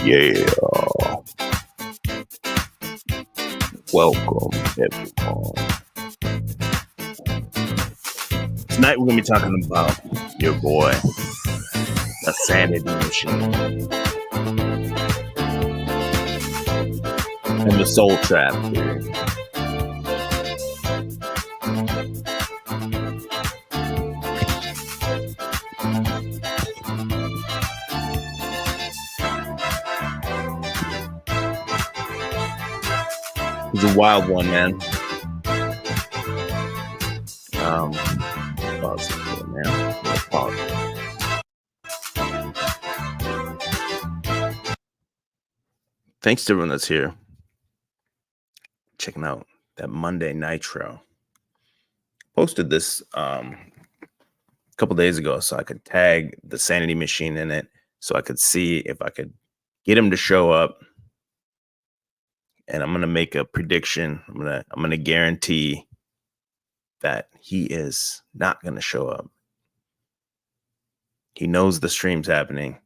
Yeah. Welcome, everyone. Tonight we're going to be talking about your boy, the Sanity Machine, and the Soul Trap theory. He's a wild one, man. Pause it, man. Pause. Thanks to everyone that's here checking out that Monday Nitro. Posted this a couple days ago so I could tag the Sanity Machine in it so I could see if I could get him to show up. And I'm gonna make a prediction. I'm gonna guarantee that he is not gonna show up. He knows the stream's happening.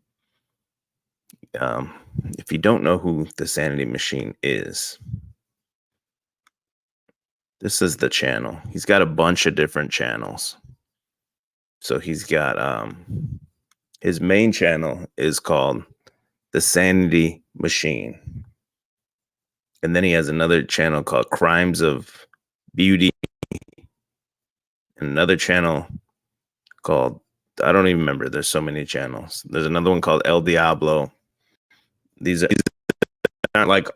If you don't know who the Sanity Machine is, this is the channel. He's got a bunch of different channels. So he's got his main channel is called the Sanity Machine. And then he has another channel called Crimes of Beauty. And another channel called, I don't even remember. There's so many channels. There's another one called El Diablo. These aren't like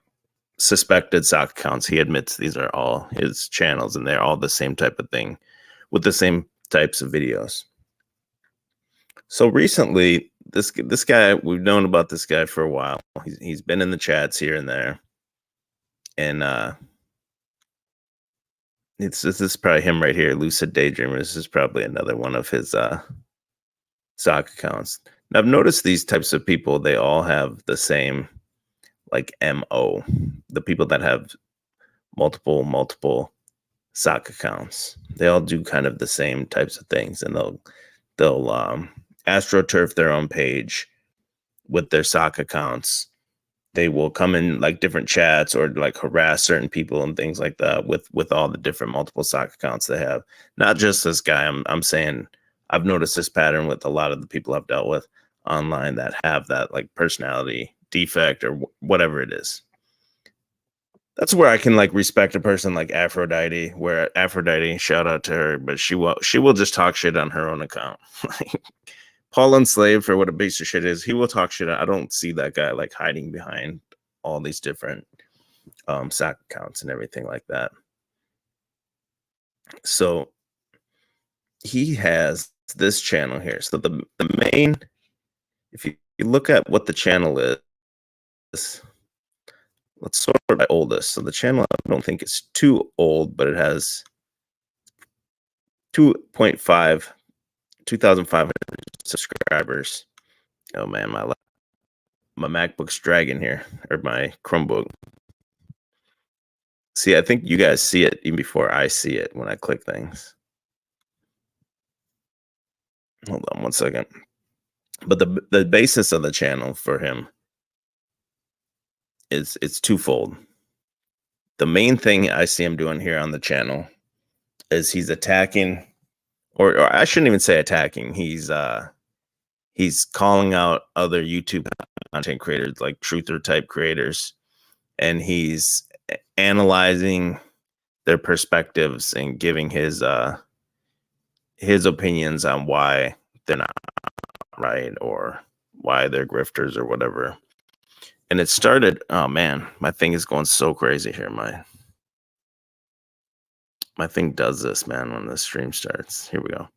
suspected sock accounts. He admits these are all his channels and they're all the same type of thing with the same types of videos. So recently, this guy, we've known about this guy for a while. He's been in the chats here and there. And this is probably him right here, Lucid Daydreamer. This is probably another one of his sock accounts. Now, I've noticed these types of people, they all have the same like MO. The people that have multiple sock accounts, they all do kind of the same types of things, and they'll astroturf their own page with their sock accounts. They will come in like different chats or like harass certain people and things like that with all the different multiple sock accounts they have. Not just this guy. I'm saying I've noticed this pattern with a lot of the people I've dealt with online that have that like personality defect or whatever it is. That's where I can like respect a person like Aphrodite, where Aphrodite, shout out to her, but she will just talk shit on her own account. Paul Enslaved, for what a piece of shit is, he will talk shit. I don't see that guy like hiding behind all these different sock accounts and everything like that. So he has this channel here. So the main, if you look at what the channel is, let's sort by oldest. So the channel, I don't think it's too old, but it has 2,500 subscribers. Oh man, my MacBook's dragging here, or my Chromebook. See, I think you guys see it even before I see it when I click things. Hold on one second. But the basis of the channel for him is it's twofold. The main thing I see him doing here on the channel is he's attacking, or I shouldn't even say attacking. He's calling out other YouTube content creators, like truther type creators, and he's analyzing their perspectives and giving his opinions on why they're not right or why they're grifters or whatever. And it started, oh man, my thing is going so crazy here. My thing does this, man, when the stream starts. Here we go.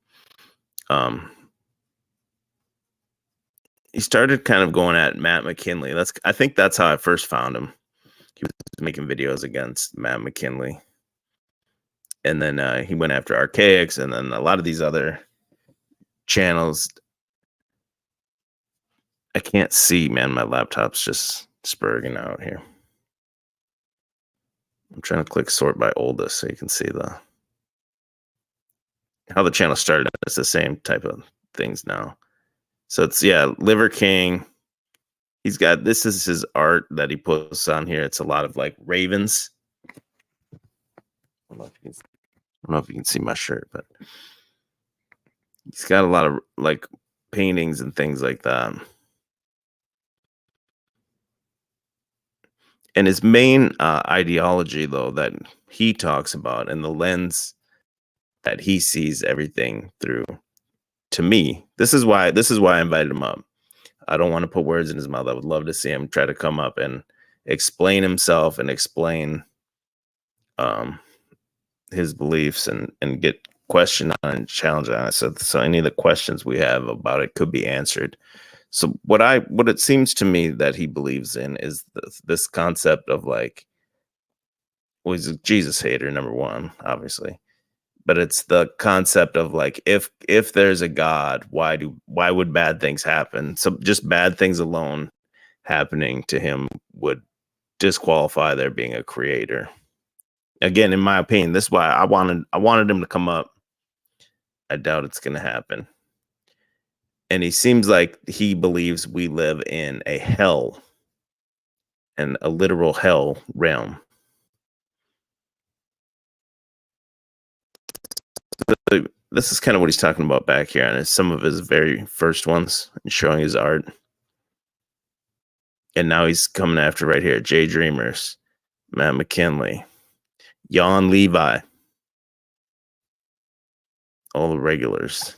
He started kind of going at Matt McKinley. I think that's how I first found him. He was making videos against Matt McKinley. And then he went after Archaics, and then a lot of these other channels. I can't see, man. My laptop's just spurging out here. I'm trying to click sort by oldest so you can see how the channel started. It's the same type of things now. So it's, yeah, Liver King. He's got, this is his art that he puts on here. It's a lot of like ravens. I don't know if you can see my shirt, but he's got a lot of like paintings and things like that. And his main ideology, though, that he talks about, and the lens that he sees everything through, to me, this is why I invited him up. I don't want to put words in his mouth. I would love to see him try to come up and explain himself and explain his beliefs and get questioned on and challenged on it. So any of the questions we have about it could be answered. So what it seems to me that he believes in is this concept of like, well, he's a Jesus hater, number one, obviously, but it's the concept of like, if there's a God, why would bad things happen? So just bad things alone happening to him would disqualify there being a creator. Again, in my opinion, this is why I wanted him to come up. I doubt it's going to happen. And he seems like he believes we live in a hell, and a literal hell realm. This is kind of what he's talking about back here, and it's some of his very first ones, showing his art. And now he's coming after right here, Jay Dreamers, Matt McKinley, Jan Levi, all the regulars.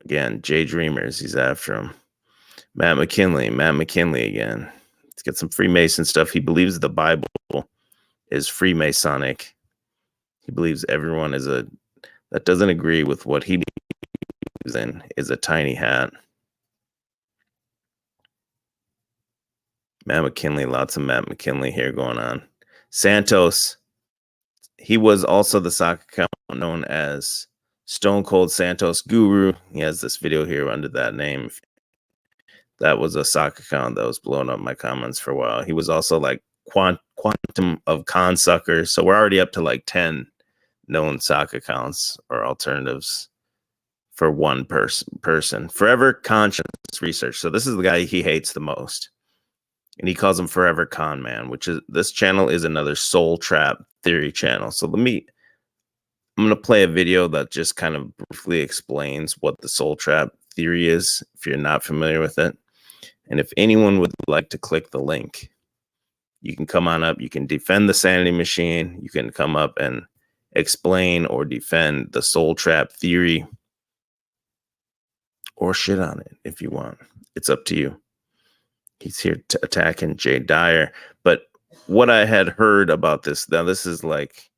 Again, Jay Dreamers, he's after him. Matt McKinley again. He's got some Freemason stuff. He believes the Bible is Freemasonic. He believes everyone that doesn't agree with what he believes in is a tiny hat. Matt McKinley, lots of Matt McKinley here going on. Santos, he was also the sock account known as Stone Cold Santos Guru. He has this video here under that name. That was a sock account that was blowing up my comments for a while. He was also like Quantum of Consucker. So we're already up to like 10 known sock accounts or alternatives for one person. Forever Conscious Research. So this is the guy he hates the most. And he calls him Forever Con Man, which is, this channel is another soul trap theory channel. So I'm going to play a video that just kind of briefly explains what the soul trap theory is, if you're not familiar with it. And if anyone would like to click the link, you can come on up. You can defend the Sanity Machine. You can come up and explain or defend the soul trap theory, or shit on it if you want. It's up to you. He's here to attacking Jay Dyer. But what I had heard about this, now this is like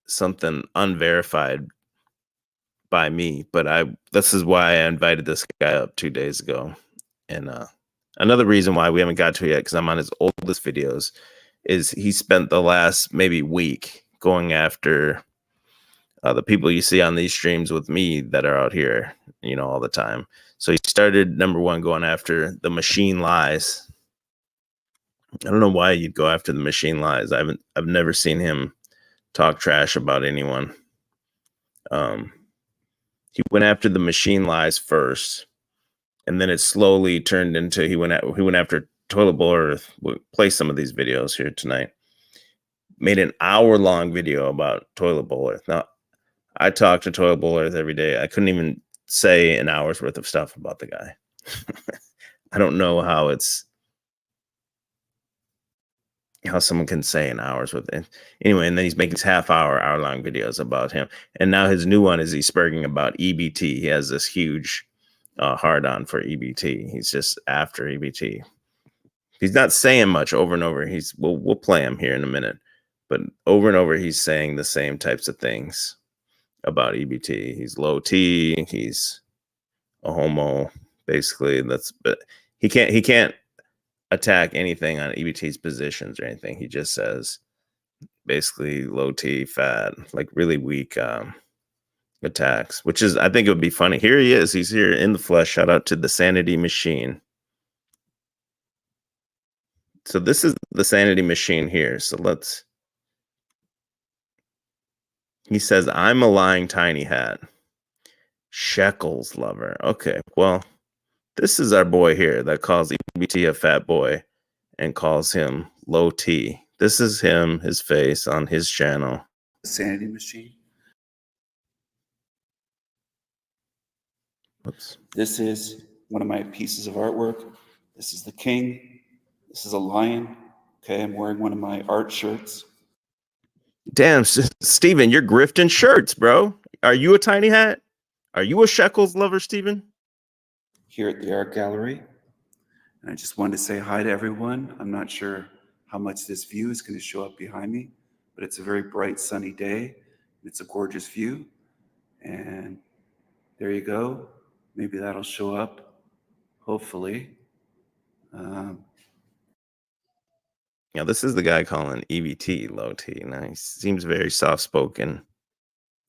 something unverified by me, but this is why I invited this guy up 2 days ago. And another reason why we haven't got to it yet, because I'm on his oldest videos, is he spent the last maybe week going after the people you see on these streams with me that are out here, all the time. So he started, number one, going after the machine lies. I don't know why you'd go after the machine lies. I've never seen him talk trash about anyone. He went after the machine lies first, and then it slowly turned into he went after Toilet Bowl Earth. We'll play some of these videos here tonight. Made an hour-long video about Toilet Bowl Earth. Now, I talk to Toilet Bowl Earth every day. I couldn't even say an hour's worth of stuff about the guy. I don't know how someone can say an hour's worth. Anyway, and then he's making these hour-long videos about him. And now his new one is he's spurging about EBT. He has this huge hard-on for EBT. He's just after EBT. He's not saying much over and over. We'll play him here in a minute. But over and over, he's saying the same types of things about EBT. He's low T. He's a homo, basically. But he can't attack anything on EBT's positions or anything. He just says basically low T, fat, like really weak attacks, which is, I think it would be funny. Here he is. He's here in the flesh. Shout out to the Sanity Machine. So this is the Sanity Machine here. So he says, I'm a lying tiny hat. Shekels lover. Okay, well, this is our boy here that calls EBT a fat boy and calls him low T. This is him, his face on his channel. Sanity Machine. Whoops. This is one of my pieces of artwork. This is the king. This is a lion. Okay, I'm wearing one of my art shirts. Damn, Steven, you're grifting shirts, bro. Are you a tiny hat? Are you a Shekels lover, Steven? Here at the art gallery. And I just wanted to say hi to everyone. I'm not sure how much this view is going to show up behind me, but it's a very bright, sunny day. It's a gorgeous view. And there you go. Maybe that'll show up, hopefully. Yeah, this is the guy calling EBT low T. Now, he seems very soft-spoken.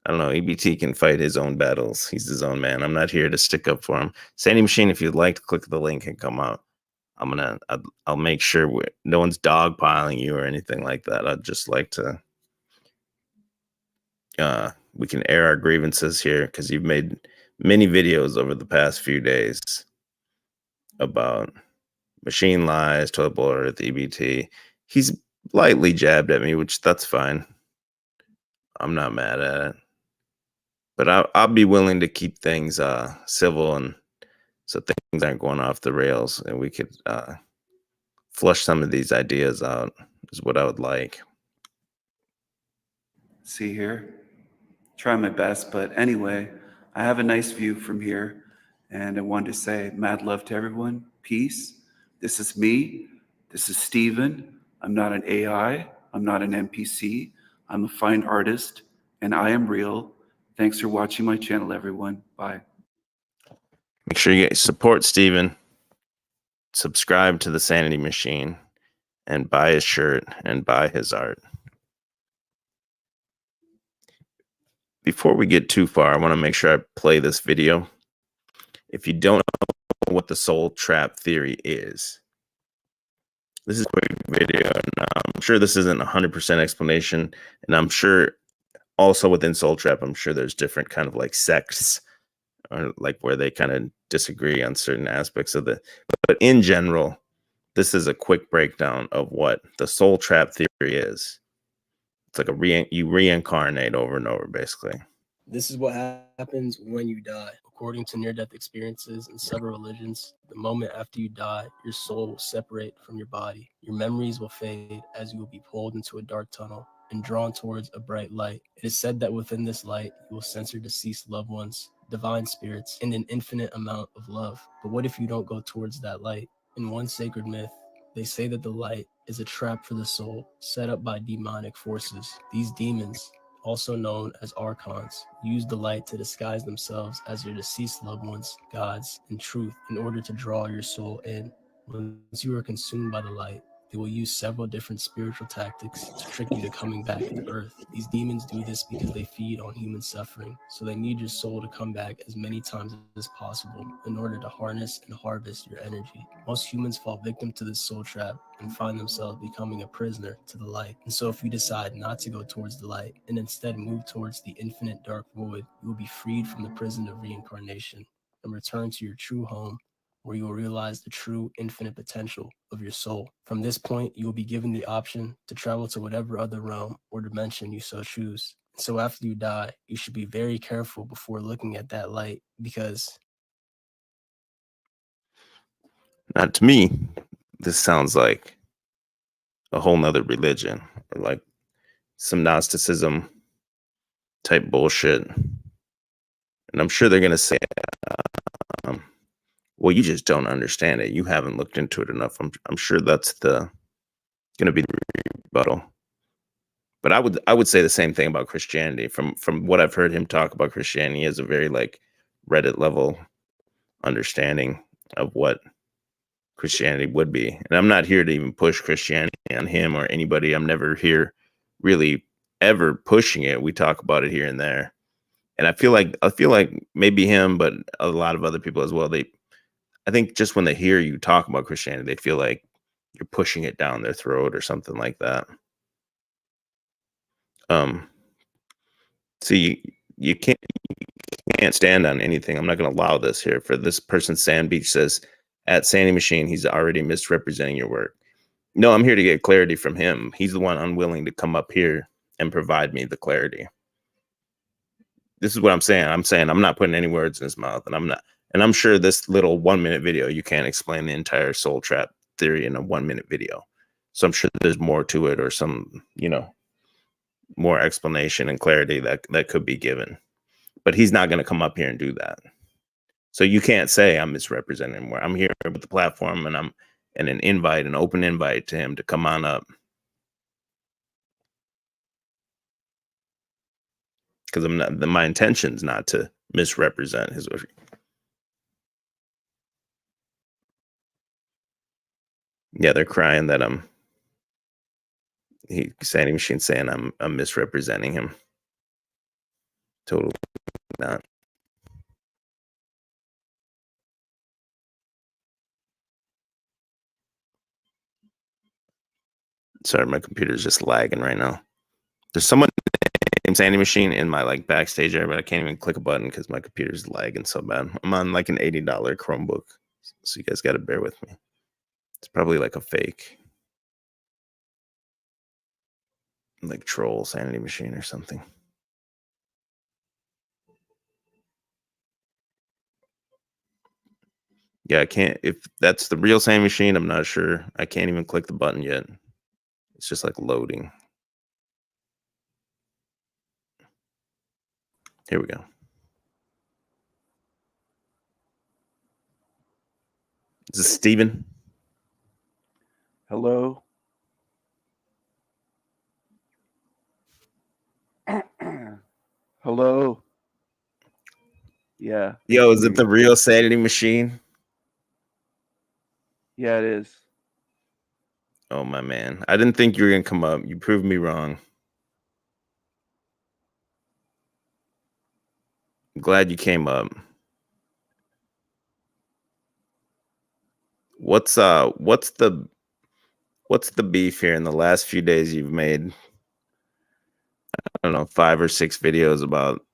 I don't know. EBT can fight his own battles. He's his own man. I'm not here to stick up for him. Sandy Machine, if you'd like to click the link and come out, I'll make sure no one's dogpiling you or anything like that. I'd just like to, we can air our grievances here because you've made many videos over the past few days about machine lies, toilet bowl at the EBT. He's lightly jabbed at me, which that's fine. I'm not mad at it. But I'll be willing to keep things civil and so things aren't going off the rails, and we could flush some of these ideas out is what I would like. See here, try my best, but anyway, I have a nice view from here, and I wanted to say mad love to everyone, peace. This is me, this is Steven. I'm not an AI, I'm not an NPC, I'm a fine artist, and I am real. Thanks for watching my channel, everyone. Bye. Make sure you support Steven, subscribe to the Sanity Machine, and buy his shirt and buy his art. Before we get too far, I want to make sure I play this video. If you don't know what the soul trap theory is, this is a quick video, and I'm sure this isn't 100% explanation, and I'm sure also within soul trap, I'm sure there's different kind of like sects or like where they kind of disagree on certain aspects of it. But in general, this is a quick breakdown of what the soul trap theory is. It's like you reincarnate over and over, basically. This is what happens when you die. According to near-death experiences in several religions, the moment after you die, your soul will separate from your body. Your memories will fade as you will be pulled into a dark tunnel and drawn towards a bright light. It is said that within this light, you will sense your deceased loved ones, divine spirits, and an infinite amount of love. But what if you don't go towards that light? In one sacred myth, they say that the light is a trap for the soul set up by demonic forces. These demons, also known as archons, use the light to disguise themselves as your deceased loved ones, gods, and truth in order to draw your soul in. Once you are consumed by the light, they will use several different spiritual tactics to trick you to coming back to earth. These demons do this because they feed on human suffering, so they need your soul to come back as many times as possible in order to harness and harvest your energy. Most humans fall victim to this soul trap and find themselves becoming a prisoner to the light. And so if you decide not to go towards the light and instead move towards the infinite dark void, you will be freed from the prison of reincarnation and return to your true home, where you will realize the true infinite potential of your soul. From this point, you will be given the option to travel to whatever other realm or dimension you so choose. So after you die, you should be very careful before looking at that light, because Now, to me, this sounds like a whole nother religion, or like some Gnosticism type bullshit. And I'm sure they're going to say, well, you just don't understand it. You haven't looked into it enough. I'm sure that's going to be the rebuttal. But I would say the same thing about Christianity. From what I've heard him talk about Christianity, he has a very like Reddit level understanding of what Christianity would be. And I'm not here to even push Christianity on him or anybody. I'm never here really ever pushing it. We talk about it here and there. And I feel like maybe him, but a lot of other people as well. I think just when they hear you talk about Christianity, they feel like you're pushing it down their throat or something like that. So you can't stand on anything. I'm not going to allow this here. For this person, Sand Beach says, at Sanity Machine, he's already misrepresenting your work. No, I'm here to get clarity from him. He's the one unwilling to come up here and provide me the clarity. This is what I'm saying. I'm not putting any words in his mouth, and I'm sure this little 1 minute video, you can't explain the entire soul trap theory in a 1 minute video. So I'm sure there's more to it, or some, more explanation and clarity that could be given. But he's not going to come up here and do that. So you can't say I'm misrepresenting him. I'm here with the platform, and an open invite to him to come on up. Because my intention's not to misrepresent his work. Yeah, they're crying that Sanity Machine saying I'm misrepresenting him. Totally not. Sorry, my computer's just lagging right now. There's someone named Sanity Machine in my backstage area, but I can't even click a button because my computer's lagging so bad. I'm on an $80 Chromebook, so you guys got to bear with me. It's probably a fake, troll Sanity Machine or something. Yeah, I can't. If that's the real Sanity Machine, I'm not sure. I can't even click the button yet. It's just loading. Here we go. Is this Steven? Hello. Hello. Yeah. Yo, is it the real Sanity Machine? Yeah, it is. Oh, my man. I didn't think you were going to come up. You proved me wrong. I'm glad you came up. What's the beef here in the last few days? You've made, I don't know, 5 or 6 videos about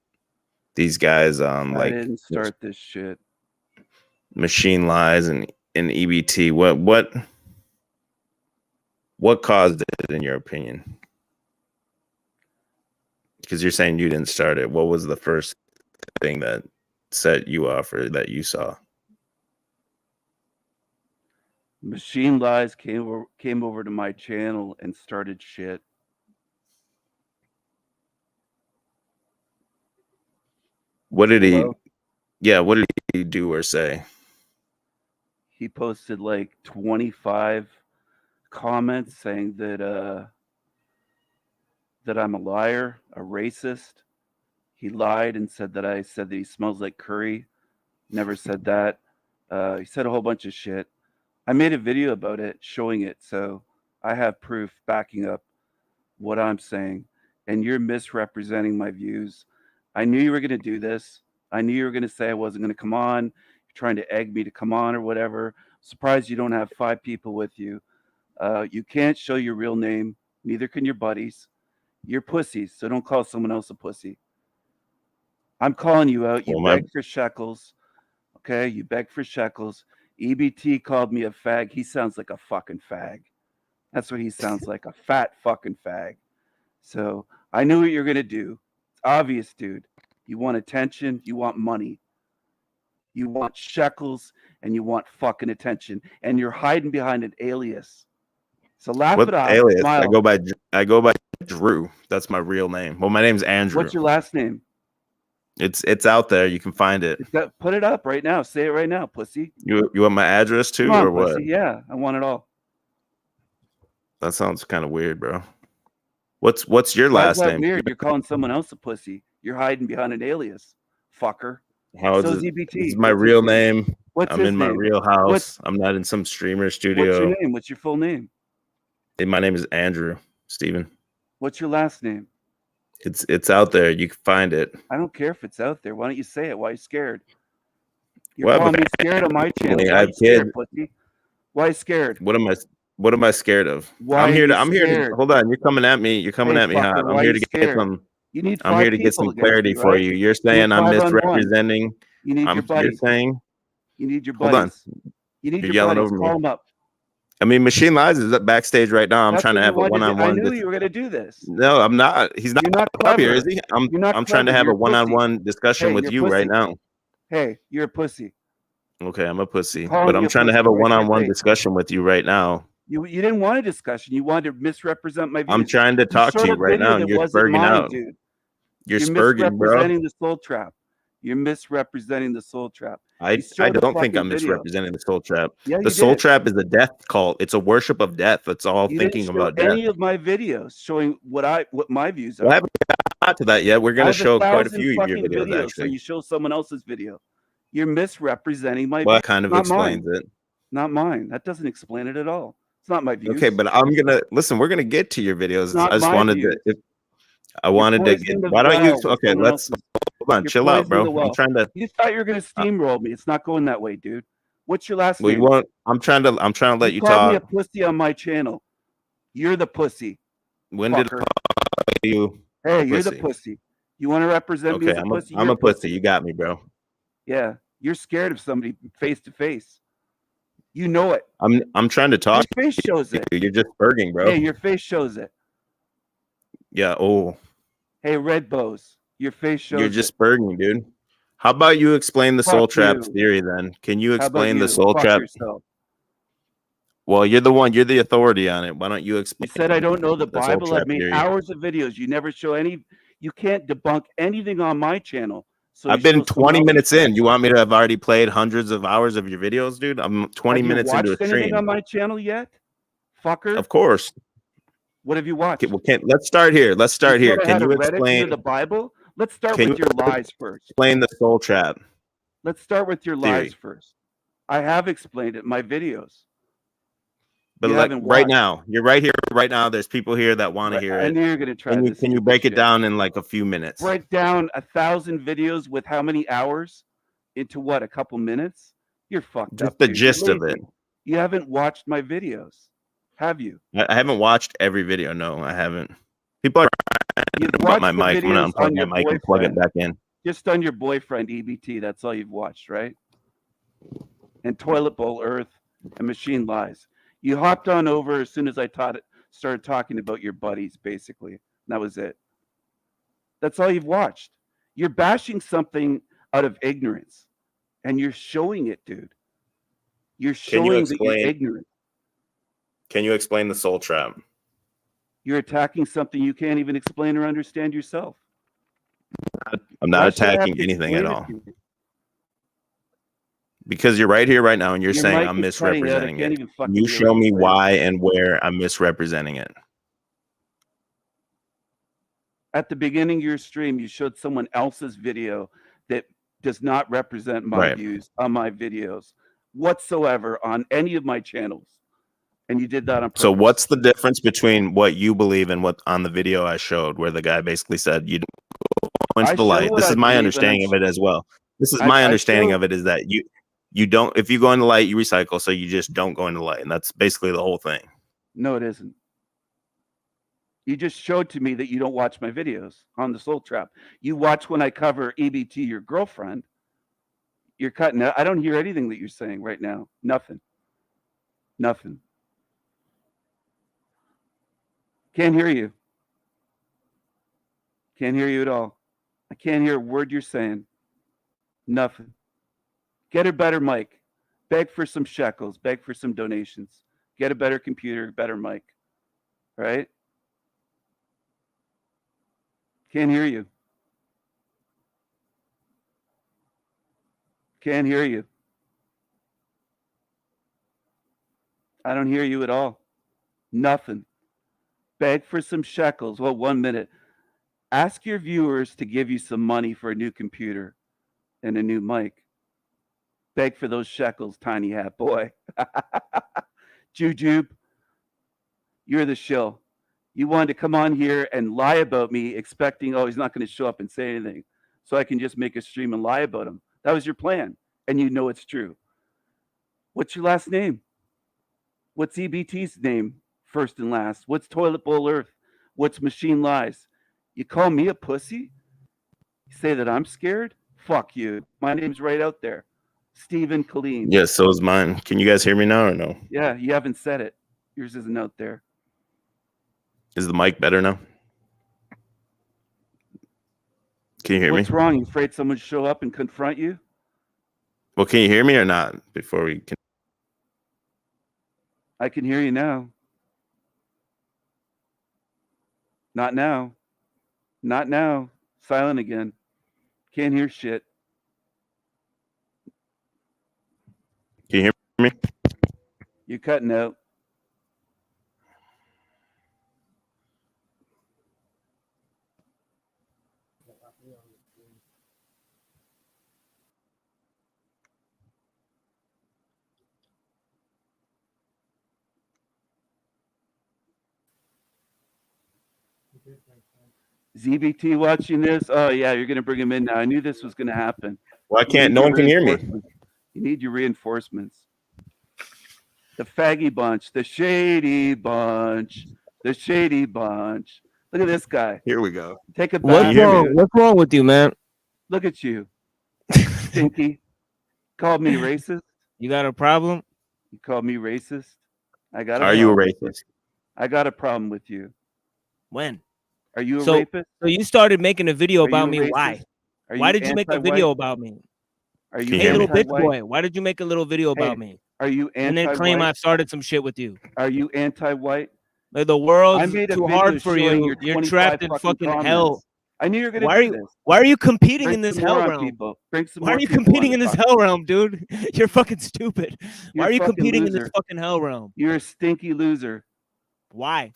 these guys I didn't start this shit. Machine lies and EBT. What caused it, in your opinion? Because you're saying you didn't start it. What was the first thing that set you off or that you saw? Machine Lies came over to my channel and started shit. What did what did he do or say? He posted 25 comments saying that I'm a liar, a racist. He lied and said that I said that he smells like curry. Never said that. He said a whole bunch of shit. I made a video about it, showing it, so I have proof backing up what I'm saying. And you're misrepresenting my views. I knew you were going to do this. I knew you were going to say I wasn't going to come on. You're trying to egg me to come on or whatever. Surprised you don't have 5 people with you. You can't show your real name. Neither can your buddies. You're pussies, so don't call someone else a pussy. I'm calling you out. You beg for shekels. Okay, you beg for shekels. EBT called me a fag. He sounds like a fucking fag. That's what he sounds like, a fat fucking fag. So I knew what you're going to do. It's obvious, dude. You want attention. You want money. You want shekels and you want fucking attention. And you're hiding behind an alias. So laugh it off. Alias? Smile. I go by Drew. That's my real name. Well, my name's Andrew. What's your last name? It's out there. You can find it. Put it up right now. Say it right now, pussy. You want my address too, Come on, or what? Pussy. Yeah, I want it all. That sounds kind of weird, bro. What's your last name? Weird. You're calling someone else a pussy. You're hiding behind an alias, fucker. How is so it? EBT. This is my real name. What's I'm his in my name? real house. I'm not in some streamer What's studio. your name? What's your full name? My name is Andrew Steven. What's your last name? It's out there. You can find it. I don't care if it's out there. Why don't you say it? Why are you scared? You're Well, calling me scared on my channel. I Why are have you scared, kids. pussy? Why are you scared? What am I scared of? Why I'm are here you to scared? hold on. You're coming at me. You're coming Hey, at me hot. fucker, I'm why are here you to get scared? some. You need I'm here 5 to get people some against clarity you, for right? you. You're You need saying I'm 5 on 1. misrepresenting. You need your You're buddies. saying. You need your Hold on. buddies. You need You're your yelling buddies. over me. Call them up. I mean, Machine Lies is up backstage right now. I'm That's trying what to you have a wanted to do. I one-on-one. knew you were going to do this. No, I'm not. He's not You're not up here, clever. is he? You're not I'm trying to clever. have You're a a pussy. one-on-one discussion Hey, with you're you right pussy. now. Hey, you're a pussy. Okay, I'm a pussy, Calling but me I'm a trying to pussy have a right to your one-on-one face. discussion with you right now. You didn't want a discussion. You wanted to misrepresent my views. I'm trying to You talk to showed you a right video now, and that you're wasn't spurging mine, out. dude. You're You're spurging, bro. misrepresenting the soul trap. You're misrepresenting the soul trap. I showed a don't think fucking I'm video. misrepresenting the soul trap. Yeah, The you soul did. trap is a death cult. It's a worship of death. That's all You thinking didn't show about death. any of my videos showing what my views are. Well, I haven't got to that yet. We're I going to have show quite a 1,000 few of your fucking videos, videos, so actually. you show someone else's video. You're misrepresenting my Well, views. that kind of Not explains mine. it. Not mine. That doesn't explain it at all. It's not my views. Okay, but I'm gonna listen. We're gonna get to your videos. It's not I just my wanted views. to. I wanted to get. poisoning the Why don't you? well with Okay, someone let's else's. hold on. You're Chill out, poisoning bro. the well. I'm trying to. You just thought you were going to steamroll me. It's not going that way, dude. What's your last Well, you name? want? I'm trying to let you called me a talk. pussy on my channel. You're the pussy. When did fucker. you? Hey, you're the pussy. You want to represent me as Okay, a pussy? I'm You're a pussy. You got me, bro. Yeah, you're scared of somebody face to face. You know it. I'm trying to talk. Your face shows it. You're just spurging, bro. Hey, your face shows it. Yeah. Oh, Hey, Red Bows, your face shows you're just it. spurging, dude. How about you explain the soul Fuck trap you. theory then? Can you How about explain the you? soul Fuck trap? yourself. Well, you're the authority on it. Why don't you explain? You said I don't know the the soul Bible. trap I've made theory? hours of videos. You never show any. You can't debunk anything on my channel. So I've been 20 minutes in. You want me to have already played hundreds of hours of your videos, dude? I'm 20 minutes into a Have you watched anything stream. on my channel yet? Fucker. Of course. What have you watched? Let's start here. Let's start here. Can you explain the Bible? Let's start with your lies first. Explain the soul trap. Let's start with your theory. lies first. I have explained it in my videos. But You like haven't right watched. now, you're right here, right now. There's people here that want to hear I it. knew you're gonna try this. Can you break it down in like a few minutes? Break down 1,000 videos with how many hours into what? A couple minutes? You're fucked Just up. the dude. gist You're of it. lazy. You haven't watched my videos, have you? I haven't watched every video. No, I haven't. People are You've about my watched the mic. I'm gonna videos unplug on your my mic and plug it boyfriend. back in. Just on your boyfriend EBT. That's all you've watched, right? And Toilet Bowl Earth and Machine Lies. You hopped on over as soon as I started talking about your buddies, basically. That was it. That's all you've watched. You're bashing something out of ignorance, and you're showing it, dude. You're showing that you're ignorant. Can you explain the soul trap? You're attacking something you can't even explain or understand yourself. I'm not attacking anything at all. Because you're right here right now and you're saying I'm misrepresenting it. You show me why and where I'm misrepresenting it. At the beginning of your stream, you showed someone else's video that does not represent my views on my videos whatsoever on any of my channels. And you did that on purpose. So what's the difference between what you believe and what on the video I showed where the guy basically said you don't go into the light? This is my understanding of it as well. This is my understanding of it is that you don't, if you go in the light, you recycle. So you just don't go into the light. And that's basically the whole thing. No, it isn't. You just showed to me that you don't watch my videos on the soul trap. You watch when I cover EBT, your girlfriend. You're cutting out. I don't hear anything that you're saying right now. Nothing. Nothing. Can't hear you. Can't hear you at all. I can't hear a word you're saying. Nothing. Get a better mic. Beg for some shekels. Beg for some donations. Get a better computer, better mic. Right? Can't hear you. Can't hear you. I don't hear you at all. Nothing. Beg for some shekels. Well, 1 minute. Ask your viewers to give you some money for a new computer and a new mic. Beg for those shekels, tiny hat boy. Jujube, you're the shill. You wanted to come on here and lie about me, expecting, oh, he's not going to show up and say anything, so I can just make a stream and lie about him. That was your plan, and you know it's true. What's your last name? What's EBT's name, first and last? What's Toilet Bowl Earth? What's Machine Lies? You call me a pussy? You say that I'm scared? Fuck you. My name's right out there. Stephen Colleen. Yes, so is mine. Can you guys hear me now or no? Yeah, you haven't said it. Yours isn't out there. Is the mic better now? Can you hear What's me? wrong? You afraid someone will show up and confront you? Well, can you hear me or not before we can? I can hear you now. Not now. Not now. Silent again. Can't hear shit. Can you hear me? You're cutting out. ZBT watching this? Oh, yeah, you're going to bring him in now. I knew this was going to happen. Why can't no one can hear me? You need your reinforcements. The faggy bunch, the shady bunch, the shady bunch. Look at this guy. Here we go. Take a bath. What's wrong with you, man? Look at you. Stinky. Called me racist. You got a problem? You called me racist. I got. Are you a racist? I got a problem with you. When? Are you a So rapist? you started making a video Are about you me. racist? Why? Are Why you did you make a anti-white? video about me? Are you Can you Hey, hear me? little bitch anti-white? boy, why did you make a little video about me? Are you And anti-white? then claim I've started some shit with you. Are you anti-white? Like, the I world's made a too video hard for showing you. your You're 25 trapped in fucking comments. hell. I knew you were going Why are to do you? this. Why are you competing Bring in this some hell more on realm? people. Bring some Why more are you people on competing the in this fucking- hell realm, dude? You're fucking stupid. You're Why are you a fucking competing in this loser. fucking hell realm? You're a stinky loser. Why?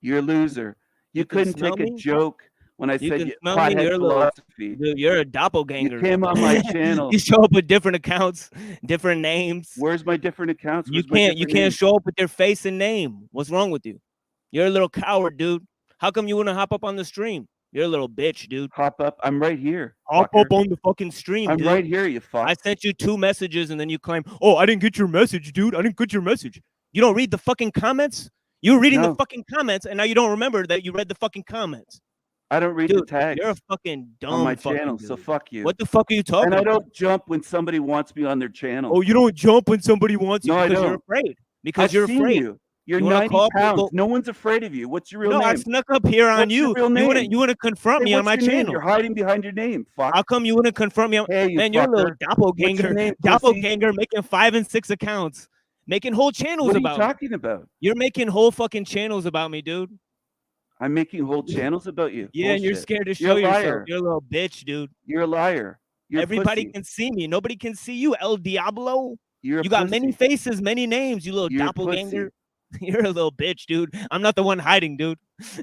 You're a loser. You can couldn't smell take a me? joke when I You said can you smell me? pothead You're a little- philosophy. Dude, you're a doppelganger. You came on my channel. You show up with different accounts, different names. Where's my different accounts? You Where's my can't different names? show up with your face and name. What's wrong with you? You're a little coward, dude. How come you wouldn't hop up on the stream? You're a little bitch, dude. Hop up. I'm right here. Hop fucker. up on the fucking stream, I'm dude. right here, you fuck. I sent you 2 messages and then you claim, oh, I didn't get your message, dude. I didn't get your message. You don't read the fucking comments? You were reading No. the fucking comments and now you don't remember that you read the fucking comments. I don't read Dude, the tags you're a fucking dumb on my fucking channel, dude. so fuck you. What the fuck are you talking And I about? don't jump when somebody wants me on their channel. Oh, you don't jump when somebody wants you No, I because you're don't. afraid. Because I've you're seen afraid. you. You're You wanna 90 call pounds. people- No one's afraid of you. What's your real No, I name? snuck up here on What's your you. real name? You wanna confront Hey, me on what's my your name? channel. You're hiding behind your name. Fuck. How come you wouldn't confront me on Hey, you man, you're a little fucker. doppelganger. What's your name, pussy? Doppelganger making 5 and 6 accounts. Making whole channels What are you about me. talking about? You're making whole fucking channels about me, dude. I'm making whole channels about you. Yeah, and you're Bullshit. scared to You're show a yourself. liar. You're a little bitch, dude. You're a liar. You're Everybody a pussy. can see me. Nobody can see you, El Diablo. You're a You got pussy. many faces, many names, you little You're a doppelganger. You're a little bitch, dude. I'm not the one hiding, dude.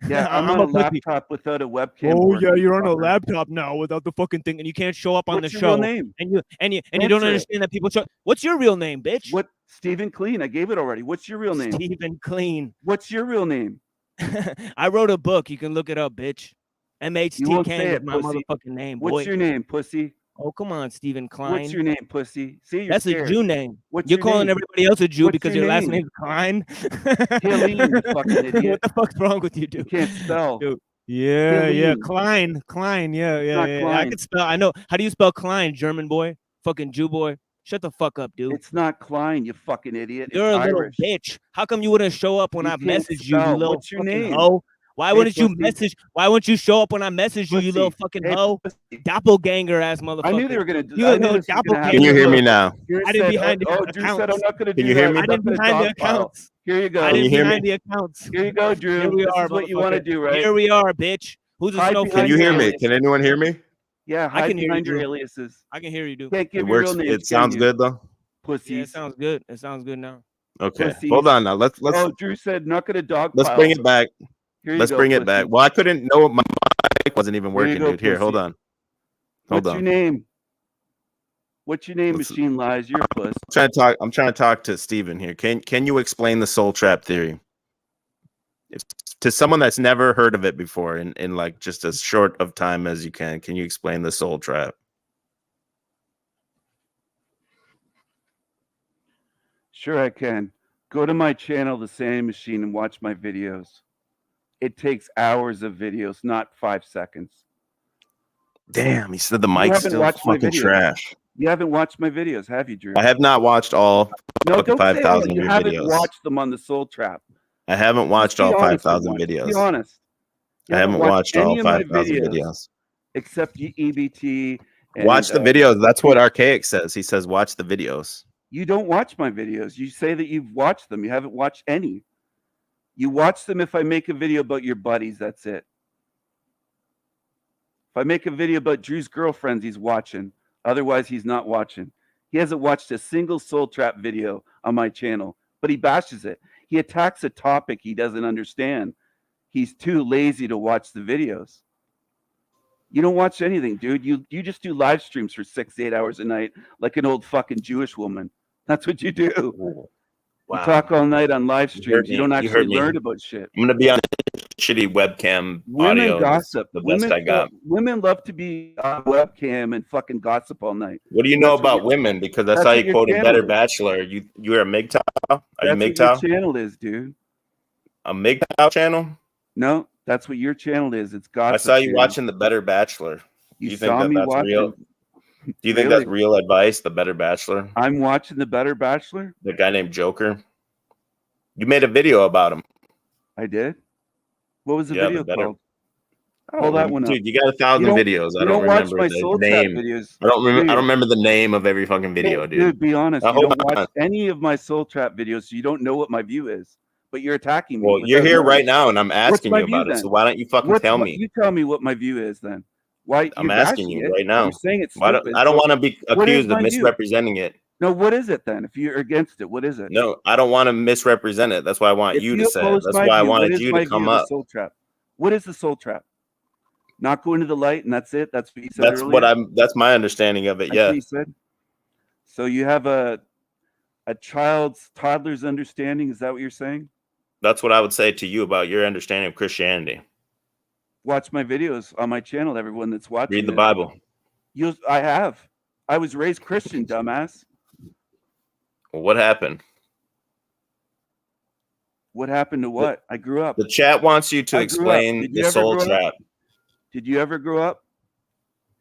Yeah, I'm on a pussy. laptop without a webcam. Oh working, yeah, you're on a fucker. laptop now without the fucking thing, and you can't show up on What's the your real show. name? And you don't Answer it. understand that people show. What's your real name, bitch? What? Stephen Clean. I gave it already. What's your real name? Stephen Clean. What's your real name? I wrote a book. You can look it up, bitch. You MHT won't Kang say is it, my pussy. motherfucking name, What's boy. your name, pussy? Oh, come on, Stephen Klein. What's your name, pussy? See, you're That's scared. a Jew name. What's You're your calling name? everybody else a Jew What's because your your last name? name's Klein. Helene, you fucking idiot. What the fuck's wrong with you, You dude? can't spell. Dude. Yeah, Helene. Klein. Yeah, not I Klein. can spell. I know. How do you spell Klein? German boy, fucking Jew boy. Shut the fuck up, dude. It's not Klein, you fucking idiot. You're It's a little Irish. bitch. How come you wouldn't show up when You I can't messaged you, you spell. little What's your fucking name? hoe? Why Hey, wouldn't you pussy. message? Why wouldn't you show up when I messaged you, you little Pussy. fucking Hey, hoe? pussy. Doppelganger ass motherfucker. I knew they were gonna do. You I know, knew this was gonna doppelganger. happen. Can you hear me Look, now? Drew I didn't said, behind oh, the Drew said, I'm accounts. not gonna do Can you hear that. me? I I'm didn't not behind gonna the dogpile. accounts. Here you go. I Can you didn't hear me? behind the accounts. Here you go, Drew. Here we this are, is what you want to motherfucker. do, right? Here we are, bitch. Who's a Hide snowflake? behind Can you hear your me? alias. Can anyone hear me? Yeah, I hide can hear behind you, your Drew. aliases. I can hear you, dude. Can't It give your works. real names. It sounds can you? good though. Pussies. Yeah, it sounds good. It sounds good now. Okay, Pussies. hold on now. Let's Oh, Drew said not gonna dogpile. let's bring it back. Here you Let's go, bring it pussy. back. Well, I couldn't know my mic wasn't even Here you working, go, dude. Here, hold pussy. on. Hold What's your on. name? What's your name? Let's- Machine Lies. You're a puss. I'm trying to talk to Steven here. Can you explain the soul trap theory? If, to someone that's never heard of it before in like just as short of time as you can you explain the soul trap? Sure, I can. Go to my channel, The Sanity Machine, and watch my videos. It takes hours of videos, not 5 seconds. Damn, he said the You mic's haven't still watched my fucking videos. trash. You haven't watched my videos, have you, Drew? I have not watched all No, fucking don't say 5,000 that. of You your haven't videos. watched them on the Soul Trap. I haven't Just watched be all honest for 5,000 once. Be videos. honest. You I haven't watched all any of my 5,000 videos. except EBT. And, Watch the videos. That's what Archaic says. He says watch the videos. You don't watch my videos. You say that you've watched them. You haven't watched any. You watch them if I make a video about your buddies. That's it. If I make a video about Drew's girlfriends, he's watching. Otherwise, he's not watching. He hasn't watched a single Soul Trap video on my channel, but he bashes it. He attacks a topic he doesn't understand. He's too lazy to watch the videos. You don't watch anything, dude. You just do live streams for 6 to 8 hours a night like an old fucking Jewish woman. That's what you do. Wow. You talk all night on live streams. You don't You actually heard me. learn about shit. I'm gonna be on shitty webcam Women audio. gossip. The best I got. Women love to be on webcam and fucking gossip all night. What do you know That's what about your- women? Because that's that's how what you your quoted channel Better is. Bachelor. You're a MGTOW? Are you That's what your MGTOW? channel is, dude. A MGTOW channel? No, that's what your channel is. It's gossip. I saw you channel. watching the Better Bachelor. You You saw think that me that's watching. real? Do you think Really? that's real advice? The Better Bachelor? I'm watching the Better Bachelor. The guy named Joker. You made a video about him. I did. What was the Yeah, the video Better- called? Hold that one up. Dude, you got 1,000 You don't- videos. I You don't watch remember my the Soul Trap name. videos. I don't remember. do I you? don't remember the name of every fucking video, dude. Dude, be honest. Now, You hold don't watch on. any of my Soul Trap videos, so you don't know what my view is. But you're attacking me. Well, you're without here knowing. right now, and I'm asking my you about view it. then? So why don't you fucking tell me? You tell me what my view is then. Why I'm you're asking bashing you it. right now. You're saying it's Why stupid. don't, I don't so- want to be what is accused of my view? misrepresenting it. No, what is it then? If you're against it, what is it? No, I don't want to misrepresent it. That's why I want If you to say it. oppose That's my why I view, what wanted is you my to view come of the up. Soul Trap? What is the Soul Trap? Not go into the light, and that's it. That's what you said. That's earlier? what I'm. That's my understanding of it. That's Yeah, what you said. So you have a toddler's understanding. Is that what you're saying? that's what I would say to you about your understanding of Christianity. Watch my videos on my channel. Everyone that's watching. Read the this. Bible. I have. I was raised Christian, dumbass. Well, what happened? What happened to what? I grew up. The chat wants you to I grew up. explain Did you the ever soul grow up? trap. Did you ever grow up?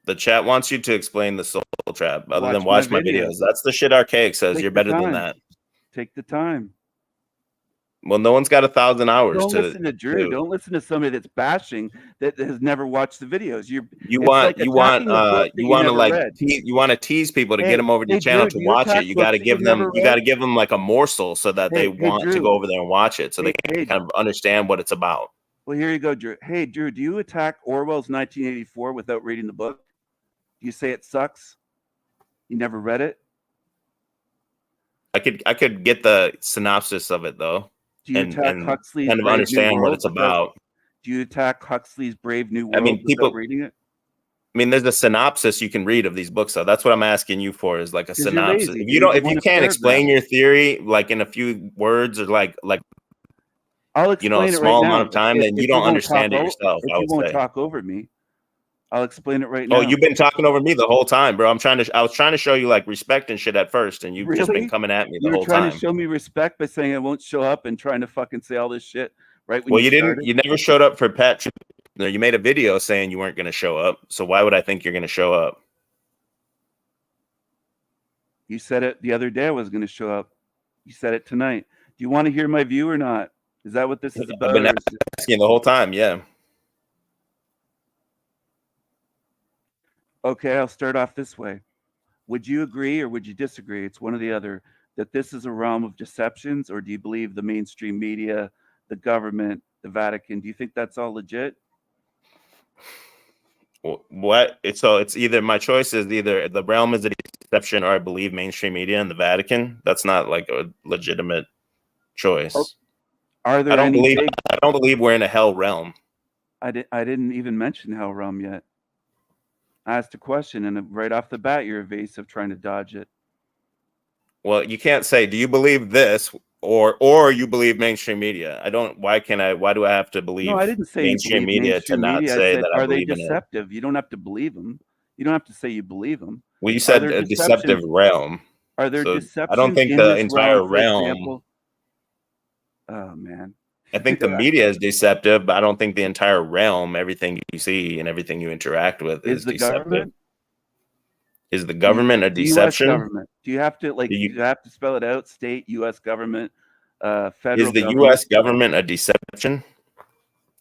The chat wants you to explain the soul trap, other than Watch watch my my videos. videos. That's the shit Archaic says. Take You're the better than time. that. Take the time. Well, no one's got 1,000 hours Don't to. listen to Drew. Don't listen to somebody that's bashing that has never watched the videos. You it's want like you want attacking a book that you want to never like read. you want to tease people to Hey, get them over to your hey, channel Drew, to do you watch attack it. You books got to that give you them never you got to read? give them like a morsel so that Hey, they hey, want to Drew. go over there and watch it, so they Hey, can kind of understand what it's about. Well, here you go, Drew. Hey, Drew, do you attack Orwell's 1984 without reading the book? Do you say it sucks? You never read it? I could get the synopsis of it though, Do you and attack Huxley's kind of Brave New understand what World it's without- about. Do you attack Huxley's Brave New World I mean, without reading it? I mean, there's a synopsis you can read of these books, though. That's what I'm asking you for, is like a 'Cause you're synopsis. lazy, If dude. you don't, You if you want a can't explain paragraph. your theory like in a few words or like I'll explain a it small right now. amount of time, then If you don't won't understand talk it yourself. If I you would won't say. talk over me, I'll explain it right now. Oh, you've been talking over me the whole time, bro. I was trying to show you like respect and shit at first, and you've just Really? been coming at me the You were whole trying time. to show me respect by saying I won't show up and trying to fucking say all this shit right when Well, you you didn't. started. You never showed up for Pat. No, you made a video saying you weren't going to show up. So why would I think you're going to show up? You said it the other day I was going to show up. You said it tonight. Do you want to hear my view or not? Is that what this is about? I've been or is it- asking the whole time. Yeah. Okay, I'll start off this way. Would you agree or would you disagree? It's one or the other, that this is a realm of deceptions, or do you believe the mainstream media, the government, the Vatican? Do you think that's all legit? What? It's either my choice is either the realm is a deception or I believe mainstream media and the Vatican. That's not like a legitimate choice. Oh, Are there I don't any believe big... I don't believe we're in a hell realm. I didn't even mention hell realm yet. I asked a question, and right off the bat, you're evasive, trying to dodge it. Well, you can't say, do you believe this or you believe mainstream media? I don't. Why do I have to believe No, I didn't say you mainstream believe media to mainstream not media. I say said, that I are they believe in it? deceptive? You don't have to believe them. You don't have to say you believe them. Well, you Are said there a deceptive deceptions? realm. Are there So I don't deceptions think in the this realm, entire for realm. example? Oh, man. I think the media is deceptive, but I don't think the entire realm, everything you see and everything you interact with, Is is the deceptive. government? Is the government a The U.S. deception? government. Do you have to do you have to spell it out? State, U.S. government, federal Is the government. U.S. government a deception?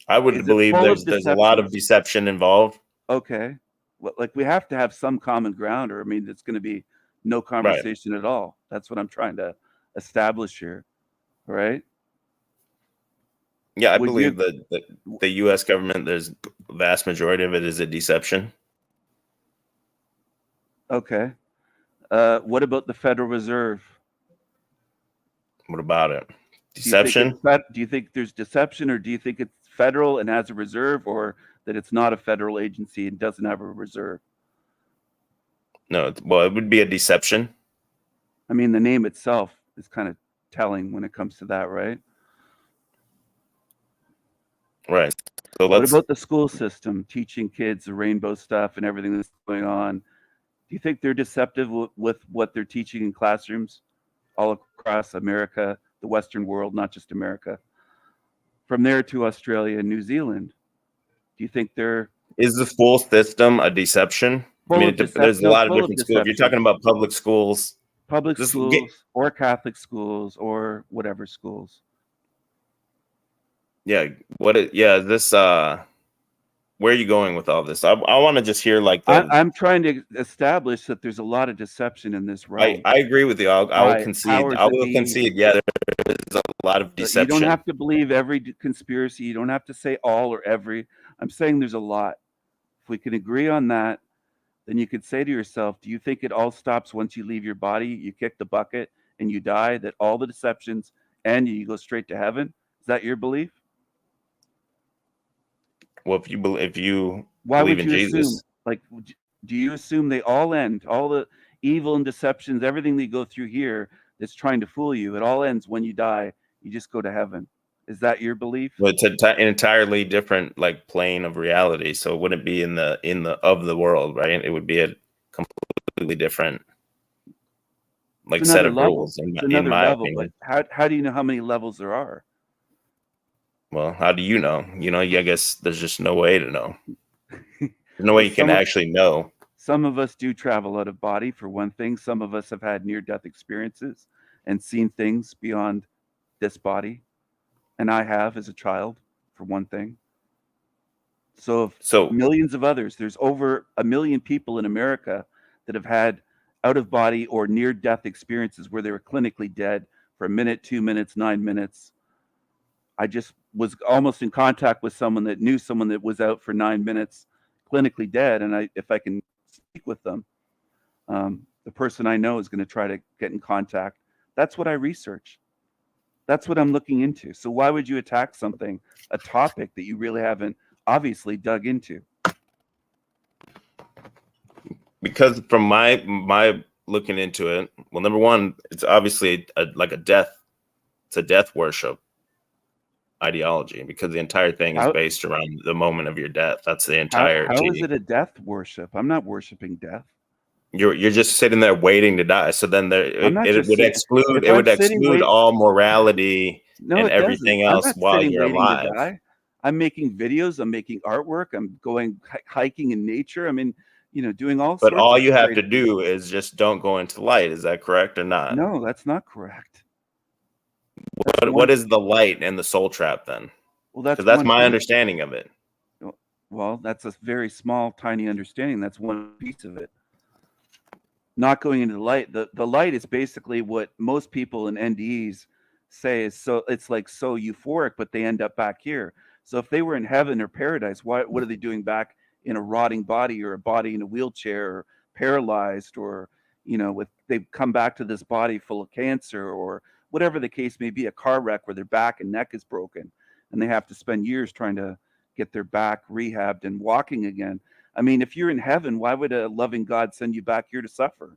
I would Is it believe full of there's a lot of deceptions? deception involved. Okay. Well, like we have to have some common ground, or I mean, it's going to be no Right. conversation at all. That's what I'm trying to establish here, right? Yeah, I Would you? believe that the U.S. government, there's a vast majority of it is a deception. Okay. What about the Federal Reserve? What about it? Do you think Deception? do you think there's deception, or do you think it's federal and has a reserve, or that it's not a federal agency and doesn't have a reserve? No, well, it would be a deception. I mean, the name itself is kind of telling when it comes to that, right? Right. So What let's. about the school system teaching kids the rainbow stuff and everything that's going on? Do you think they're deceptive with what they're teaching in classrooms all across America, the Western world, not just America? From there to Australia and New Zealand, do you think they're Is the school system a deception? I full mean, of there's a no, lot of full of different schools. If you're deception? talking about public schools, Public this schools or Catholic schools or whatever schools. yeah. This where are you going with all this? I want to just hear like I'm trying to establish that there's a lot of deception in this realm. I agree with you. I will By concede. powers I that will be. concede. Yeah, there's a lot of deception. You don't have to believe every conspiracy. You don't have to say all or every. I'm saying there's a lot. If we can agree on that, then you could say to yourself, do you think it all stops once you leave your body? You kick the bucket and you die, that all the deceptions and you go straight to heaven? Is that your belief? Well, if you Why believe would in you Jesus, assume? Like, do you assume they all end? All the evil and deceptions, everything they go through here that's trying to fool you, it all ends when you die. You just go to heaven. Is that your belief? well, it's an entirely different like plane of reality. So it wouldn't be in the of the world, right? It would be a completely different like It's set another of level. rules It's in another my level. But opinion. how do you know how many levels there are? Well, how do you know? I guess there's just no way to know. There's no way Well, you can actually know. some of us do travel out of body, for one thing. Some of us have had near-death experiences and seen things beyond this body. And I have as a child, for one thing. So if So millions of others, there's over 1 million people in America that have had out-of-body or near-death experiences where they were clinically dead for a minute, 2 minutes, 9 minutes. I just was almost in contact with someone that knew someone that was out for 9 minutes, clinically dead, and if I can speak with them, the person I know is going to try to get in contact. That's what I research. That's what I'm looking into. So why would you attack something, a topic that you really haven't obviously dug into? because from my looking into it, well, number one, it's obviously like a death. It's a death worship ideology because the entire thing is How based around the moment of your death. That's the how is entirety. it a death worship? I'm not worshiping death. You're just sitting there waiting to die. So then I'm not it just would sitting. exclude If I'm sitting exclude wait, all morality no, and it doesn't. everything I'm else not while sitting you're waiting to alive. die. I'm making videos. I'm making artwork. I'm going hiking in nature. I mean, doing all But sorts all of you have to creative things. do is just don't go into light. Is that correct or not? No, that's not correct. That's What one. is the light and the soul trap then? Well, Because that's that's one my piece. understanding of it. Well, that's a very small, tiny understanding. That's one piece of it. Not going into the light. The light is basically what most people in NDEs say is so. It's like so euphoric, but they end up back here. So if they were in heaven or paradise, what are they doing back in a rotting body or a body in a wheelchair or paralyzed or with they've come back to this body full of cancer or whatever the case may be, a car wreck where their back and neck is broken and they have to spend years trying to get their back rehabbed and walking again. I mean, if you're in heaven, why would a loving God send you back here to suffer?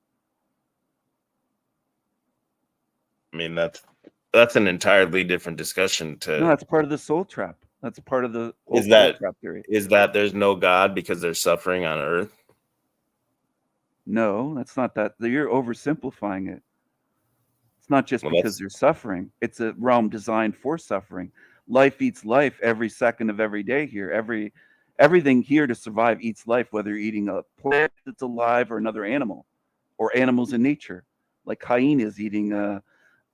I mean, that's an entirely different discussion. No, that's part of the soul trap. That's part of the whole Is soul that trap theory. there's no God because there's suffering on earth? No, that's not that. You're oversimplifying it. It's not just Well, because they're suffering. It's a realm designed for suffering. Life eats life every second of every day here. Everything here to survive eats life, whether you're eating a plant that's alive or another animal, or animals in nature, like hyenas eating a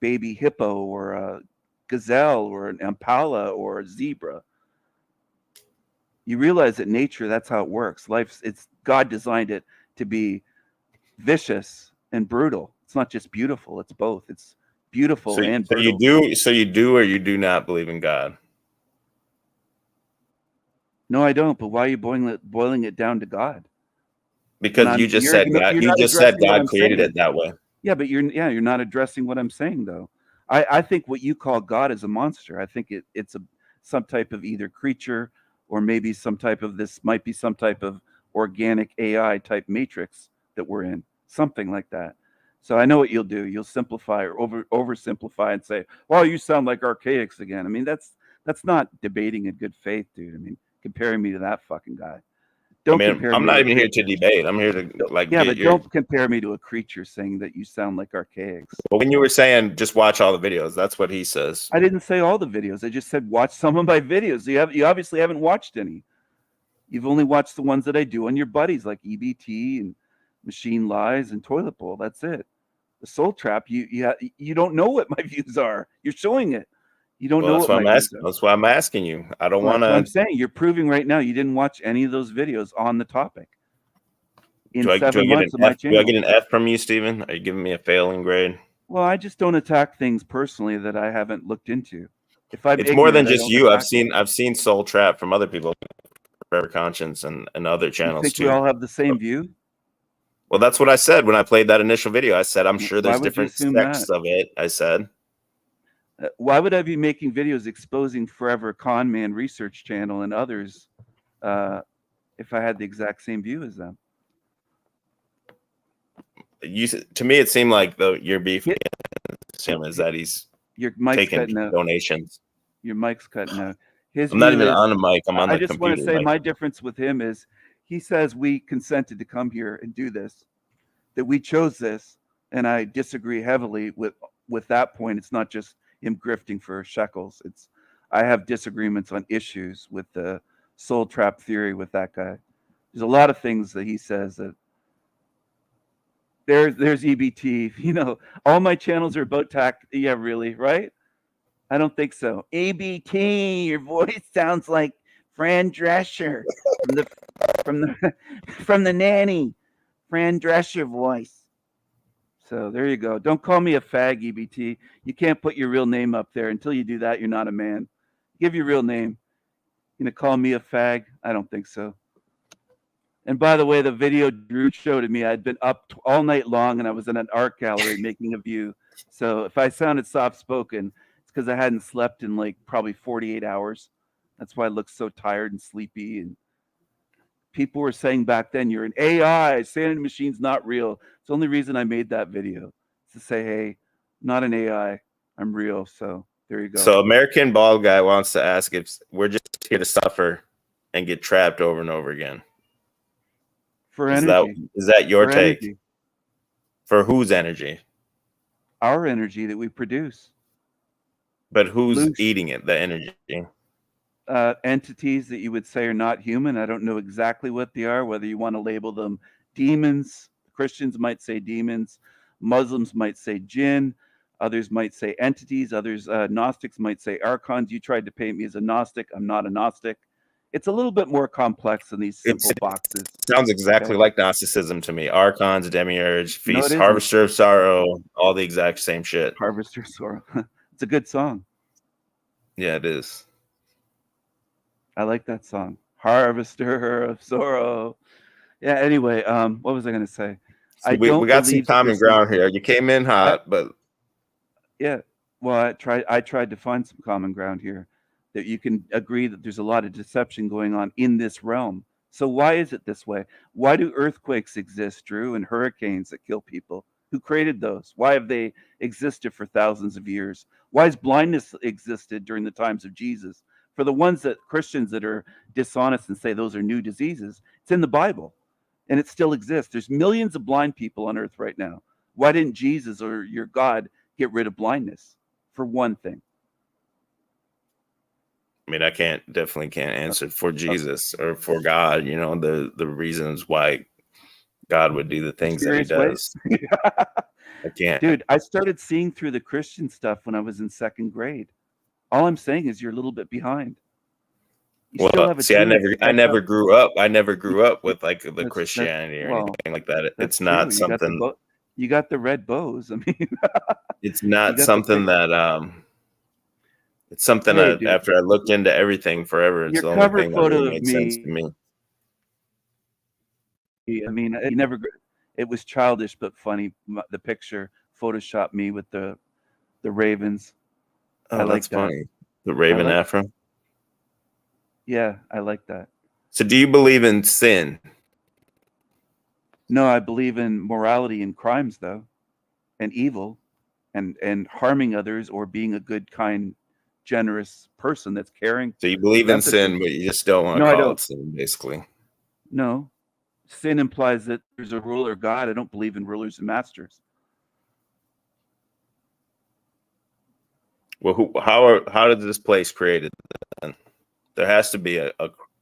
baby hippo or a gazelle or an impala or a zebra. You realize that nature, that's how it works. It's God designed it to be vicious and brutal. It's not just beautiful, it's both. It's beautiful and brutal. You do or you do not believe in God? No, I don't. But why are you boiling it down to God? Because you just said God. You just said God created it that way. Yeah, but you're not addressing what I'm saying though. I think what you call God is a monster. I think it's some type of either creature or maybe some type of might be some type of organic AI type matrix that we're in, something like that. So I know what you'll do. You'll simplify or oversimplify and say, "Well, you sound like archaics again." I mean, that's not debating in good faith, dude. I mean, comparing me to that fucking guy. Don't compare I'm me not to even here to debate. I'm here to but don't compare me to a creature saying that you sound like archaics. But when you were saying just watch all the videos, that's what he says. I didn't say all the videos. I just said watch some of my videos. You obviously haven't watched any. You've only watched the ones that I do on your buddies like EBT and Machine Lies and Toilet Bowl. That's it. The Soul Trap, you don't know what my views are. You're showing it. You don't know what my views are. That's why I'm asking you. I don't want to. That's what I'm saying. You're proving right now you didn't watch any of those videos on the topic. Do I get an F from you, Stephen? Are you giving me a failing grade? Well, I just don't attack things personally that I haven't looked into. If I'm it's more than ignorant, just you. I've seen Soul Trap from other people, Forever Conscience, and other channels you think too. We all have the same view. Well, that's what I said when I played that initial video. I said I'm sure there's different sects of it. I said. Why would I be making videos exposing Forever Con Man Research Channel and others if I had the exact same view as them? To me, it seemed like your beef against him is that he's taking donations. Your mic's cutting out. I'm not even on the mic. I'm on the computer. I just want to say my difference with him is he says we consented to come here and do this, that we chose this, and I disagree heavily with that point. It's not just him grifting for shekels. I have disagreements on issues with the soul trap theory with that guy. There's a lot of things that he says that there's EBT. You know, all my channels are about Yeah, really, right? I don't think so. ABT, your voice sounds like Fran Drescher from the nanny. Fran Drescher voice. So there you go. Don't call me a fag, EBT. You can't put your real name up there. Until you do that, you're not a man. Give your real name. You gonna call me a fag? I don't think so. And by the way, the video Drew showed to me, I'd been up all night long and I was in an art gallery making a view. So if I sounded soft-spoken, it's because I hadn't slept in like probably 48 hours. That's why I look so tired and sleepy. And people were saying back then, you're an AI, Sanity Machine's not real. It's the only reason I made that video, to say, hey, not an AI, I'm real. So there you go. So American Bald Guy wants to ask if we're just here to suffer and get trapped over and over again. For energy. Is that your take? Energy. For whose energy? Our energy that we produce. But who's eating it, the energy? Entities that you would say are not human. I don't know exactly what they are, whether you want to label them demons. Christians might say demons. Muslims might say jinn. Others might say entities. Others, Gnostics might say archons. You tried to paint me as a Gnostic. I'm not a Gnostic. It's a little bit more complex than these simple boxes. Sounds exactly like Gnosticism to me. Archons, demiurge, feast, harvester of sorrow, all the exact same shit. Harvester of sorrow. It's a good song. Yeah, it is. I like that song. Harvester of sorrow. Yeah, anyway, what was I going to say? So we got some common ground here. You came in hot, but yeah. Well, I tried to find some common ground here, that you can agree that there's a lot of deception going on in this realm. So why is it this way? Why do earthquakes exist, Drew, and hurricanes that kill people? Who created those? Why have they existed for thousands of years? Why has blindness existed during the times of Jesus? For the ones that Christians that are dishonest and say those are new diseases, it's in the Bible and it still exists. There's millions of blind people on earth right now. Why didn't Jesus or your God get rid of blindness? For one thing. I mean, I definitely can't answer for Jesus or for God, you know, the reasons why God would do the things that he Mysterious does. ways. I can't. Dude, I started seeing through the Christian stuff when I was in second grade. All I'm saying is you're a little bit behind. You still Well, have a see, I chance to catch never up. grew up. I never grew up with like the That's Christianity or well, anything like that. that's It's true. not something. You got the red bows. I mean, It's you not got the something big. that It's something Hey, that dude, after I looked into everything forever, it's your the only cover thing that really photo of made sense to me. me. I mean, you never. It was childish but funny. The picture photoshopped me with the Ravens. I Oh, that's like that. funny. The I Raven like. Afro. Yeah, I like that. So, do you believe in sin? No, I believe in morality and crimes, though, and evil, and harming others or being a good, kind, generous person that's caring So, you believe with in empathy. sin, but you just don't want No, to I call don't. it sin, basically. No, sin implies that there's a ruler God. I don't believe in rulers and masters. Well, how did this place created? Then there has to be a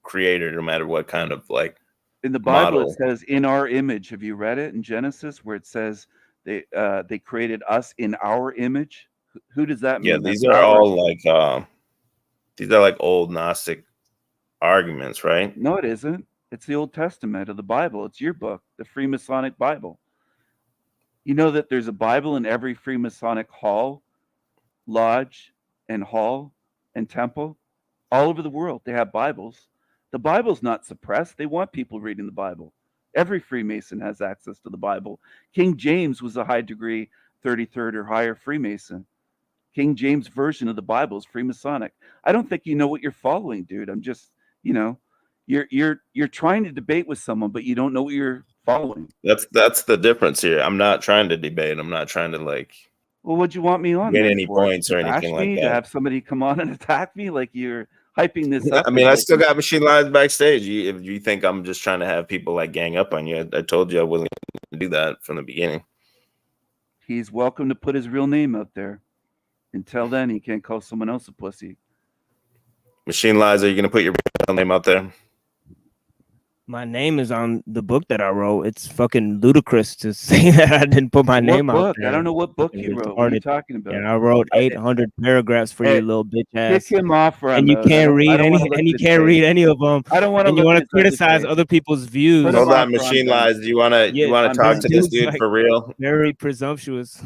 creator, no matter what kind of like In the Bible, it model. says, "In our image." Have you read it in Genesis, where it says they created us in our image? Who does that Yeah, mean? these That's are our. all like these are like old Gnostic arguments, right? No, it isn't. It's the Old Testament of the Bible. It's your book, the Freemasonic Bible. You know that there's a Bible in every Freemasonic hall, lodge, and hall and temple all over the world. They have Bibles. The Bible's not suppressed. They want people reading the Bible. Every Freemason has access to the Bible. King James was a high degree 33rd or higher Freemason. King James version of the Bible is Freemasonic. I don't think you know what you're following, dude. I'm just, you know, you're trying to debate with someone, but you don't know what you're following. That's the difference here. I'm not trying to debate. I'm not trying to like Well, what'd you want me on win then any for? points To or bash anything like me? To that. have somebody come on and attack me? Like you're hyping this I up mean, as I like still got machine lines backstage. If you think I'm just trying to have people like gang up on you, I told you I wasn't to do that from the beginning. he's welcome to put his real name out there. Until then, he can't call someone else a pussy. Machine Lies, are you going to put your real name out there? My name is on the book that I wrote. It's fucking ludicrous to say that I didn't put my name What out book? there. I don't know what book Fucking you wrote. What are you retarded. talking about? And I wrote 800 paragraphs for Hey, your little bitch kick ass. him off, or And I'm you out. I can't don't. I read don't want to look and you at his can't face. read any of them. I don't want to And you look want at to his ugly criticize face. other people's views. Put him Hold off, on, or I'm Machine done. Lies. Do you want to Yeah, I'm talk done. to this dude's dude like for real? very presumptuous.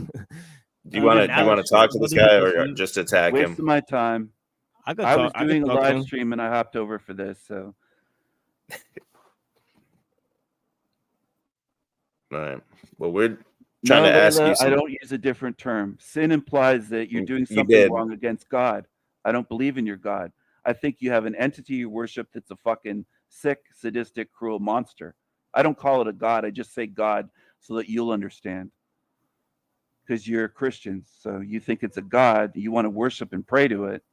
Do you want to talk to this Other guy people's or views. just attack him? Wasting my time. I could I was talk. I could doing a talk to live him. stream and I hopped over for this. So All right. Well, we're trying no, to ask you Layla, I some. don't use a different term. Sin implies that you're doing You something did. wrong against God. I don't believe in your God. I think you have an entity you worship that's a fucking sick, sadistic, cruel monster. I don't call it a God. I just say God so that you'll understand. Because you're a Christian, so you think it's a God. You want to worship and pray to it,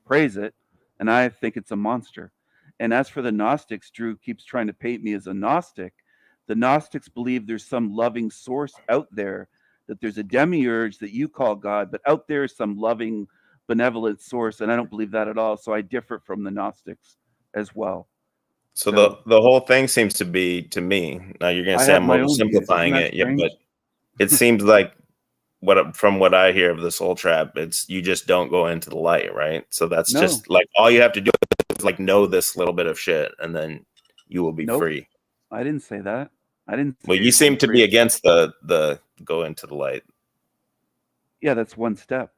praise it, and I think it's a monster. And as for the Gnostics, Drew keeps trying to paint me as a Gnostic. The Gnostics believe there's some loving source out there, that there's a demiurge that you call God, but out there is some loving, benevolent source, and I don't believe that at all. So I differ from the Gnostics as well. So So the whole thing seems to be, to me, now you're going to I say have I'm my own views. Isn't oversimplifying that it, yeah, but strange? it seems like from what I hear of this whole trap, it's you just don't go into the light, right? So that's No, just like all you have to do is like know this little bit of shit, and then you will be nope. free. I didn't say that. I didn't say Well, you you're going to seem be to be free. against the go into the light. Yeah, that's one step.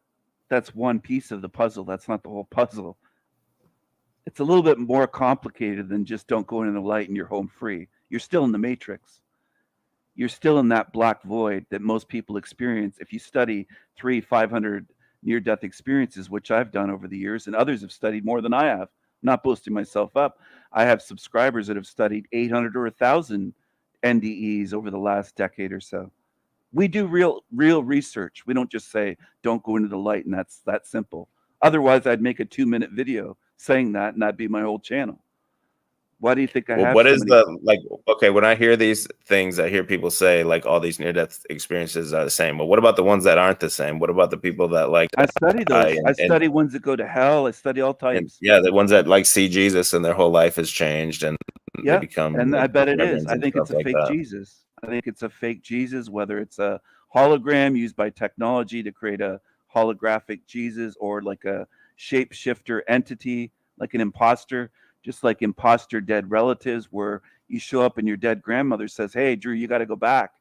That's one piece of the puzzle. That's not the whole puzzle. It's a little bit more complicated than just don't go into the light and you're home free. You're still in the matrix. You're still in that black void that most people experience. If you study 500 near death experiences, which I've done over the years, and others have studied more than I have, not boasting myself up. I have subscribers that have studied 800 or 1,000 NDEs over the last decade or so. We do real research. We don't just say don't go into the light, and that's that simple. Otherwise, I'd make a 2-minute video saying that, and that'd be my whole channel. Why do you think I Well, have what so is many? the like? Okay, when I hear these things, I hear people say like all these near-death experiences are the same. But what about the ones that aren't the same? What about the people that like I study die those. I study ones that go to hell. I study all and types. yeah, the ones that like see Jesus and their whole life has changed and they Yeah, become and I like bet it is. reverends I and think stuff it's a like fake that. Jesus. I think it's a fake Jesus, whether it's a hologram used by technology to create a holographic Jesus or like a shapeshifter entity, like an imposter, just like imposter dead relatives, where you show up and your dead grandmother says, "Hey, Drew, you got to go back."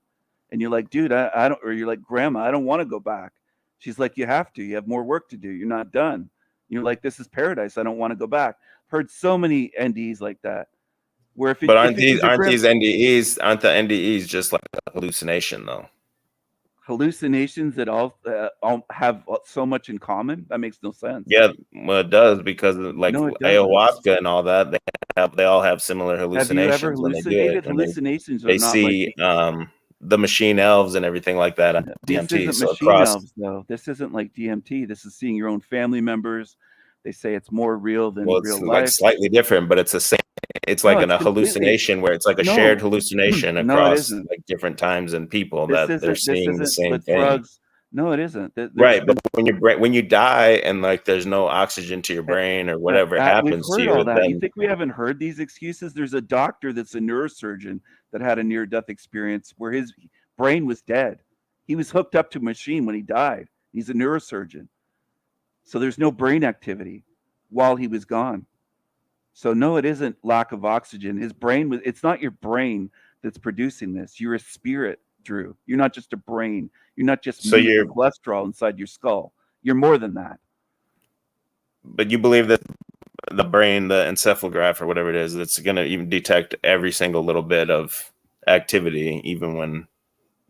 And you're like, dude, I don't, or you're like, Grandma, I don't want to go back. She's like, you have to. You have more work to do. You're not done. You're like, this is paradise. I don't want to go back. Heard so many NDs like that. Where But if it was your aren't these NDEs aren't the NDEs just like a hallucination though? hallucinations that all have so much in common, that makes no sense. Yeah, well, it does because like No, it doesn't. ayahuasca and all that, they all have similar Have you ever hallucinations when they do it, hallucinated? when Hallucinations are they not like see the machine elves and everything like that on this DMT. isn't So machine across, elves though. This isn't like DMT. This is seeing your own family members. They say it's more real well, than it's real like life. slightly different, but it's the same. It's No, like it's a completely hallucination where it's like a shared no. hallucination No, it across isn't. like different times and people This that they're isn't this seeing the isn't same with thing. drugs. No, it isn't. There's Right, but been when you die and like there's no oxygen to your brain or whatever we've happens to heard all you, that. You then think we haven't heard these excuses? There's a doctor that's a neurosurgeon that had a near-death experience where his brain was dead. He was hooked up to a machine when he died. He's a neurosurgeon. So there's no brain activity while he was gone. So no, it isn't lack of oxygen. His brain was it's not your brain that's producing this. You're a spirit, Drew. You're not just a brain. You're not just so meat you're and cholesterol inside your skull. You're more than that. but you believe that the brain, the encephalograph or whatever it is, it's going to even detect every single little bit of activity, even when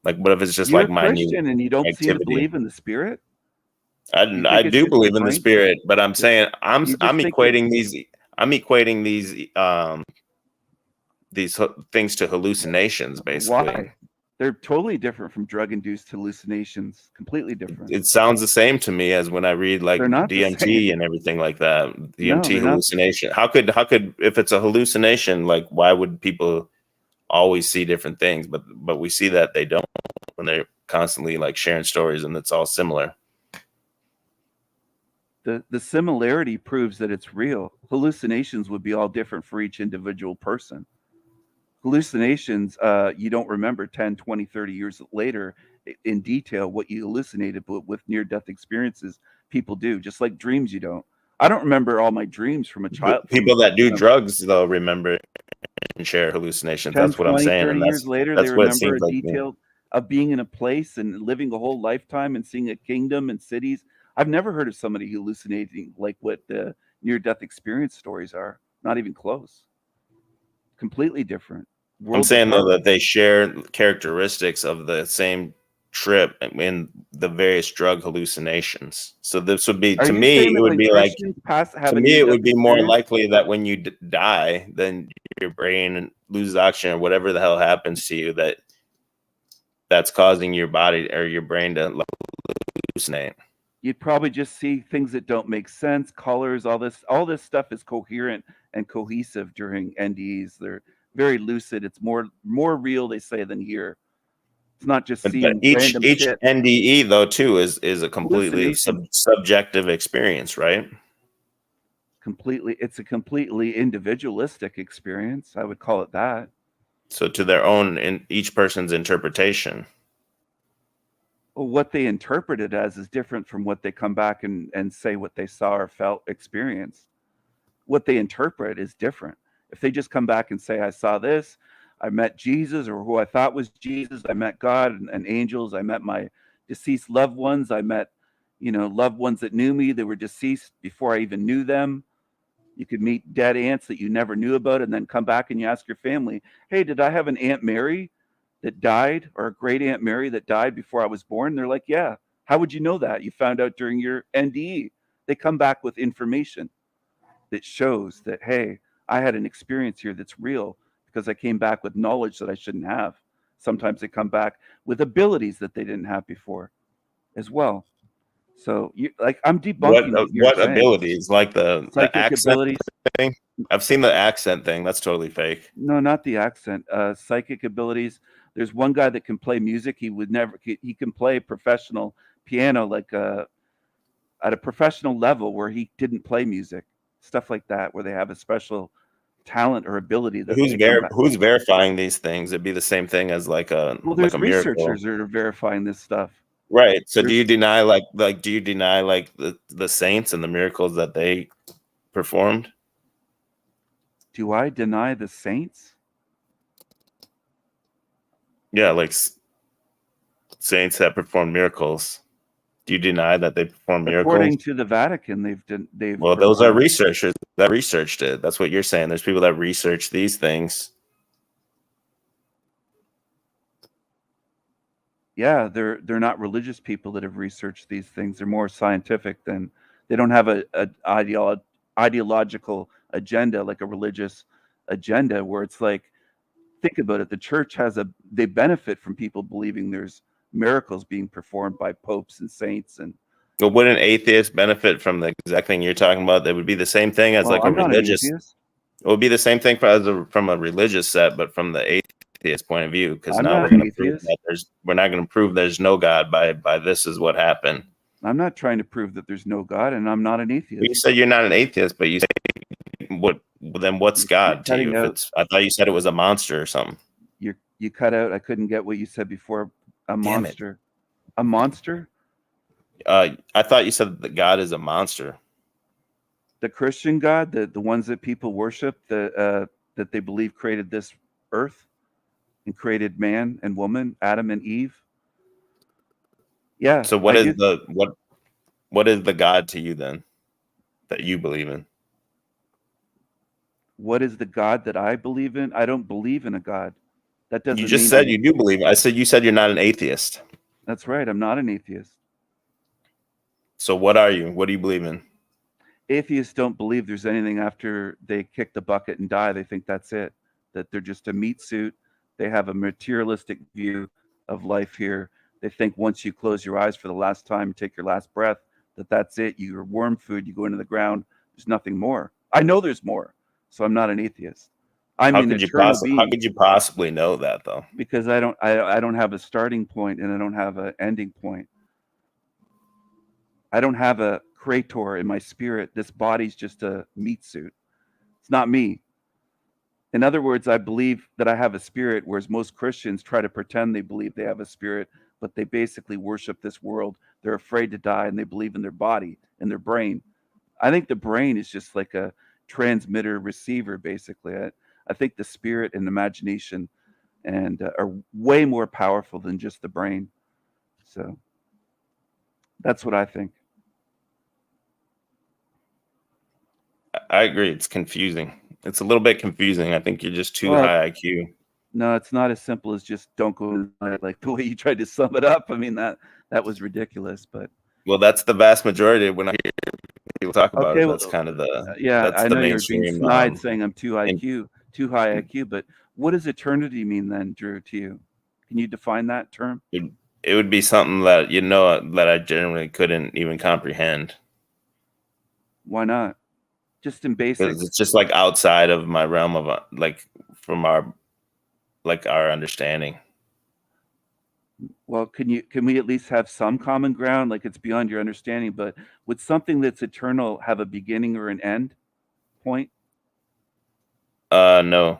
like what if it's just You're like a minute Christian and you don't seem to activity? believe in the spirit. You I think it's do just your believe in the brain? spirit, but I'm saying You I'm just think it equating these things to hallucinations basically. why? They're totally different from drug-induced hallucinations. Completely different. It sounds the same to me as when I read like They're not the DMT same. and everything like that. No, DMT they're not. hallucination. How could if it's a hallucination, like why would people always see different things? But we see that they don't when they're constantly like sharing stories and it's all similar. The similarity proves that it's real. Hallucinations would be all different for each individual person. Hallucinations, you don't remember 10, 20, 30 years later in detail what you hallucinated, but with near death experiences, people do, just like dreams you don't. I don't remember all my dreams from a child People that do from drugs though remember and share hallucinations. 10, That's what I'm 20, saying, 30 and years later, they that's what it remember seems a like to me. detail of being in a place and living a whole lifetime and seeing a kingdom and cities. I've never heard of somebody hallucinating like what the near death experience stories are. Not even close. Completely different. I'm Worlds saying though apart. that they share characteristics of the same trip in the various drug hallucinations. So this would be Are to you me, saying it that would when be like Christians pass to have a me near it death would be more experience, likely that when you die, then your brain loses oxygen or whatever the hell happens to you that's causing your body or your brain to hallucinate. you'd probably just see things that don't make sense, colors, all this stuff is coherent and cohesive during NDEs. They're very lucid. It's more real, they say, than here. It's not just But seeing each random each shit. NDE though too is a completely Hallucination. subjective experience, right? It's a completely individualistic experience. I would call it that. So to their own in each person's interpretation. Well, what they interpret it as is different from what they come back and say what they saw or felt, experienced. What they interpret is different. If they just come back and say, I saw this, I met Jesus, or who I thought was Jesus, I met God and angels, I met my deceased loved ones, I met, loved ones that knew me, they were deceased before I even knew them. You could meet dead aunts that you never knew about, and then come back and you ask your family, hey, did I have an Aunt Mary that died, or a great Aunt Mary that died before I was born? They're like, yeah. How would you know that? You found out during your NDE. They come back with information. that shows that, hey, I had an experience here that's real because I came back with knowledge that I shouldn't have. Sometimes they come back with abilities that they didn't have before as well. So I'm debunking what you're what saying. abilities? Like the Psychic accent abilities. thing? I've seen the accent thing. That's totally fake. No, not the accent. Psychic abilities. There's one guy that can play music. He can play professional piano at a professional level where he didn't play music. Stuff like that, where they have a special talent or ability that they come back. Who's verifying these things? It'd be the same thing as like a Well, there's miracle. researchers that are verifying this stuff. Right. So do you deny the saints and the miracles that they performed? Do I deny the saints? Yeah, like saints that perform miracles. Do you deny that they perform miracles? According to the Vatican, they've Well, those are researchers that researched it. That's what you're saying. There's people that research these things. Yeah, they're not religious people that have researched these things. They're more scientific than they don't have a ideological agenda like a religious agenda where it's like, think about it. The church they benefit from people believing there's miracles being performed by popes and saints. And well, wouldn't atheists benefit from the exact thing you're talking about? That would be the same thing as like a religious. It would be the same thing from a religious set, but from the atheist point of view, because now we're going to prove that we're not going to prove there's no God by this is what happened. I'm not trying to prove that there's no God, and I'm not an atheist. Well, you said you're not an atheist, but you say what? Then what's God to you? I thought you said it was a monster or something. You cut out. I couldn't get what you said before. A monster. A monster? I thought you said that God is a monster. The Christian God, the ones that people worship, that they believe created this earth and created man and woman, Adam and Eve. Yeah. So what is the God to you then that you believe in? What is the God that I believe in? I don't believe in a God. That doesn't. You just said you do believe. I said you said you're not an atheist. That's right. I'm not an atheist. So what are you? What do you believe in? Atheists don't believe there's anything after they kick the bucket and die. They think that's it. That they're just a meat suit. They have a materialistic view of life here. They think once you close your eyes for the last time and take your last breath, that's it. You're worm food. You go into the ground. There's nothing more. I know there's more. So I'm not an atheist. How could you possibly know that though? Because I don't have a starting point and I don't have an ending point. I don't have a creator in my spirit. This body's just a meat suit. It's not me. In other words, I believe that I have a spirit, whereas most Christians try to pretend they believe they have a spirit, but they basically worship this world. They're afraid to die and they believe in their body and their brain. I think the brain is just like a transmitter receiver, basically. I think the spirit and imagination are way more powerful than just the brain. So that's what I think. I agree. It's confusing. It's a little bit confusing. I think you're just too high IQ. No, it's not as simple as just don't go like the way you tried to sum it up. I mean, that was ridiculous, but. Well, that's the vast majority when I hear people talk about it. That's kind of I know you're being snide saying I'm too high IQ, but what does eternity mean then, Drew, to you? Can you define that term? It would be something that that I generally couldn't even comprehend. Why not? Just in basics. It's just like outside of my realm of from our understanding. Well, can we at least have some common ground? Like it's beyond your understanding, but would something that's eternal have a beginning or an end point? No.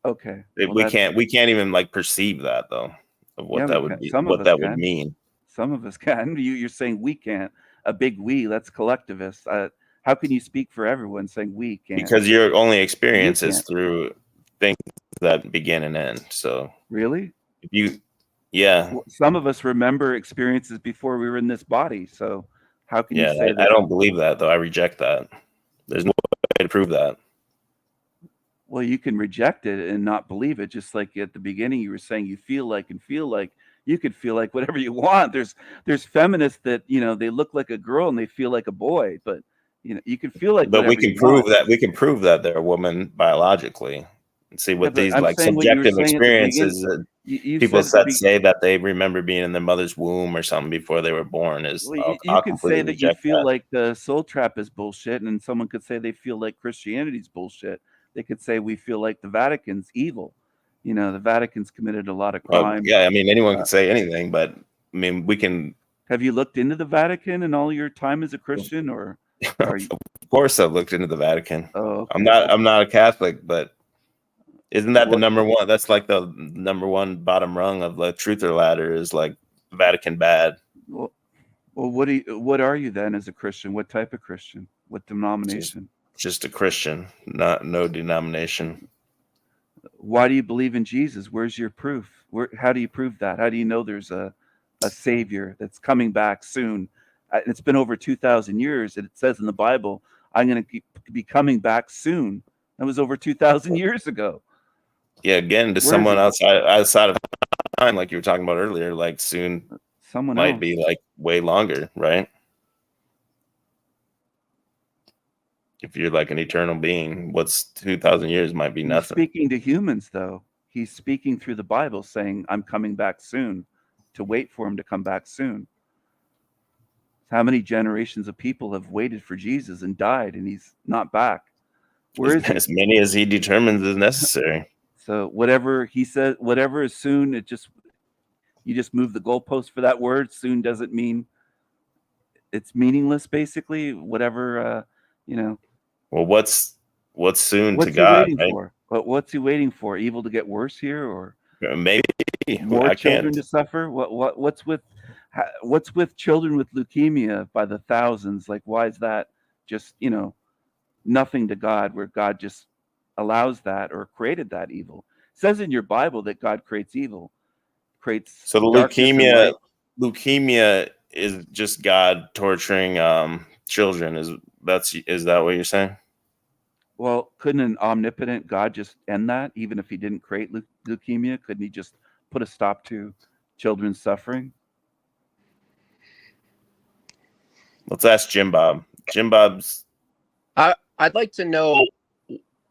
Okay. We can't even perceive that though, of what that would be, what that would mean. Some of us can. You're saying we can't. A big we. That's collectivist. How can you speak for everyone saying we can't? Because your only experience is through things that begin and end. So really, yeah. Well, some of us remember experiences before we were in this body. So how can you say that? I don't believe that though. I reject that. There's no way to prove that. Well, you can reject it and not believe it. Just like at the beginning, you were saying you feel like you could feel like whatever you want. There's feminists that they look like a girl and they feel like a boy, but You can feel like But we whatever can you prove want. that they're a woman biologically. And see, Yeah, with but these I'm like saying what you were subjective saying at the beginning. experiences that You people said at the say that they remember being in their mother's womb or something before they were born is well, you I'll could say completely that you reject feel that. like the soul trap is bullshit, and someone could say they feel like Christianity's bullshit. They could say we feel like the Vatican's evil. The Vatican's committed a lot of crime. Yeah, I mean anyone Uh, can say anything, but I mean we can. have you looked into the Vatican in all your time as a Christian, or are you? Of course, I've looked into the Vatican. Oh, okay. I'm not a Catholic, but isn't that the What? number one? That's like the number one bottom rung of the truther ladder is like Vatican bad. Well, what are you then as a Christian? What type of Christian? What denomination? Just a Christian, no denomination. Why do you believe in Jesus? Where's your proof? How do you prove that? How do you know there's a savior that's coming back soon? It's been over 2,000 years, and it says in the Bible, "I'm going to be coming back soon." That was over 2,000 years ago. Yeah, again, to Where is someone he? outside of time, like you were talking about earlier, like soon Someone might else. be like way longer, right? If you're like an eternal being, what's 2,000 years might be He's nothing. speaking to humans, though. He's speaking through the Bible, saying, "I'm coming back soon." To wait for him to come back soon. How many generations of people have waited for Jesus and died, and he's not back? Where is he? As many as he determines is necessary. So whatever he says, whatever is soon, you just move the goalpost for that word. Soon doesn't mean it's meaningless. Basically, whatever Well, what's soon to what's he God, waiting right? for? But what's he waiting for? Evil to get worse here, or Maybe more I children can't. to suffer? What's with children with leukemia by the thousands? Like, why is that just nothing to God, where God just allows that or created that evil? It says in your Bible that God creates evil, creates So the darkness and light. leukemia is just God torturing children. Is that what you're saying? Well, couldn't an omnipotent God just end that, even if he didn't create leukemia? Couldn't he just put a stop to children's suffering? Let's ask Jim Bob. Jim Bob's I'd like to know,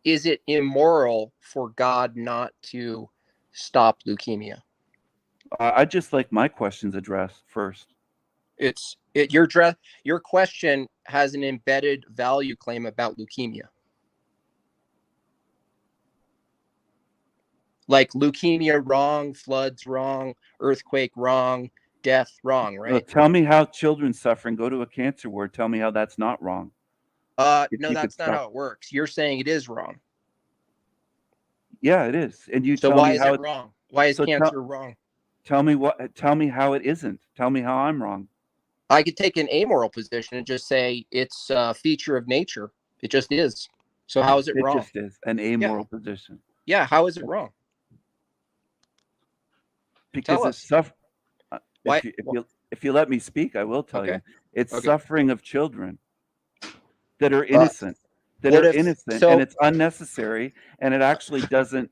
is it immoral for God not to stop leukemia? I'd just like my questions addressed first. Your question has an embedded value claim about leukemia. Like leukemia wrong, floods wrong, earthquake wrong, death wrong, right? Tell me how children's suffering. Go to a cancer ward. Tell me how that's not wrong. If No, you could that's not stop. how it works. You're saying it is wrong. Yeah, it is. And you So tell why me is how it wrong? Why is so cancer wrong? Tell me how it isn't. Tell me how I'm wrong. I could take an amoral position and just say it's a feature of nature. It just is. So how is it wrong? It just is an amoral position. Yeah, how is it wrong? Because Tell it's us. Why? If you let me speak, I will tell you. It's suffering of children that are innocent, and it's unnecessary, and it actually doesn't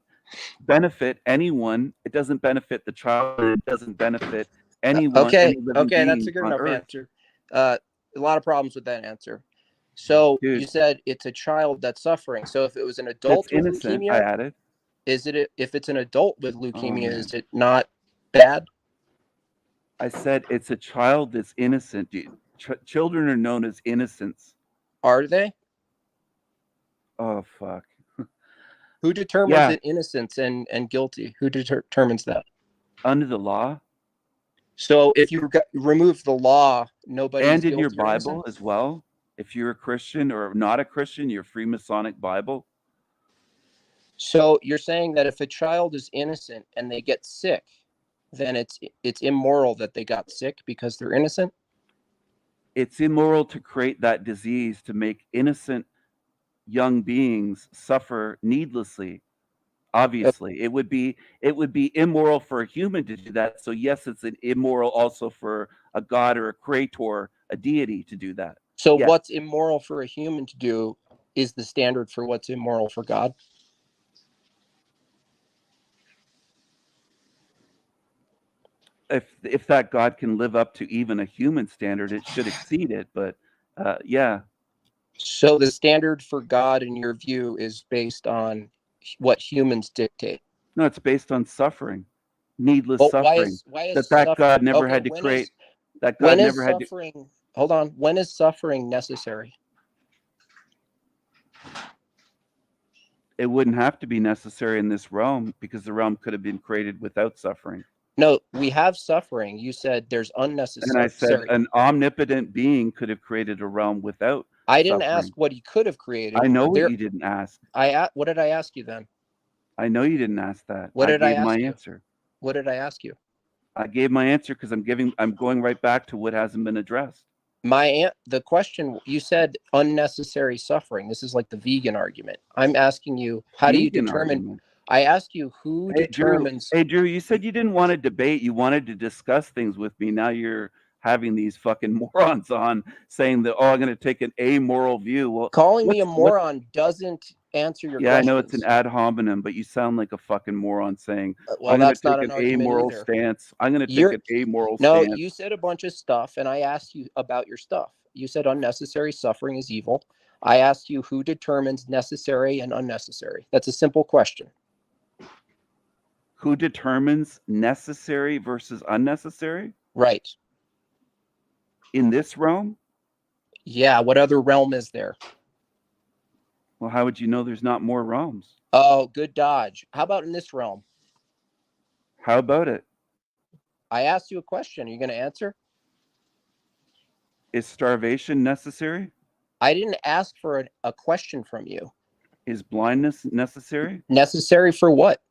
benefit anyone. It doesn't benefit the child. It doesn't benefit anyone. Okay, any living that's being a good on enough Earth. answer. A lot of problems with that answer. So Dude, you said it's a child that's suffering. So if it was an that's adult with innocent. I leukemia, added. if it's an adult with leukemia, man. is it not bad? I said it's a child that's innocent, dude. Children are known as innocents. Are they? Oh fuck. Who determines an innocence and guilty? Who determines that? Under the law. So if you remove the law, nobody's and in guilty your or Bible innocent? as well. If you're a Christian or not a Christian, your Freemasonic Bible. So you're saying that if a child is innocent and they get sick, then it's immoral that they got sick because they're innocent? It's immoral to create that disease to make innocent young beings suffer needlessly. Obviously, it would be immoral for a human to do that. So yes, it's an immoral also for a god or a creator, a deity to do that. So yes. What's immoral for a human to do is the standard for what's immoral for God? If that God can live up to even a human standard, it should exceed it. But yeah. So the standard for God, in your view, is based on what humans dictate. No, it's based on suffering, needless Well, suffering. why is That suffering? God never Okay, had to create. That when God is never had to. suffering? Hold on. When is suffering necessary? It wouldn't have to be necessary in this realm because the realm could have been created without suffering. No, we have suffering. You said there's unnecessary. And I said an omnipotent being could have created a realm without. I didn't suffering. ask what he could have created. I know what you didn't ask. What did I ask you then? I know you didn't ask that. What did I gave ask my you? answer. What did I ask you? I gave my answer because I'm going right back to what hasn't been addressed. The question, you said unnecessary suffering. This is like the vegan argument. I'm asking you, how do you determine? Argument. I asked you who determines. Drew, you said you didn't want to debate. You wanted to discuss things with me. Now you're having these fucking morons on saying that, I'm going to take an amoral view. Well, calling me a moron doesn't answer your question. I know it's an ad hominem, but you sound like a fucking moron saying, well, I'm going that's to not take an an argument amoral either. stance. I'm going to take an amoral No, stance. you said a bunch of stuff, and I asked you about your stuff. You said unnecessary suffering is evil. I asked you who determines necessary and unnecessary. That's a simple question. Who determines necessary versus unnecessary? Right. In this realm? Yeah, what other realm is there? Well, how would you know there's not more realms? Oh, good dodge. How about in this realm? How about it? I asked you a question. Are you going to answer? Is starvation necessary? I didn't ask for a question from you. Is blindness necessary? Necessary for what?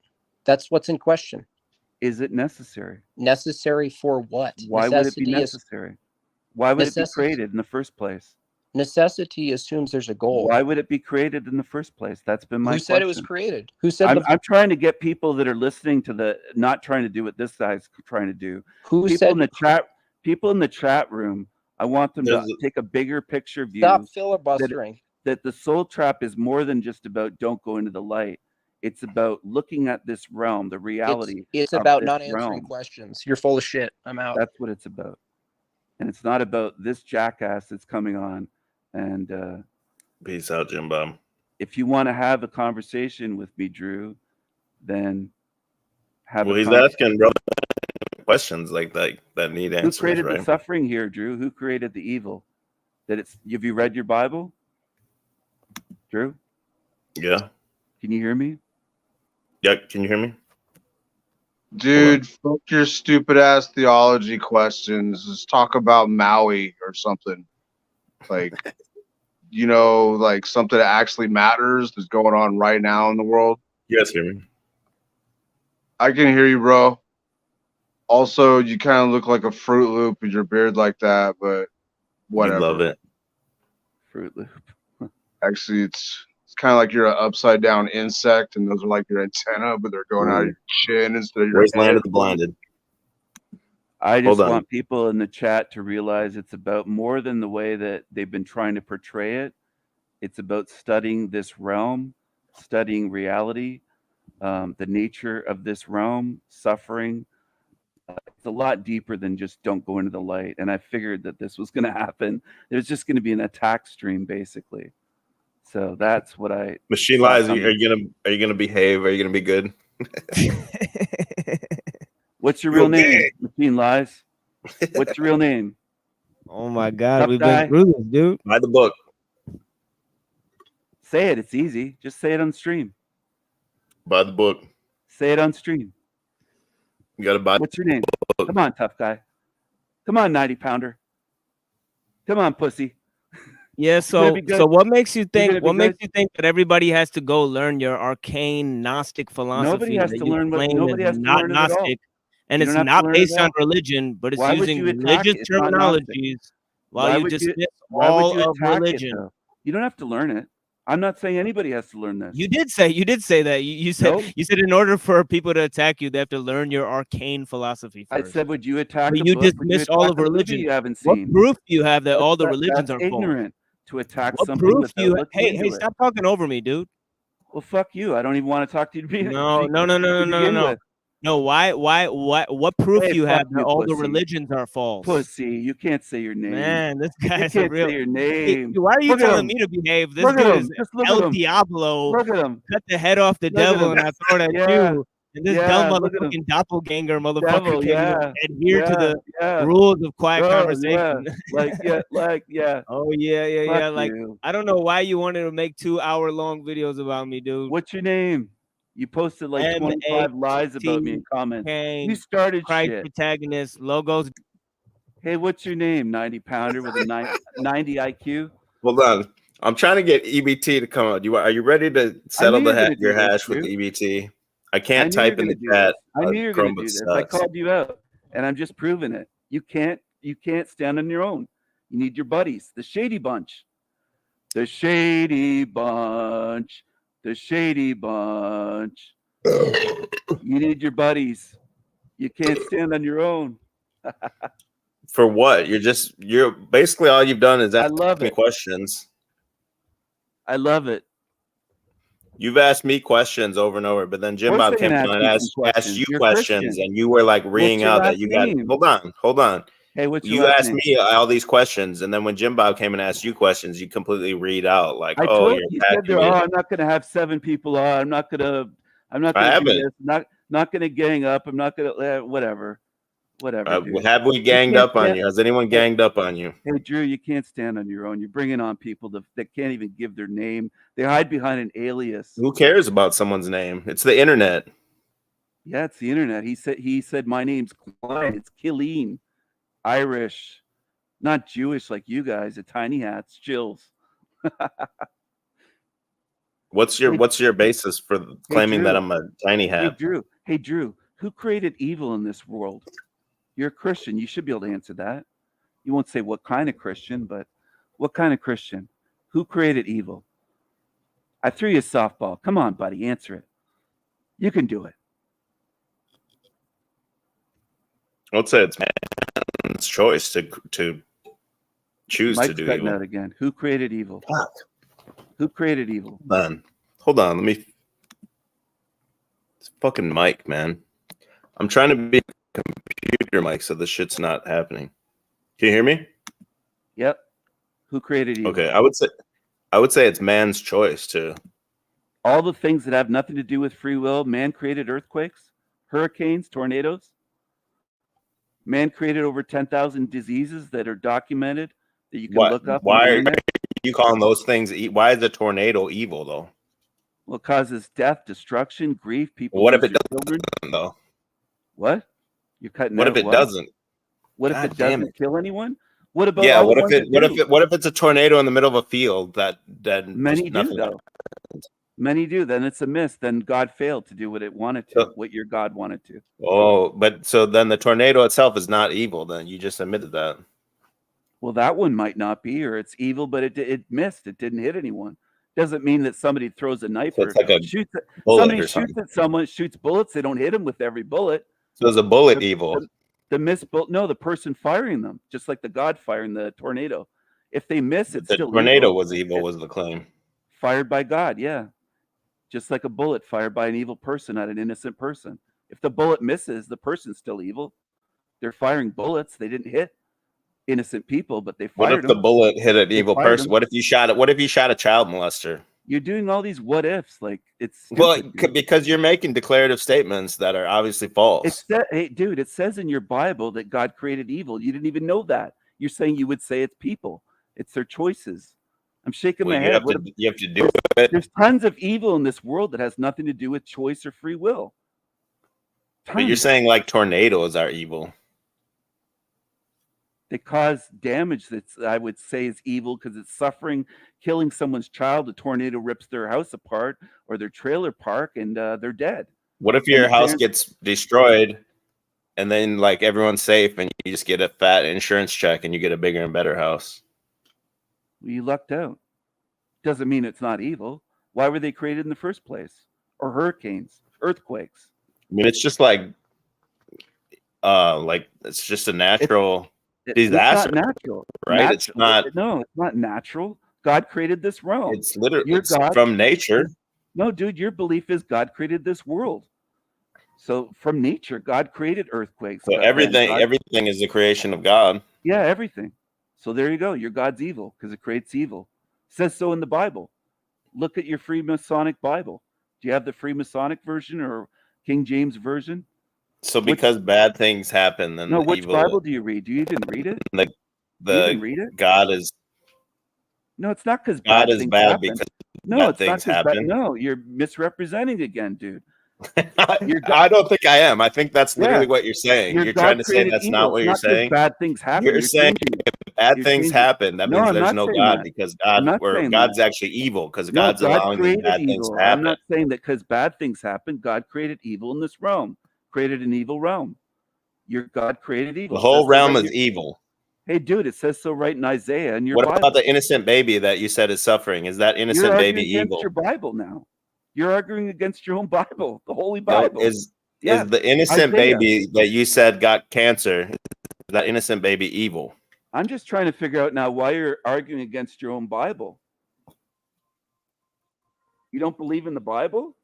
That's what's in question. Is it necessary? Necessary for what? Why would it be necessary? Why would it be created in the first place? Necessity assumes there's a goal. Why would it be created in the first place? That's been my question. Who said it was created? Who said I'm trying to get people that are listening to not trying to do what this guy's trying to do. Who people said in the chat? People in the chat room. I want them to take a bigger picture view. Stop filibustering. That the soul trap is more than just about don't go into the light. It's about looking at this realm, the reality. It's about not answering questions. You're full of shit. I'm out. That's what it's about. And it's not about this jackass that's coming on. And peace out, Jim Bob. If you want to have a conversation with me, Drew, then have. Well, he's asking questions like that need answers. Who created right? the suffering here, Drew? Who created the evil? Have you read your Bible, Drew? Yeah. Can you hear me? Yeah. Can you hear me? Dude, fuck your stupid ass theology questions. Let's talk about Maui or something. Like, like something that actually matters that's going on right now in the world. You guys hear me? I can hear you, bro. Also, you kind of look like a Fruit Loop with your beard like that, but whatever. You love it. Fruit Loop. Actually, it's kind of like you're an upside down insect, and those are like your antenna, but they're going out of your chin instead of your Where's head. Land of the Blinded? I just want people in the chat to realize it's about more than the way that they've been trying to portray it. It's about studying this realm, studying reality, the nature of this realm, suffering. It's a lot deeper than just don't go into the light. And I figured that this was going to happen. There's just going to be an attack stream, basically. So that's what I. Machine Lies. Are you gonna behave? Are you gonna be good? What's your real name? Machine Lies. What's your real name? Oh my God, Tough we've guy. been through this, dude. Buy the book. Say it. It's easy. Just say it on stream. Buy the book. Say it on stream. You gotta buy. What's your name? Come on, tough guy. Come on, 90 pounder. Come on, pussy. Yeah, so what makes you think that everybody has to go learn your arcane Gnostic philosophy? Nobody has to learn what nobody has to learn it at all. And it's not based on religion, but it's using religious terminologies while you dismiss all of religion. You don't have to learn it. I'm not saying anybody has to learn this. You did say that. You said in order for people to attack you, they have to learn your arcane philosophy first. I said, would you attack? But you dismiss all of religion. You haven't what seen. proof do you have that all the religions are ignorant to attack what something? Proof you? Hey, stop talking over me, dude. Well, fuck you. I don't even want to talk to you. No. No, what proof Hey, you fuck have that you, all the pussy. religions are false? Pussy, you can't say your name. Man, this You guy's a can't real. say your Hey, name. why are you Look at telling him. me to behave? This Look at dude him. is Just look El at him. Diablo. Look at him. Cut the head off the Look at devil him. and I throw it at Yeah. you. And this Yeah, dumb look at him. motherfucking doppelganger motherfucker Devil, can't yeah. even adhere to the Yeah. rules of quiet Oh, conversation. yeah. yeah. Oh yeah. Fuck Like you. I don't know why you wanted to make 2-hour-long videos about me, dude. What's your name? You posted like 25 lies about me in comments. You started Christ shit. protagonist logos. Hey, what's your name? 90 pounder with a 90 IQ. Hold on. I'm trying to get EBT to come out. Are you ready to settle your hash with EBT? I can't type in the chat. I knew you were going to do this. I called you out, and I'm just proving it. You can't stand on your own. You need your buddies. The Shady Bunch. The Shady Bunch. The Shady Bunch. You need your buddies. You can't stand on your own. For what? You're basically all you've done is ask me questions. I love it. You've asked me questions over and over, but then Jim Bob came on and asked you questions, and you were like reeing out that you got. Hold on. Hey, what's your last name? You asked me all these questions, and then when Jim Bob came and asked you questions, you completely read out like, I told you said there. Oh, I'm not going to have 7 people on. I'm not going to do this. Not going to gang up. I'm not going to whatever. Have we ganged up on you? Has anyone ganged up on you? Hey, Drew, you can't stand on your own. You're bringing on people that can't even give their name. They hide behind an alias. Who cares about someone's name? It's the internet. Yeah, it's the internet. He said my name's Klein. It's Killeen. Irish, not Jewish like you guys. The tiny hats, chills. What's your basis for claiming that I'm a tiny hat? Hey, Drew. Who created evil in this world? You're a Christian. You should be able to answer that. You won't say what kind of Christian, but what kind of Christian? Who created evil? I threw you a softball. Come on, buddy. Answer it. You can do it. Let's say it's man's choice to choose to do evil. Out again. Who created evil? Fuck. Who created evil? Hold on. Let me. It's fucking mic, man. I'm trying to be a computer mic, so this shit's not happening. Can you hear me? Yep. Who created evil? Okay, I would say it's man's choice to. All the things that have nothing to do with free will. Man created earthquakes, hurricanes, tornadoes. Man created over 10,000 diseases that are documented that you can look up. Why are you calling those things? Why is a tornado evil, though? Well, it causes death, destruction, grief. People. What if it doesn't, though? What? You're cutting. What if it doesn't? What if it doesn't kill anyone? What about? Yeah. What if it's a tornado in the middle of a field that many do though. Many do. Then it's a miss. Then God failed to do what it wanted to, what your God wanted to. Oh, but so then the tornado itself is not evil. Then you just admitted that. Well, that one might not be, or it's evil, but it missed. It didn't hit anyone. Doesn't mean that somebody throws a knife or shoots. Somebody shoots at someone, shoots bullets. They don't hit them with every bullet. So is a bullet evil? The missed bullet. No, the person firing them, just like the God firing the tornado. If they miss, it's still tornado evil. Was evil. Was the claim fired by God? Yeah. Just like a bullet fired by an evil person at an innocent person. If the bullet misses, the person's still evil. They're firing bullets. They didn't hit innocent people, but they fired them. What if the bullet hit an evil person? What if you shot it? What if you shot a child molester? You're doing all these what ifs. Like it's stupid, well, because you're making declarative statements that are obviously false. Hey, dude, it says in your Bible that God created evil. You didn't even know that. You're saying you would say it's people. It's their choices. I'm shaking my head. You have to do it. There's tons of evil in this world that has nothing to do with choice or free will. Tons. But you're saying like tornadoes are evil. They cause damage that I would say is evil because it's suffering, killing someone's child. A tornado rips their house apart or their trailer park and they're dead. What if your house gets destroyed and then like everyone's safe and you just get a fat insurance check and you get a bigger and better house? You lucked out. Doesn't mean it's not evil. Why were they created in the first place? Or hurricanes, earthquakes? I mean, it's just like it's just a natural disaster. It's not natural, right? It's not. No, it's not natural. God created this realm. It's literally from nature. No, dude, your belief is God created this world. So from nature, God created earthquakes. So everything is the creation of God. Yeah, everything. So there you go. Your God's evil because it creates evil. It says so in the Bible. Look at your Freemasonic Bible. Do you have the Freemasonic version or King James version? So because bad things happen, then which evil, Bible do you read? Do you even read it? do you even read it? God is. No, it's not because God is bad because bad things happen. No, you're misrepresenting again, dude. I don't think I am. I think that's literally what you're saying. You're trying to say that's not what you're saying. Bad things happen. You're saying if bad things happen, that means there's no God because God's actually evil because God's allowing these bad things to happen. I'm not saying that because bad things happen, God created evil in this realm, created an evil realm. Your God created evil. The whole realm is evil. Hey, dude, it says so right in Isaiah and your What Bible. about the innocent baby that you said is suffering? Is that innocent baby evil? Your Bible now. You're arguing against your own Bible, the Holy Bible. No, is the innocent baby that you said got cancer, is that innocent baby evil? I'm just trying to figure out now why you're arguing against your own Bible. You don't believe in the Bible?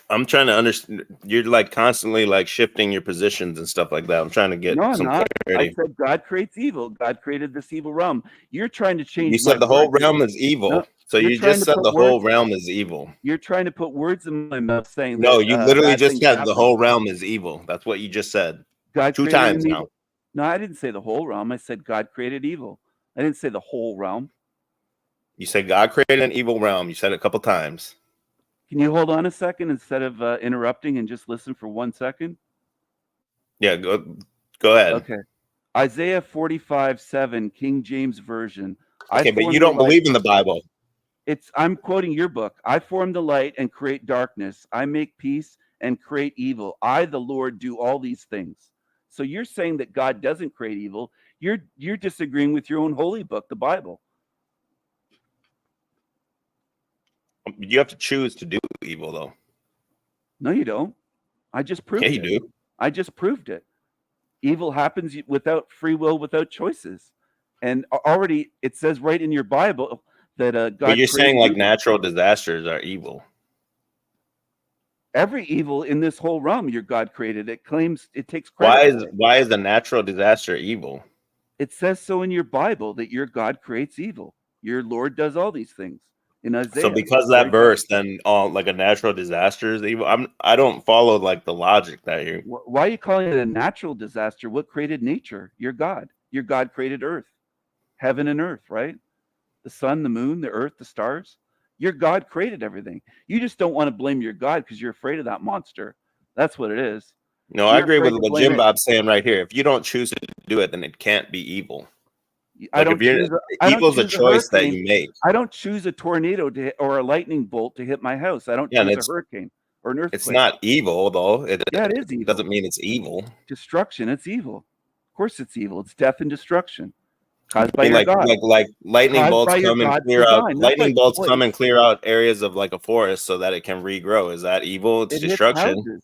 I'm trying to understand. You're like constantly like shifting your positions and stuff like that. I'm trying to get some clarity. I said God creates evil. God created this evil realm. You're trying to change. You said the whole realm is evil. No, so you just said the whole realm is evil. You're trying to put words in my mouth saying no. You literally just said the whole realm is evil. That's what you just said. God 2 times now. No, I didn't say the whole realm. I said God created evil. I didn't say the whole realm. You said God created an evil realm. You said it a couple times. Can you hold on a second instead of interrupting and just listen for 1 second? Yeah, go ahead. Okay. Isaiah 45:7, King James Version. Okay, but you don't believe in the Bible. I'm quoting your book. I form the light and create darkness. I make peace and create evil. I, the Lord, do all these things. So you're saying that God doesn't create evil. You're disagreeing with your own holy book, the Bible. You have to choose to do evil, though. No, you don't. I just proved it. Yeah, you do. I just proved it. Evil happens without free will, without choices. And already it says right in your Bible that God. But you're saying like natural disasters are evil. Every evil in this whole realm, your God created. It claims it takes credit. Why is a natural disaster evil? It says so in your Bible that your God creates evil. Your Lord does all these things. In Isaiah. So because that verse, then like a natural disaster is evil. I don't follow like the logic that you. Why are you calling it a natural disaster? What created nature? Your God. Your God created earth, heaven and earth, right? The sun, the moon, the earth, the stars. Your God created everything. You just don't want to blame your God because you're afraid of that monster. That's what it is. No, I agree with what Jim Bob's saying right here. If you don't choose to do it, then it can't be evil. Evil's a choice that you make. I don't choose a tornado or a lightning bolt to hit my house. I don't choose a hurricane or an earthquake. It's not evil, though. It is evil. Doesn't mean it's evil. Destruction, it's evil. Of course it's evil. It's death and destruction. Caused by your God. Like lightning bolts come and clear out. Lightning bolts come and clear out areas of like a forest so that it can regrow. Is that evil? It's destruction.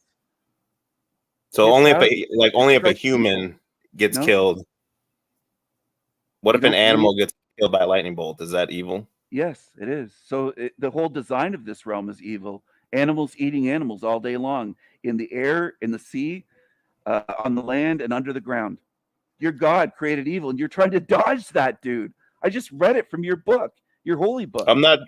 So only if a human gets killed. What if an animal gets killed by a lightning bolt? Is that evil? Yes, it is. So the whole design of this realm is evil. Animals eating animals all day long, in the air, in the sea, on the land, and under the ground. Your God created evil, and you're trying to dodge that, dude. I just read it from your book, your holy book. I'm not.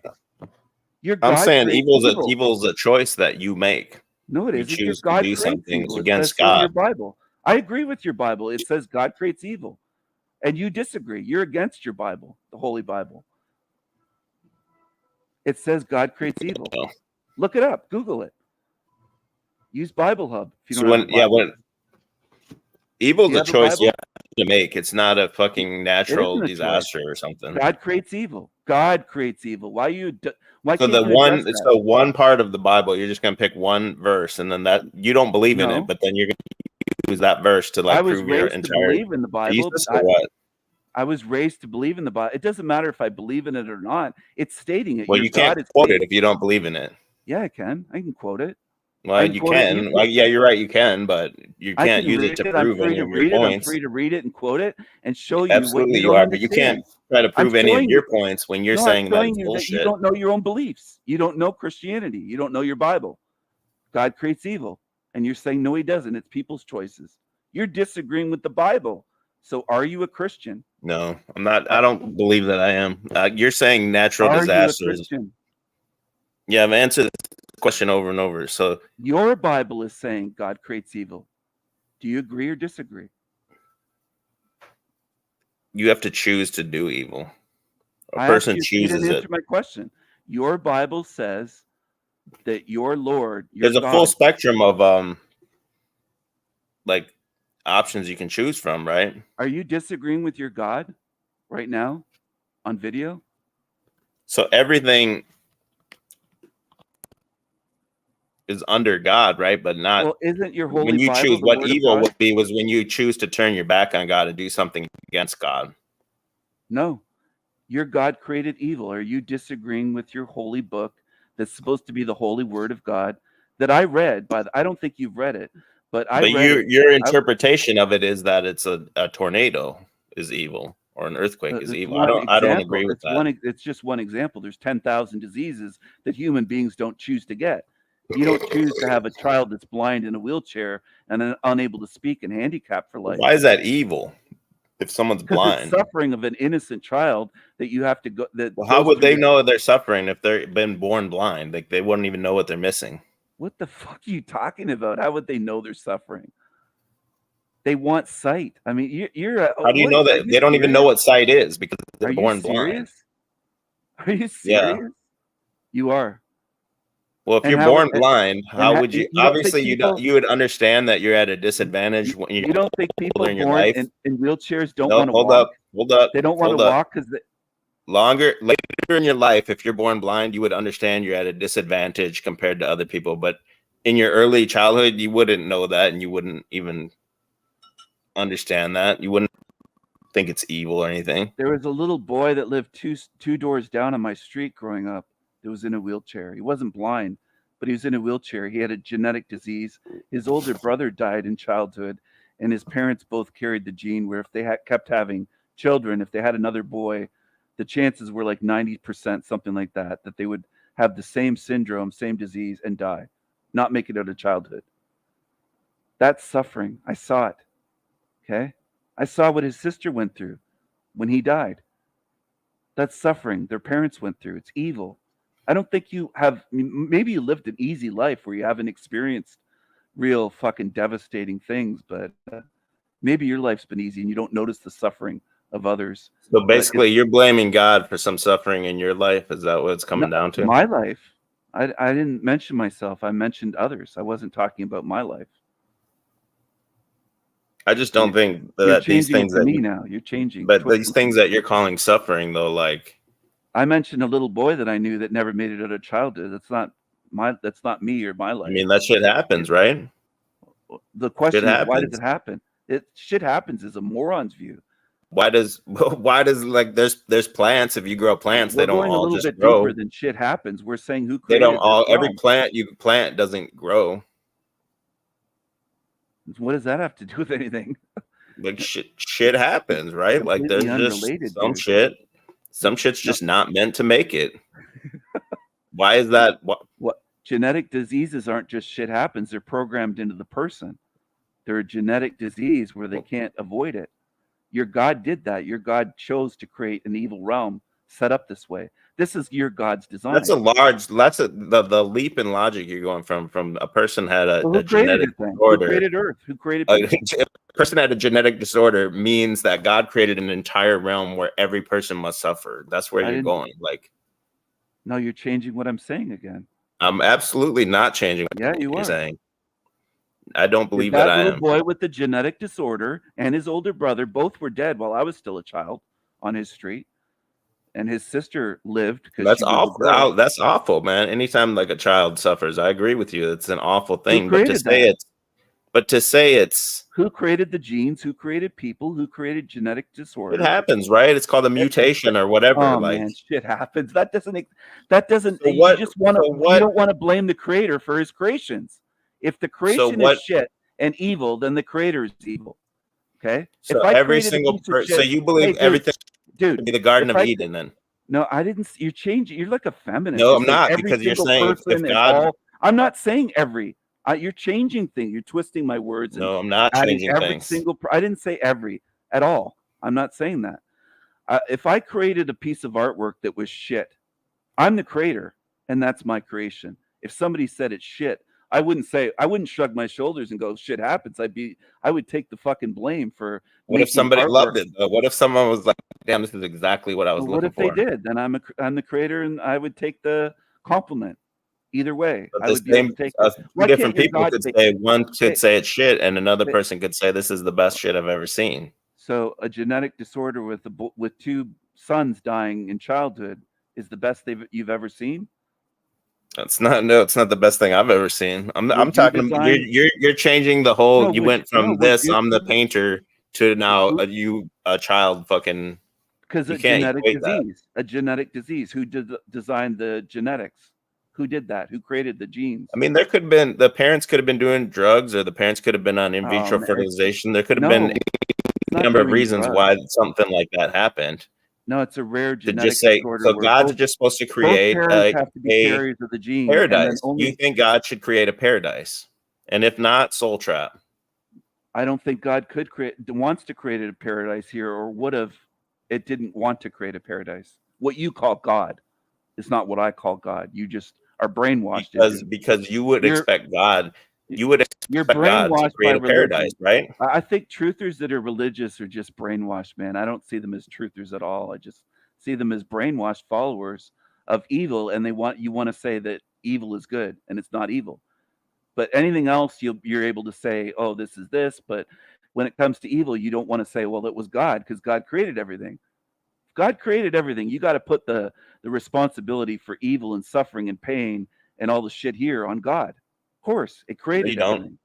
I'm saying evil's a choice that you make. No, it isn't. You choose to do something against God. Your Bible. I agree with your Bible. It says God creates evil. And you disagree. You're against your Bible, the Holy Bible. It says God creates evil. Oh. Look it up. Google it. Use Bible Hub. If you don't evil's a choice you have to make. It's not a fucking natural disaster or something. God creates evil. God creates evil. Why so one part of the Bible, you're just gonna pick one verse, and then that you don't believe in it, but then you're gonna use that verse to like prove your entire. Believe in the Bible. I was raised to believe in the Bible. It doesn't matter if I believe in it or not. It's stating it. Well, you can't quote it if you don't believe in it. Yeah, I can. I can quote it. Well, you can. Yeah, you're right. You can, but you can't use it to prove any of your points. I'm free to read it and quote it and show you. Absolutely, you are, but you can't try to prove any of your points when you're saying that's bullshit. You don't know your own beliefs. You don't know Christianity. You don't know your Bible. God creates evil. And you're saying, no, he doesn't. It's people's choices. You're disagreeing with the Bible. So are you a Christian? No, I'm not. I don't believe that I am. You're saying natural Are you a disasters. Christian? Yeah, I've answered this question over and over. So your Bible is saying God creates evil. Do you agree or disagree? You have to choose to do evil. A You person didn't chooses answer it. my question. Your Bible says that your Lord, your There's a God, full spectrum of like options you can choose from, right? Are you disagreeing with your God right now on video? So everything is under God, right? But not Well, isn't your holy when you Bible choose. the What Word of evil God? would be was when you choose to turn your back on God and do something against God. No, your God created evil. Are you disagreeing with your holy book that's supposed to be the holy Word of God that I read? I don't think you've read it, but I read it. Your interpretation of it is that it's a tornado is evil or an earthquake is It's evil. one I don't example. agree with that. It's just one example. There's 10,000 diseases that human beings don't choose to get. You don't choose to have a child that's blind in a wheelchair and unable to speak and handicapped for life. Why is that evil? If someone's Because it's blind, suffering of an innocent child that you have to go. well, how would they know they're suffering if they've been born blind? Like they wouldn't even know what they're missing. What the fuck are you talking about? How would they know they're suffering? They want sight. I mean, you're. How do you know that they don't even know what sight is because they're born blind? Are you serious? Yeah. You are. Well, if And you're born blind, how would you? you don't Obviously, you would understand that you're at a disadvantage when you don't think people in your born life. in wheelchairs don't No, want to hold walk? up, hold up. They don't want to hold up. walk because Later in your life, if you're born blind, you would understand you're at a disadvantage compared to other people. But in your early childhood, you wouldn't know that, and you wouldn't even understand that. You wouldn't think it's evil or anything. There was a little boy that lived two doors down on my street growing up that was in a wheelchair. He wasn't blind, but he was in a wheelchair. He had a genetic disease. His older brother died in childhood, and his parents both carried the gene where if they kept having children, if they had another boy, the chances were like 90%, something like that they would have the same syndrome, same disease, and die, not make it out of childhood. That's suffering. I saw it. Okay? I saw what his sister went through when he died. That's suffering their parents went through. It's evil. I don't think you have, maybe you lived an easy life where you haven't experienced real fucking devastating things, but maybe your life's been easy and you don't notice the suffering of others. So basically, you're blaming God for some suffering in your life. Is that what it's coming down to? My life. I didn't mention myself. I mentioned others. I wasn't talking about my life. I just don't think that these things that you're changing. But these things that you're calling suffering, though, like I mentioned a little boy that I knew that never made it out of childhood. That's not me or my life. I mean, that shit happens, right? The question is, why does it happen? Shit happens is a moron's view. Why does like there's plants? If you grow plants, they don't all just grow. Deeper than shit happens. We're saying who they created don't all. Every realm. plant you plant doesn't grow. What does that have to do with anything? Like shit happens, right? Like there's just some shit's just not meant to make it. Why is that? What genetic diseases aren't just shit happens, they're programmed into the person. They're a genetic disease where they can't avoid it. Your God did that. Your God chose to create an evil realm set up this way. This is your God's design. That's the leap in logic you're going from a person had a genetic disorder. Who created Earth? Who created people? A person had a genetic disorder means that God created an entire realm where every person must suffer. That's where you're going. Like, no, you're changing what I'm saying again. I'm absolutely not changing what you're saying. I don't believe that I am. That little boy with the genetic disorder and his older brother both were dead while I was still a child on his street. And his sister lived because that's awful. That's awful, man. Anytime like a child suffers, I agree with you. It's an awful thing. But to say it's who created the genes, who created people, who created genetic disorder. It happens, right? It's called a mutation or whatever. Oh, like man, shit happens. That doesn't. So you just want to. You don't want to blame the creator for his creations. If the creation is shit and evil, then the creator is evil. Okay. So every single person. So you believe everything. Dude, be the Garden of Eden then. No, I didn't. You're changing. You're like a feminist. No, I'm not, because you're saying if God. I'm not saying every You're changing things. You're twisting my words. No, and I'm not adding changing every things. single. I didn't say every at all. I'm not saying that. If I created a piece of artwork that was shit, I'm the creator, and that's my creation. If somebody said it's shit, I wouldn't shrug my shoulders and go, shit happens. I would take the fucking blame for What if making somebody artwork. loved it though? What if someone was like, damn, this is exactly what I was Well, what looking if they for? did? Then I'm the creator, and I would take the compliment. Either way, But I the would be able to take it. two Why different can't your people God could take say, it? one could Hey, say it's shit, and another hey, person could say this is the best shit I've ever seen. So a genetic disorder with two sons dying in childhood is the best you've ever seen? It's not. No, it's not the best thing I've ever seen. I'm Would you talking about design? you're changing the No, whole. You went from would this, you? I'm the painter, to now Who? a child fucking. Because You a can't genetic equate that. disease. A genetic disease. Who designed the genetics? Who did that? Who created the genes? I mean, there could have been the parents could have been doing drugs, or the parents could have been on in vitro Man, fertilization. There could have been no, it's a not number of doing reasons drugs. why something like that happened. No, it's a rare To genetic just say, disorder so where God's just supposed to both create parents have to be a carriers of the gene, and then paradise. You only. think God should create a paradise, and if not, soul trap. I don't think God wants to create a paradise here, or would have. It didn't want to create a paradise. What you call God is not what I call God. You just are brainwashed Because you would You're- expect God. You would You're expect God to brainwashed by create a paradise, religion. right? I think truthers that are religious are just brainwashed, man. I don't see them as truthers at all. I just see them as brainwashed followers of evil, and you want to say that evil is good, and it's not evil. But anything else, you're able to say, oh, this is this. But when it comes to evil, you don't want to say, well, it was God, because God created everything. If God created everything, you got to put the responsibility for evil and suffering and pain and all the shit here on God. Of course, it created everything.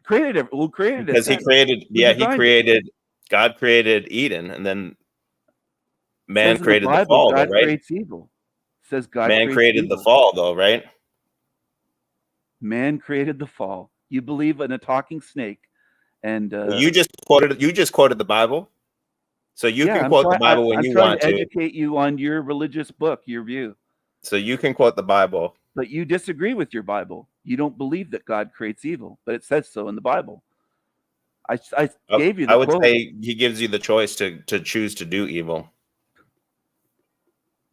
Created it. Who created Because it? God created Eden, and then man Says in the created the Bible, fall, God though, right? creates evil. Says God Man creates created evil. the fall, though, right? Man created the fall. You believe in a talking snake, and You just quoted the Bible, so you can quote the Bible when I'm you trying want to to. educate you on your religious book, your view. So you can quote the Bible, but you disagree with your Bible. You don't believe that God creates evil, but it says so in the Bible. I gave you the quote. I would say he gives you the choice to choose to do evil.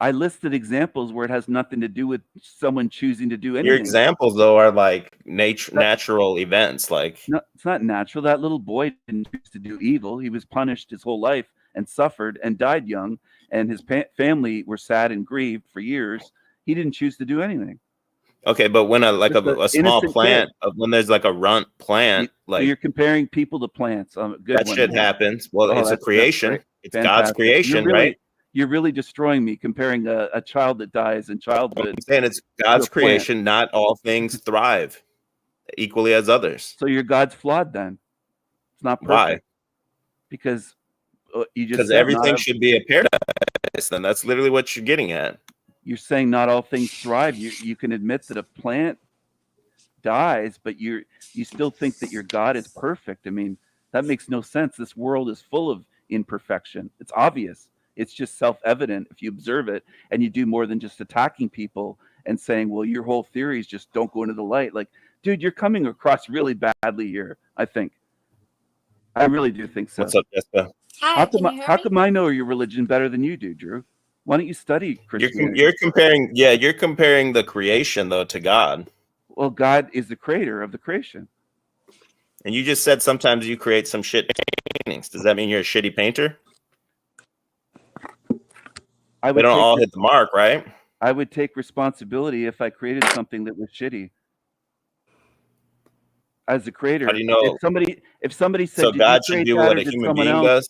I listed examples where it has nothing to do with someone choosing to do anything. Your examples, though, are like natural events. Like, no, it's not natural. That little boy didn't choose to do evil. He was punished his whole life and suffered and died young, and his family were sad and grieved for years. He didn't choose to do anything. Okay, but when a small plant, when there's like a runt plant, so you're comparing people to plants. That shit happens. Well, it's a creation. It's God's creation, right? You're really destroying me comparing a child that dies in childhood. I'm saying it's God's creation. Not all things thrive equally as others. So your God's flawed then. It's not perfect. Why? Because you just because everything should be a paradise. Then that's literally what you're getting at. You're saying not all things thrive. You can admit that a plant dies, but you still think that your God is perfect. I mean, that makes no sense. This world is full of imperfection. It's obvious. It's just self-evident if you observe it, and you do more than just attacking people and saying, well, your whole theories just don't go into the light. Like, dude, you're coming across really badly here, I think. I really do think so. What's up, Jessica? Hi, how come I know your religion better than you do, Drew? Why don't you study Christianity? You're comparing the creation, though, to God. Well, God is the creator of the creation. And you just said sometimes you create some shit paintings. Does that mean you're a shitty painter? They don't all hit the mark, right? I would take responsibility if I created something that was shitty. As a creator, how do you know? If somebody said, so God should do what a human being does?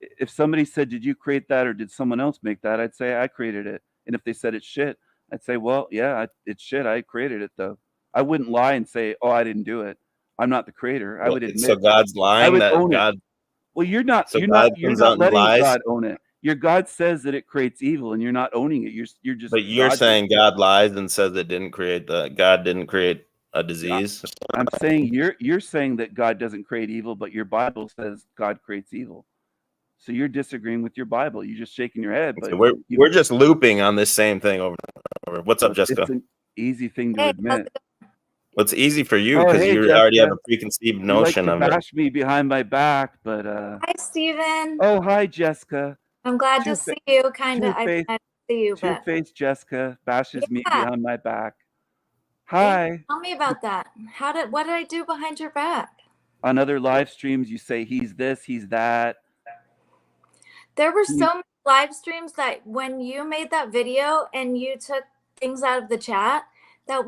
If somebody said, did you create that or did someone else make that? I'd say I created it. And if they said it's shit, I'd say, well, yeah, it's shit. I created it, though. I wouldn't lie and say, oh, I didn't do it. I'm not the creator. I would admit. So God's lying. I would that own God. It. Well, you're not. So you're God not letting lies. God own it. Your God says that it creates evil, and you're not owning it. You're just. But you're saying God lies and says it didn't create God didn't create a disease. I'm saying you're saying that God doesn't create evil, but your Bible says God creates evil. So you're disagreeing with your Bible. You're just shaking your head. But we're just looping on this same thing over and over. What's up, Jessica? It's an easy thing to admit. Well, it's easy for you Oh, because hey, you already have Jessica. a preconceived You like notion to of it. bash me behind my back, but Hi, Steven. oh, hi, Jessica. I'm glad to see you. Kind of, I see you, but Two-faced Jessica bashes me yeah. behind my back. Hey, Hi. tell me about that. What did I do behind your back? On other live streams, you say he's this, he's that. There were so many live streams that when you made that video and you took things out of the chat that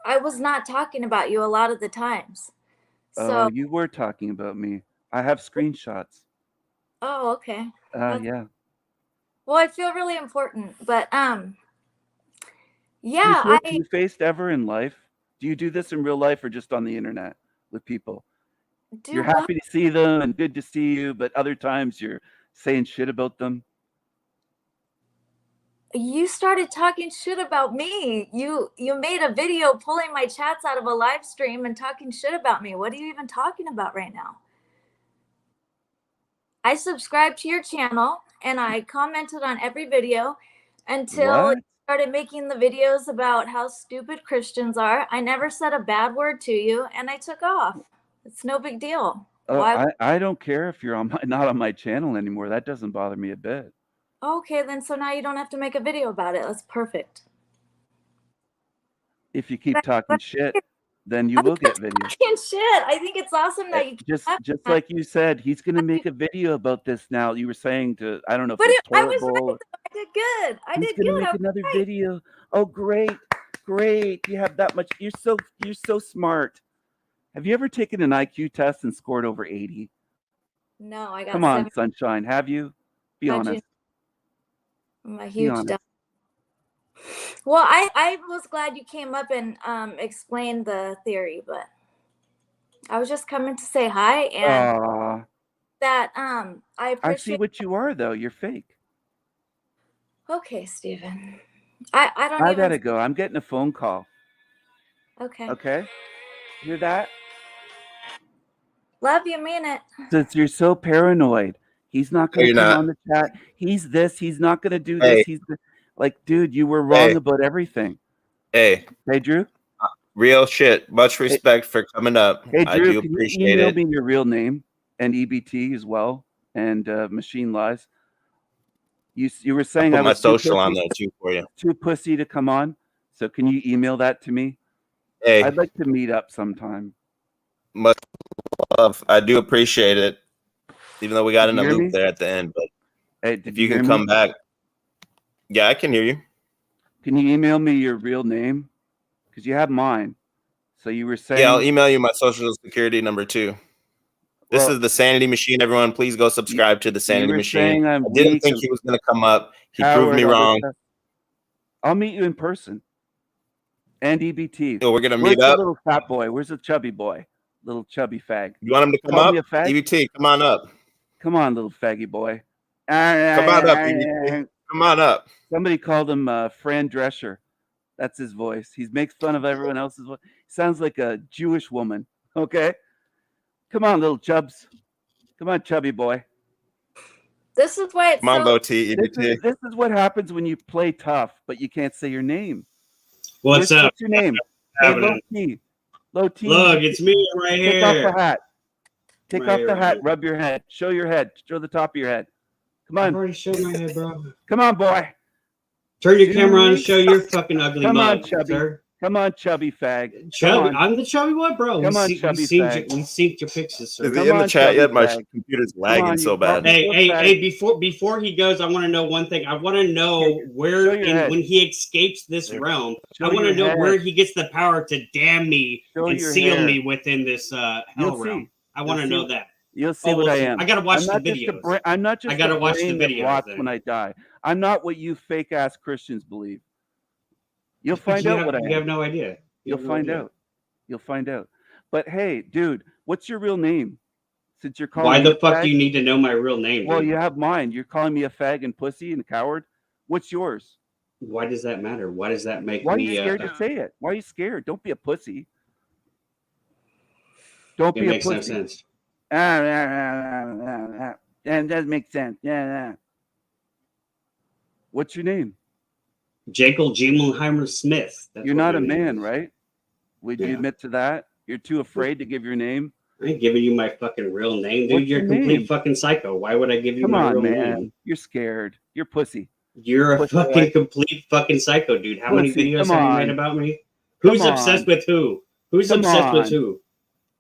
I was not talking about you a lot of the times. Oh, So, you were talking about me. I have screenshots. oh, okay. Yeah. Well, I feel really important, but Do you yeah, feel two-faced ever in life? Do you do this in real life or just on the internet with people? You're happy to see them and good to see you, but other times you're saying shit about them. You started talking shit about me. You made a video pulling my chats out of a live stream and talking shit about me. What are you even talking about right now? I subscribed to your channel and I commented on every video until you started making the videos about how stupid Christians are. I never said a bad word to you and I took off. It's no big deal. I don't care if you're not on my channel anymore. That doesn't bother me a bit. Okay, then so now you don't have to make a video about it. That's perfect. If you keep talking shit, then you will get videos. Talking shit. I think it's awesome that you just like you said, he's gonna make a video about this now. You were saying to I don't know if it's I was right, horrible. I did good. He's gonna make another video. Oh great. You have that much. You're so smart. Have you ever taken an IQ test and scored over 80? No, I got Come on, sunshine. Have you? Be honest. I'm a huge dumb. Well, I was glad you came up and explained the theory, but I was just coming to say hi and that I appreciate. I see what you are though. You're fake. Okay, Steven. I gotta go. I'm getting a phone call. Okay. Okay. Hear that? Love you, mean it. Since you're so paranoid, he's not going to come on the chat. He's this. He's not going to do this. He's like, dude, you were wrong about everything. Hey, Drew. Real shit. Much respect for coming up. Hey, Drew, I do can appreciate you email it. me your real name and EBT as well, and Machine Lies. You were saying I'll I put my was social on there too for you. Too pussy to come on. So can you email that to me? Hey, I'd like to meet up sometime. Much love. I do appreciate it. Even though we got in a loop me? there at the end, but hey, if you can come back. Yeah, I can hear you. Can you email me your real name? Because you have mine. So you were saying. Yeah, I'll email you my social security number too. This is the Sanity Machine, everyone. Please go subscribe to the Sanity Machine. I didn't think he was going to come up. He proved me wrong. I'll meet you in person. And EBT. So we're going to Where's meet up. The little fat boy? Where's the chubby boy? Little chubby fag. You want him to come up? EBT, come on up. Come on, little faggy boy. Come on up, EBT. Come on up. Somebody called him Fran Drescher. That's his voice. He makes fun of everyone else's voice. Sounds like a Jewish woman. Okay? Come on, little chubs. Come on, chubby boy. This is why it's Mambo T, EBT. This is what happens when you play tough, but you can't say your name. What's up? What's your name? Hey, Low T. Low T. Look, it's me right here. Take off the hat. Take off the hat. Rub your head. Show your head. Show the top of your head. Come on. I've already showed my head, bro. Come on, boy. Turn your camera on and show your fucking ugly mug. Come on, chubby. Sir. Come on, chubby fag. Chubby. I'm the chubby one, bro. Come on, chubby fag. We synced your pictures, sir. Is he in the chat yet? My computer's lagging so bad. Hey, before he goes, I want to know one thing. I want to know where when he escapes this realm, I want to know where he gets the power to damn me and seal me within this hell realm. I want to know that. You'll see what I am. I gotta watch the videos. I'm not just. I gotta watch the videos when I die. I'm not what you fake ass Christians believe. You'll find out what I am. You have no idea. You'll find out. You'll find out. But hey, dude, what's your real name? Since you're calling why the fuck do you need to know my real name? Well, you have mine. You're calling me a fag and pussy and a coward. What's yours? Why does that matter? Why does that make me? Why are you scared to say it? Why are you scared? Don't be a pussy. Don't be a pussy. It makes no sense. And that makes sense. Yeah. What's your name? Jekyll Jemelheimer Smith. You're not a man, right? Would you admit to that? You're too afraid to give your name? I ain't giving you my fucking real name, dude. What's You're a your complete name? fucking psycho. Why would I give you Come my on, real man. name? You're scared. You're pussy. You're a Pussy, fucking right? complete fucking psycho, dude. How many Pussy, videos come have you made on. about me? Come Who's obsessed on. with who? Who's Come obsessed with on. who?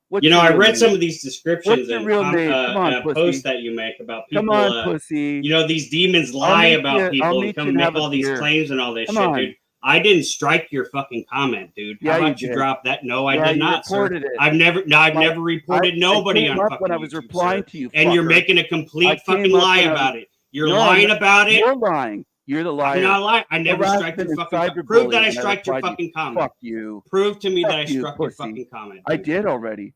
What's You know, your I real read name? some of these descriptions What's your and real name? Come on, pussy. posts that you make about people. Come on, pussy. You know, these demons lie about I'll people and meet you come and make have a all these beer. claims and all this Come shit, on. dude. I didn't strike your fucking comment, dude. How Yeah, you about you did. drop that? No, I Yeah, did you not, sir. reported it. I've never reported nobody came on up fucking when I was YouTube, replying sir. to you, And you're fucker. making a I complete came fucking up lie when I about was- it. You're No, lying about it. You're lying. You're the liar. I'm not lying. I never struck Harassment your and fucking prove that I cyberbullying, and I struck your replied to fucking you. comment. Fuck you. Prove to me Fuck that I you, struck your pussy. fucking comment. I dude. did already.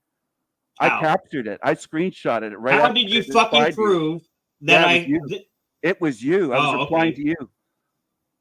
How? I captured it. I screenshotted it right How after did you I fucking replied to you. prove that Yeah, it was you. I was Oh, replying okay. to you.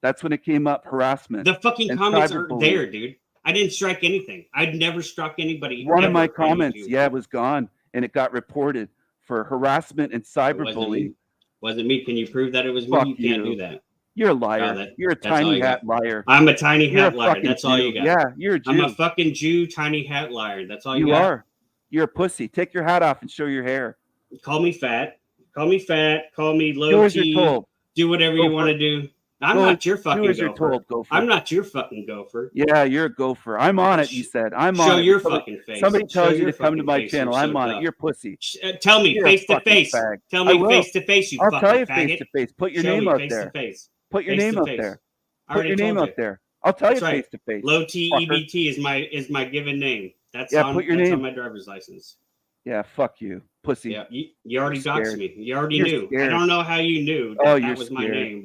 That's when it came up, harassment. The fucking and comments are cyberbullying. there, dude. I didn't strike anything. I'd never struck anybody. One of ever my on comments, YouTube. yeah, was gone, and it got reported for harassment and It wasn't cyberbullying. me. Wasn't me. Can you prove that it was me? Fuck You can't you. do that. You're a liar. that- You're a that's all tiny you hat got. liar. I'm a tiny You're hat a liar. fucking That's all you Jew. got. Yeah, you're a Jew. I'm a fucking Jew, tiny hat liar. That's all you You got. are. You're a pussy. Take your hat off and show your hair. Call me fat. Call me fat. Call me low Do as you're T. told. Do whatever Go you for want to it. do. I'm Go not your do fucking as you're gopher. told, gopher. I'm not your fucking gopher. Yeah, you're a gopher. I'm on it, you said. I'm Show on it. your Somebody- fucking face. Somebody Show tells you your to come to fucking my face. channel. You're I'm so on tough. it. You're pussy. Tell me You're a face to fucking face. fag. Tell I me will. face to face, you I'll fucking tell you faggot. face to face. Put your Show name me out face there. to face. Put your Face name to out face. there. I Put already your name told out you. there. I'll tell you That's right. face to face. Low T fucker. EBT is my given name. That's Yeah, on put your that's name. on my driver's license. Yeah, fuck you, pussy. Yeah, you already You're doxed scared. me. You already You're knew. scared. I don't know how you knew that, Oh, that you're was my scared. name,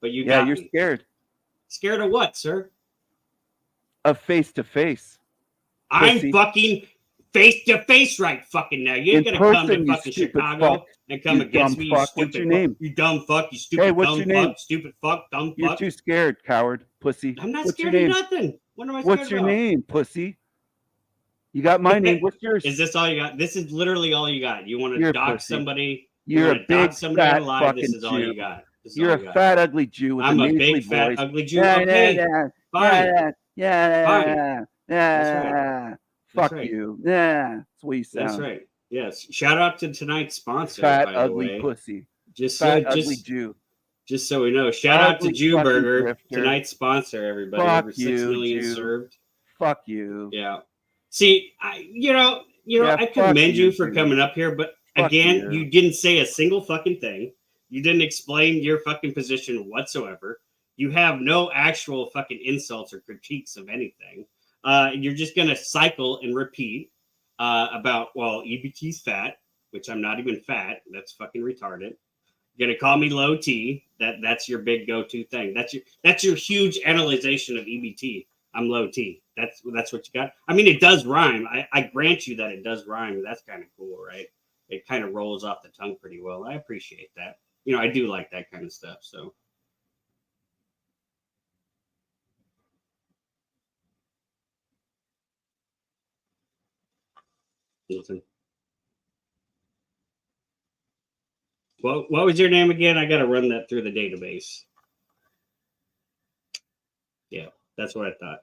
but you Yeah, got you're me. scared Scared of what, sir? of face to face. I'm Pussy. fucking face to face right fucking now. You ain't In gonna come person, to you fucking stupid Chicago fuck. and come You against dumb me, you fuck. stupid What's your fuck. name? You dumb fuck, you stupid Hey, what's dumb your name? fuck, stupid fuck, dumb You're fuck. too scared, coward, pussy. I'm not What's scared your of name? nothing. What am I scared What's your about? name, pussy? You got my name. What's yours? Is this all you got? This is literally all you got. You want to You're a dox pussy. somebody? You're you a want to big dox somebody fat alive? This fucking is all you Jew. got. This is You're all a you got. fat, ugly Jew with I'm a a nasally big, fat, voice. ugly Jew. Yeah, Okay, fine. yeah. Fine. That's Fuck right. you. Yeah, that's what you sound. That's right. Yes. Shout out to tonight's sponsor, Fat, by the ugly way. pussy. Just Fat, so, ugly Jew. just so we know. Shout out to Ugly Jew fucking Burger, grifter. tonight's sponsor. Everybody, Fuck over 6 you, million Jew. served. Fuck you. Yeah. See, Yeah, I fuck commend you for Jew. coming up here, but Fuck again, you. you didn't say a single fucking thing. You didn't explain your fucking position whatsoever. You have no actual fucking insults or critiques of anything. You're just gonna cycle and repeat about, well, EBT's fat, which I'm not even fat. That's fucking retarded. You're gonna call me low T. That's your big go-to thing. That's your huge analyzation of EBT. I'm low T. That's what you got. I mean, it does rhyme. I grant you that it does rhyme. That's kind of cool, right? It kind of rolls off the tongue pretty well. I appreciate that. I do like that kind of stuff. So. Listen. What was your name again? I got to run that through the database. Yeah, that's what I thought.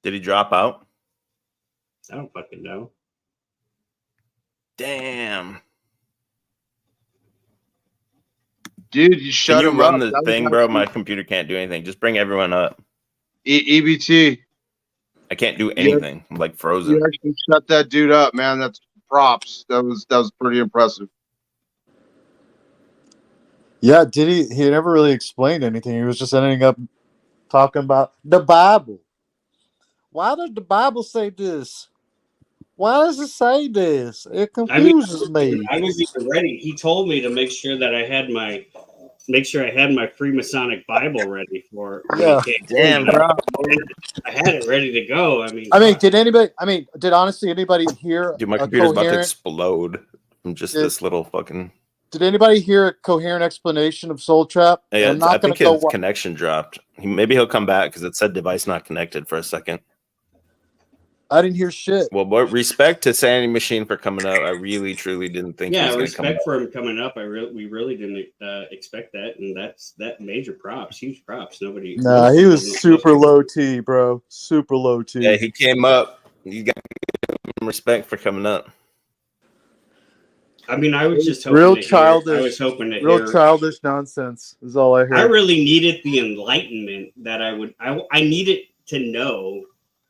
Did he drop out? I don't fucking know. Damn. Dude, you shut Can you him run up. the thing, bro? My computer can't do anything. Just bring everyone up. EBT. I can't do anything. I'm like frozen. You actually shut that dude up, man. That's props. That was pretty impressive. Yeah, did he? He never really explained anything. He was just ending up talking about the Bible. Why did the Bible say this? Why does it say this? It confuses me. I was even ready. He told me to make sure that I had my Freemasonic Bible ready for. Yeah. Damn, bro. I had it ready to go. I mean, did honestly anybody hear Dude, my a computer's about to coherent? explode from just this little fucking. Did anybody hear a coherent explanation of Soul Trap? Yeah, I'm not I think gonna his connection dropped. Maybe he'll come back because it said device not connected for a second. I didn't hear shit. Well, but respect to Sanity Machine for coming up. I really, truly didn't think he was going to come up. Respect for him coming up. We really didn't expect that, and that's major props, huge props. Nobody. Nah, he was super low T, bro. Super low T. Yeah, he came up. You got respect for coming up. I mean, I was just hoping real to childish. Hear, I was hoping to real hear. Childish nonsense is all I heard. I really needed the enlightenment that I needed to know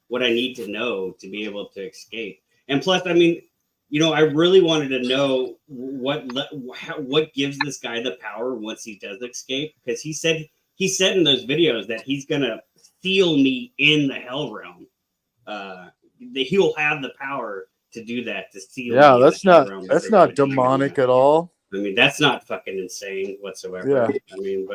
what I need to know to be able to escape. And plus, I mean, you know, I really wanted to know what gives this guy the power once he does escape, because he said in those videos that he's gonna seal me in the hell realm. That he'll have the power to do that, to seal. Yeah, that's not demonic at all. I mean, that's not fucking insane whatsoever. Yeah. I mean,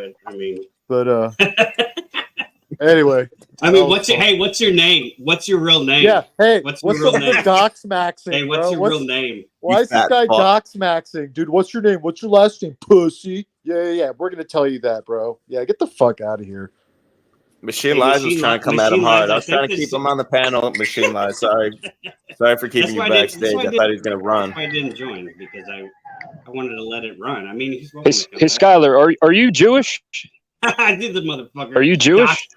anyway. I mean, what's your name? What's your real name? Yeah. Hey, what's your real name? Doxxing. Hey, what's your real name? Why is this guy Doxxing? Dude, what's your name? What's your last name? Pussy. Yeah. We're gonna tell you that, bro. Yeah, get the fuck out of here. Machine Lies was trying to come at him hard. I was trying to keep him on the panel. Machine Lies, sorry for keeping you backstage. I thought he was gonna run. I didn't join because I wanted to let it run. I mean, he's hey Skylar, are you Jewish? I did the motherfucker. Are you Jewish?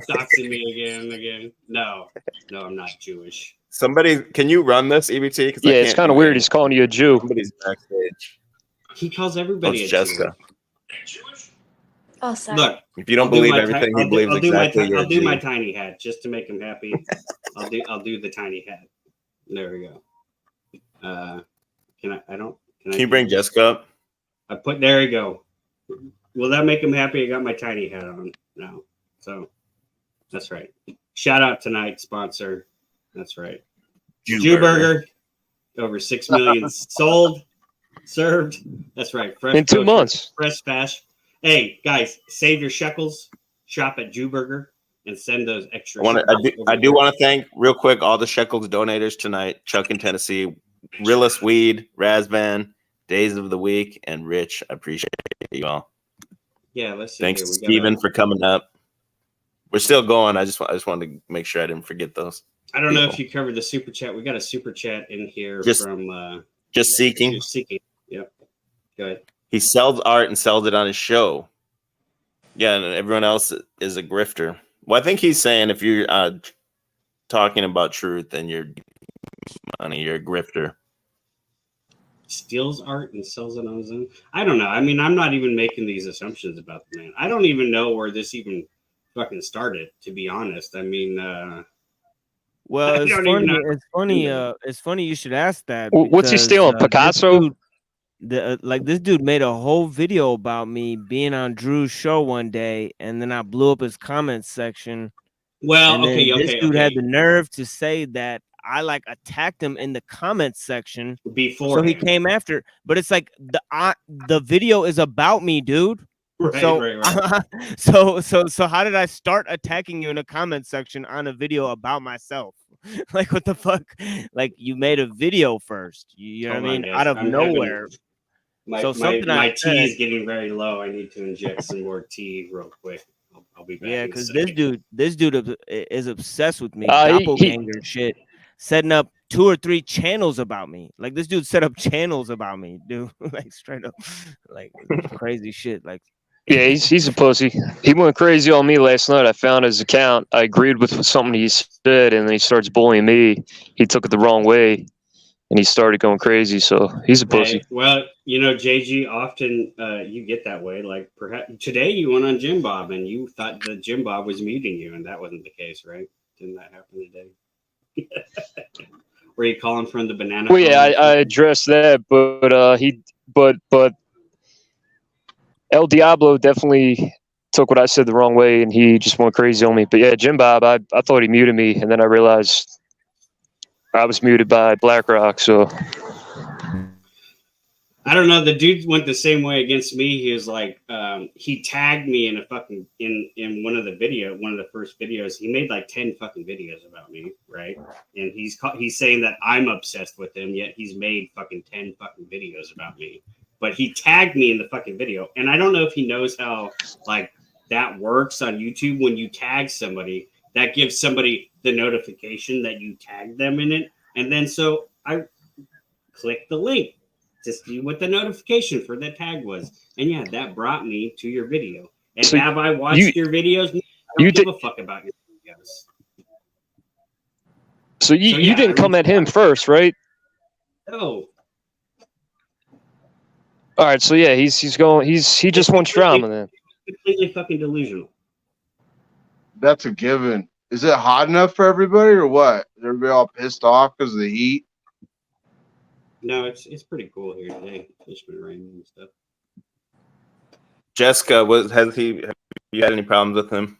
Doxing me again. No, I'm not Jewish. Somebody, can you run this, EBT? Yeah, it's kind of weird. He's calling you a Jew. Somebody's backstage. He calls everybody a Jessica. Jew. Oh, sorry. Look, if you don't believe everything he believes exactly, I'll do my tiny hat just to make him happy. I'll do the tiny hat. There we go. Can you bring Jessica up? There you go. Will that make him happy? I got my tiny hat on now. So that's right. Shout out tonight's sponsor. That's right. Jew Burger. Over 6 million sold, served. That's right. Fresh in 2 months. Fresh fast. Hey guys, save your shekels. Shop at Jew Burger and send those extra. I do want to thank real quick all the shekels donators tonight. Chuck in Tennessee, Realist Weed, Razvan, Days of the Week, and Rich. I appreciate you all. Yeah, let's see. Thanks to Steven for coming up. We're still going. I just wanted to make sure I didn't forget those. I don't know if you covered the super chat. We got a super chat in here from Just Seeking. Just Seeking. Yep. Go ahead. He sells art and sells it on his show. Yeah, and everyone else is a grifter. Well, I think he's saying if you're talking about truth and you're money, you're a grifter. Steals art and sells it on his own. I don't know. I mean, I'm not even making these assumptions about the man. I don't even know where this even fucking started, to be honest. I mean, well, it's funny you should ask that. What's he stealing? Picasso? This dude made a whole video about me being on Drew's show one day, and then I blew up his comments section. Well, this dude had the nerve to say that I attacked him in the comments section before, so he came after. But it's like the video is about me, dude. Right, right. So how did I start attacking you in a comment section on a video about myself? Like, what the fuck? Like, you made a video first. You know what I mean? Out of nowhere. My tea is getting very low. I need to inject some more tea real quick. I'll be back. Yeah, because this dude is obsessed with me. Doppelganger shit. Setting up 2 or 3 channels about me. Like, this dude set up channels about me, dude. Like, straight up, like, crazy shit. Like, yeah, he's a pussy. He went crazy on me last night. I found his account. I agreed with something he said, and then he starts bullying me. He took it the wrong way, and he started going crazy. So he's a pussy. Well, you know, JG, often you get that way. Like, perhaps today you went on Jim Bob, and you thought that Jim Bob was muting you, and that wasn't the case, right? Didn't that happen today? Were you calling from the banana? Well, yeah, I addressed that, but El Diablo definitely took what I said the wrong way, and he just went crazy on me. But yeah, Jim Bob, I thought he muted me, and then I realized I was muted by BlackRock. So I don't know. The dude went the same way against me. He was like, he tagged me in a fucking in one of the first videos. He made like 10 fucking videos about me, right? And he's saying that I'm obsessed with him, yet he's made fucking 10 fucking videos about me. But he tagged me in the fucking video, and I don't know if he knows how like that works on YouTube. When you tag somebody, that gives somebody the notification that you tagged them in it. And then so I clicked the link to see what the notification for the tag was. And yeah, that brought me to your video. And So have I watched your videos? I don't give a fuck about your videos. So you didn't come at him first, right? No. All right, so yeah, he just wants drama then. Completely fucking delusional. That's a given. Is it hot enough for everybody or what? Is everybody all pissed off because of the heat? No, it's pretty cool here today. It's been raining and stuff. Jessica, have you had any problems with him?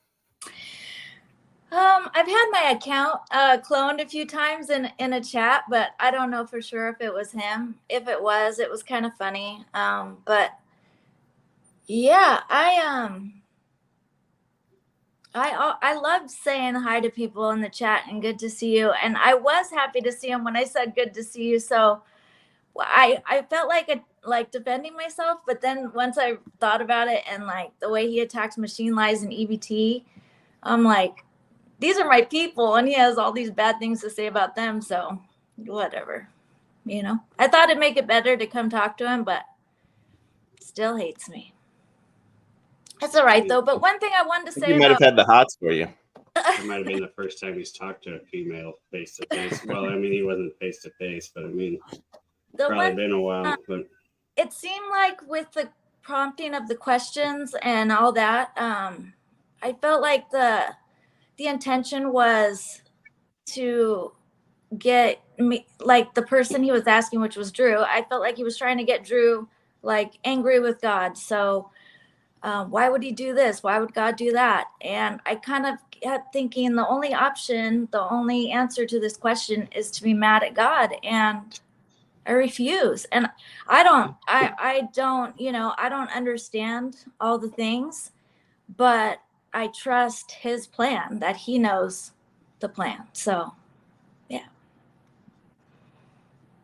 I've had my account cloned a few times in a chat, but I don't know for sure if it was him. If it was kind of funny. But yeah, I loved saying hi to people in the chat and good to see you. And I was happy to see him when I said good to see you. So I felt like defending myself, but then once I thought about it and like the way he attacks machine lies and EBT, I'm like, these are my people, and he has all these bad things to say about them. So whatever, you know. I thought it'd make it better to come talk to him, but still hates me. That's all right though. But one thing I wanted to say, You might have had the hots for you. It might have been the first time he's talked to a female face to face. Well, I mean, he wasn't face to face, but I mean, probably been a while. But it seemed like with the prompting of the questions and all that, I felt like the intention was to get me, like the person he was asking, which was Drew. I felt like he was trying to get Drew like angry with God. So why would he do this? Why would God do that? And I kind of kept thinking the only option, the only answer to this question is to be mad at God. And I refuse. And I don't, you know, I don't understand all the things, but I trust his plan, that he knows the plan. So, yeah.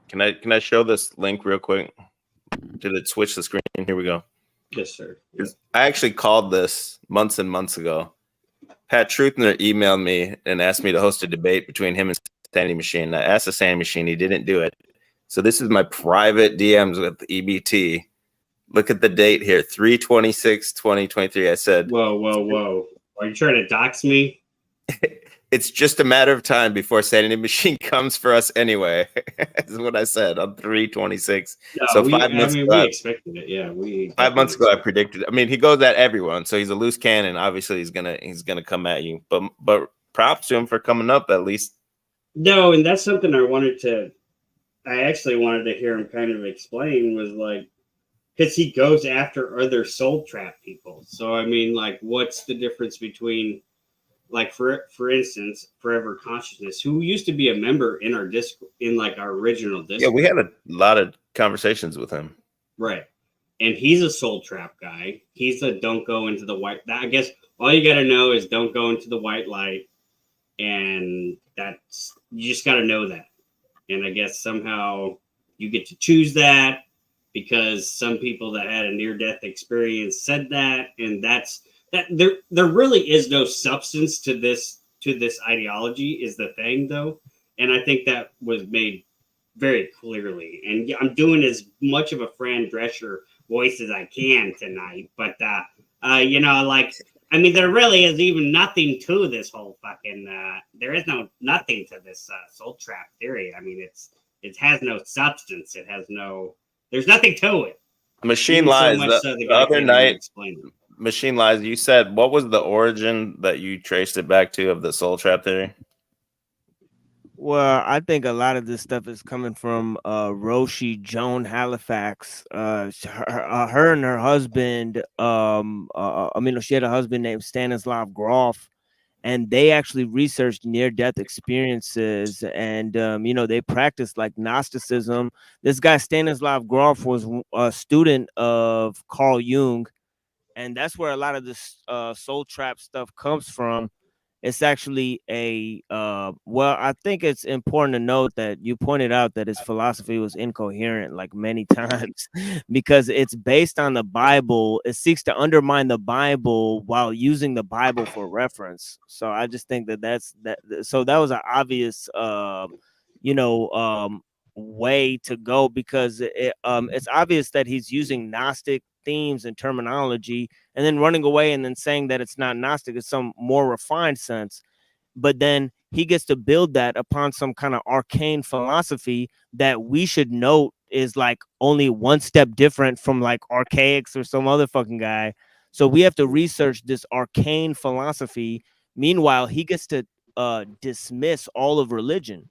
Can I show this link real quick? Did it switch the screen? Here we go. Yes, sir. I actually called this months and months ago. Pat Truthner emailed me and asked me to host a debate between him and Sanity Machine. I asked the Sanity Machine. He didn't do it. So this is my private DMs with EBT. Look at the date here, 3/26/2023. I said, whoa. Are you trying to dox me? It's just a matter of time before Sanity Machine comes for us anyway. That's what I said on 3/26. No, so 5 months ago, we expected it. Yeah, 5 months ago I predicted. I mean, he goes at everyone, so he's a loose cannon. Obviously, he's gonna come at you. But props to him for coming up at least. No, and that's something I actually wanted to hear him kind of explain, was like, because he goes after other soul trap people. So I mean, like, what's the difference between, like, for instance, Forever Consciousness, who used to be a member in our Discord, in like our original Discord. Yeah, we had a lot of conversations with him. Right. And he's a soul trap guy. He's a don't go into the white. I guess all you got to know is don't go into the white light. And that's, you just got to know that. And I guess somehow you get to choose that because some people that had a near-death experience said that. And that's, that there really is no substance to this ideology is the thing, though. And I think that was made very clearly. And I'm doing as much of a Fran Drescher voice as I can tonight. But, you know, like, I mean, there really is even nothing to this whole fucking, there is nothing to this soul trap theory. I mean, it has no substance. It has no, there's nothing to it. Machine Lies, the other night, Machine Lies, you said, what was the origin that you traced it back to of the soul trap theory? Well, I think a lot of this stuff is coming from Roshi Joan Halifax. Her and her husband, she had a husband named Stanislav Grof, and they actually researched near-death experiences, and they practiced like Gnosticism. This guy Stanislav Grof was a student of Carl Jung, and that's where a lot of this soul trap stuff comes from. it's actually a well, I think it's important to note that you pointed out that his philosophy was incoherent like many times because it's based on the Bible. It seeks to undermine the Bible while using the Bible for reference. So I just think that that's that. So that was an obvious you know way to go, because it's obvious that he's using Gnostic themes and terminology and then running away and then saying that it's not Gnostic, it's some more refined sense. But then he gets to build that upon some kind of arcane philosophy that we should note is like only one step different from like Archaics or some other fucking guy. So we have to research this arcane philosophy. Meanwhile, he gets to dismiss all of religion.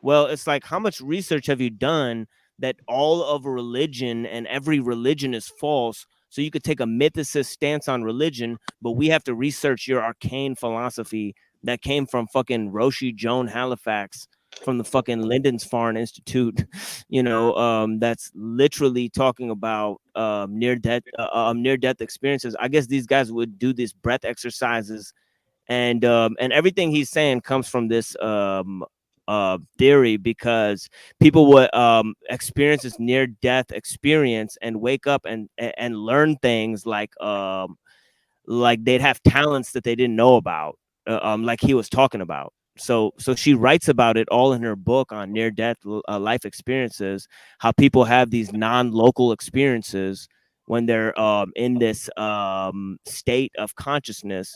Well, it's like, how much research have you done that all of religion and every religion is false? So you could take a mythicist stance on religion, but we have to research your arcane philosophy that came from fucking Roshi Joan Halifax from the fucking Lindensfarne Institute, you know, that's literally talking about near death experiences. I guess these guys would do these breath exercises, and everything he's saying comes from this theory, because people would experience this near death experience and wake up and learn things like they'd have talents that they didn't know about, like he was talking about. So she writes about it all in her book on near death life experiences, how people have these non-local experiences when they're in this state of consciousness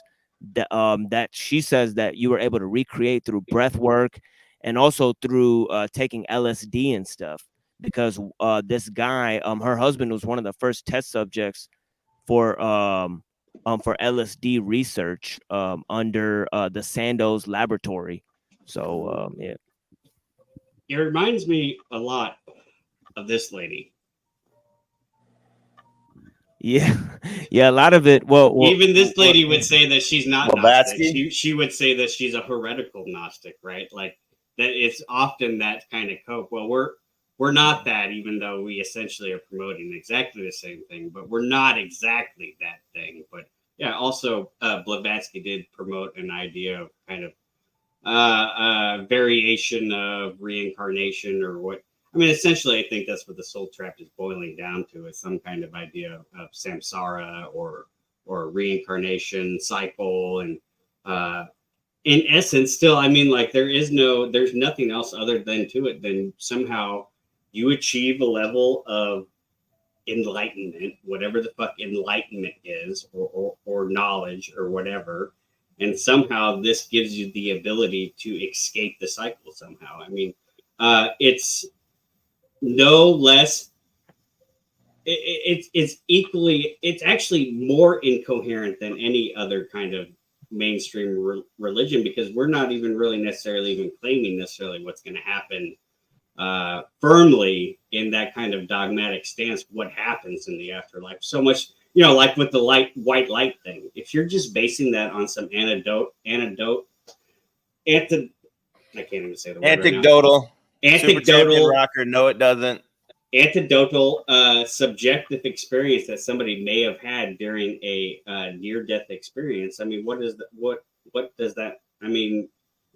that she says that you were able to recreate through breath work and also through taking LSD and stuff. Because this guy, her husband, was one of the first test subjects for LSD research under the Sandoz laboratory. So yeah, it reminds me a lot of this lady. Yeah, yeah, a lot of it. Well, even this lady would say that she's not Gnostic. Blavatsky? She would say that she's a heretical Gnostic, right? Like that it's often that kind of cope. Well, we're not that, even though we essentially are promoting exactly the same thing, but we're not exactly that thing. But yeah, also Blavatsky did promote an idea of kind of variation of reincarnation, or what. I mean, essentially, I think that's what the soul trap is boiling down to, is some kind of idea of samsara or reincarnation cycle. And in essence, still, I mean, like there's nothing else other than to it than somehow you achieve a level of enlightenment, whatever the fuck enlightenment is, or knowledge or whatever. And somehow this gives you the ability to escape the cycle somehow. I mean, it's no less, it's equally, it's actually more incoherent than any other kind of mainstream religion, because we're not even really necessarily even claiming necessarily what's going to happen firmly in that kind of dogmatic stance, what happens in the afterlife. So much, you know, like with the white light thing, if you're just basing that on some I can't even say the word anecdotal. Anecdotal rocker. No, it doesn't. Anecdotal subjective experience that somebody may have had during a near-death experience. I mean, what does that? I mean,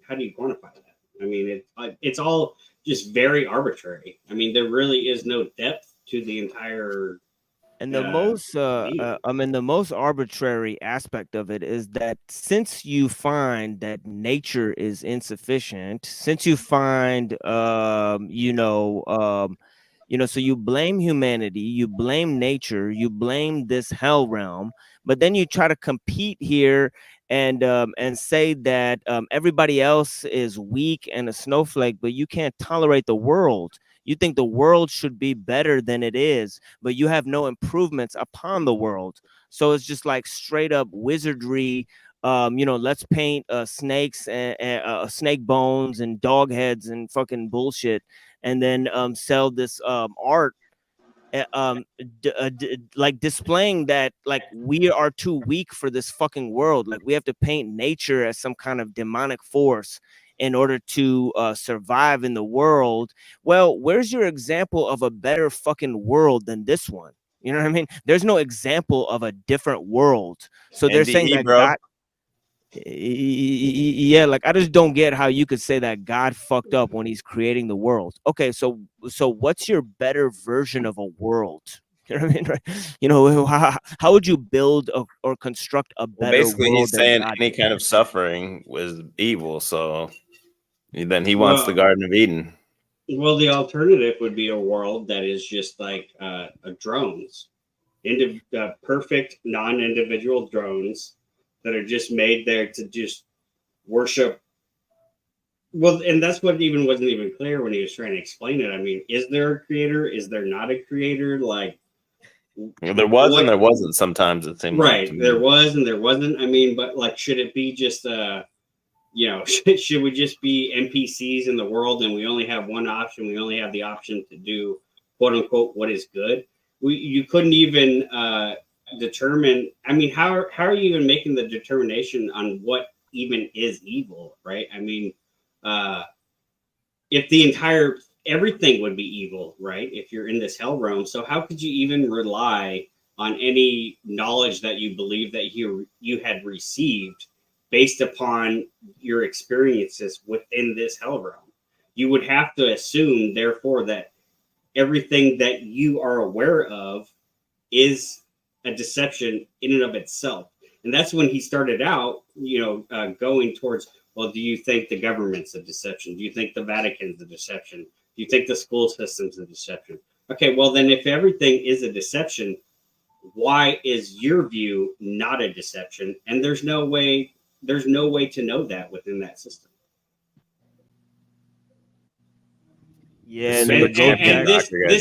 how do you quantify that? I mean, it's all just very arbitrary. I mean, there really is no depth to the entire. And the the most arbitrary aspect of it is that since you find that nature is insufficient, since you find so you blame humanity, you blame nature, you blame this hell realm, but then you try to compete here and say that everybody else is weak and a snowflake, but you can't tolerate the world. You think the world should be better than it is, but you have no improvements upon the world. So it's just like straight up wizardry. Let's paint snakes and snake bones and dog heads and fucking bullshit, and then sell this art, like displaying that like we are too weak for this fucking world. Like we have to paint nature as some kind of demonic force in order to survive in the world. Well, where's your example of a better fucking world than this one? You know what I mean? There's no example of a different world. So they're saying that bro. Yeah, like I just don't get how you could say that God fucked up when he's creating the world. Okay, so what's your better version of a world? You know what I mean? Right? You know, how would you build or construct a better basically, world he's than saying God any did? kind of suffering was evil. So then he wants the Well, Garden of Eden. well, the alternative would be a world that is just like drones, perfect non-individual drones that are just made there to just worship. Well, and that's what even wasn't even clear when he was trying to explain it. I mean, is there a creator? Is there not a creator? Like, There was what? and there wasn't. Sometimes it seemed like Right, to me. there was and there wasn't. I mean, but like, should it be just you know, should we just be NPCs in the world and we only have one option? We only have the option to do quote unquote what is good. You couldn't even determine. I mean, how are you even making the determination on what even is evil, right? I mean, if the entire everything would be evil, right? If you're in this hell realm, so how could you even rely on any knowledge that you believe that you had received based upon your experiences within this hell realm? You would have to assume, therefore, that everything that you are aware of is a deception in and of itself. And that's when he started out, you know, going towards, well, do you think the government's a deception? Do you think the Vatican's a deception? Do you think the school system's a deception? Okay, well, then if everything is a deception, why is your view not a deception? And there's no way to know that within that system. Yeah, And, and then it goes back.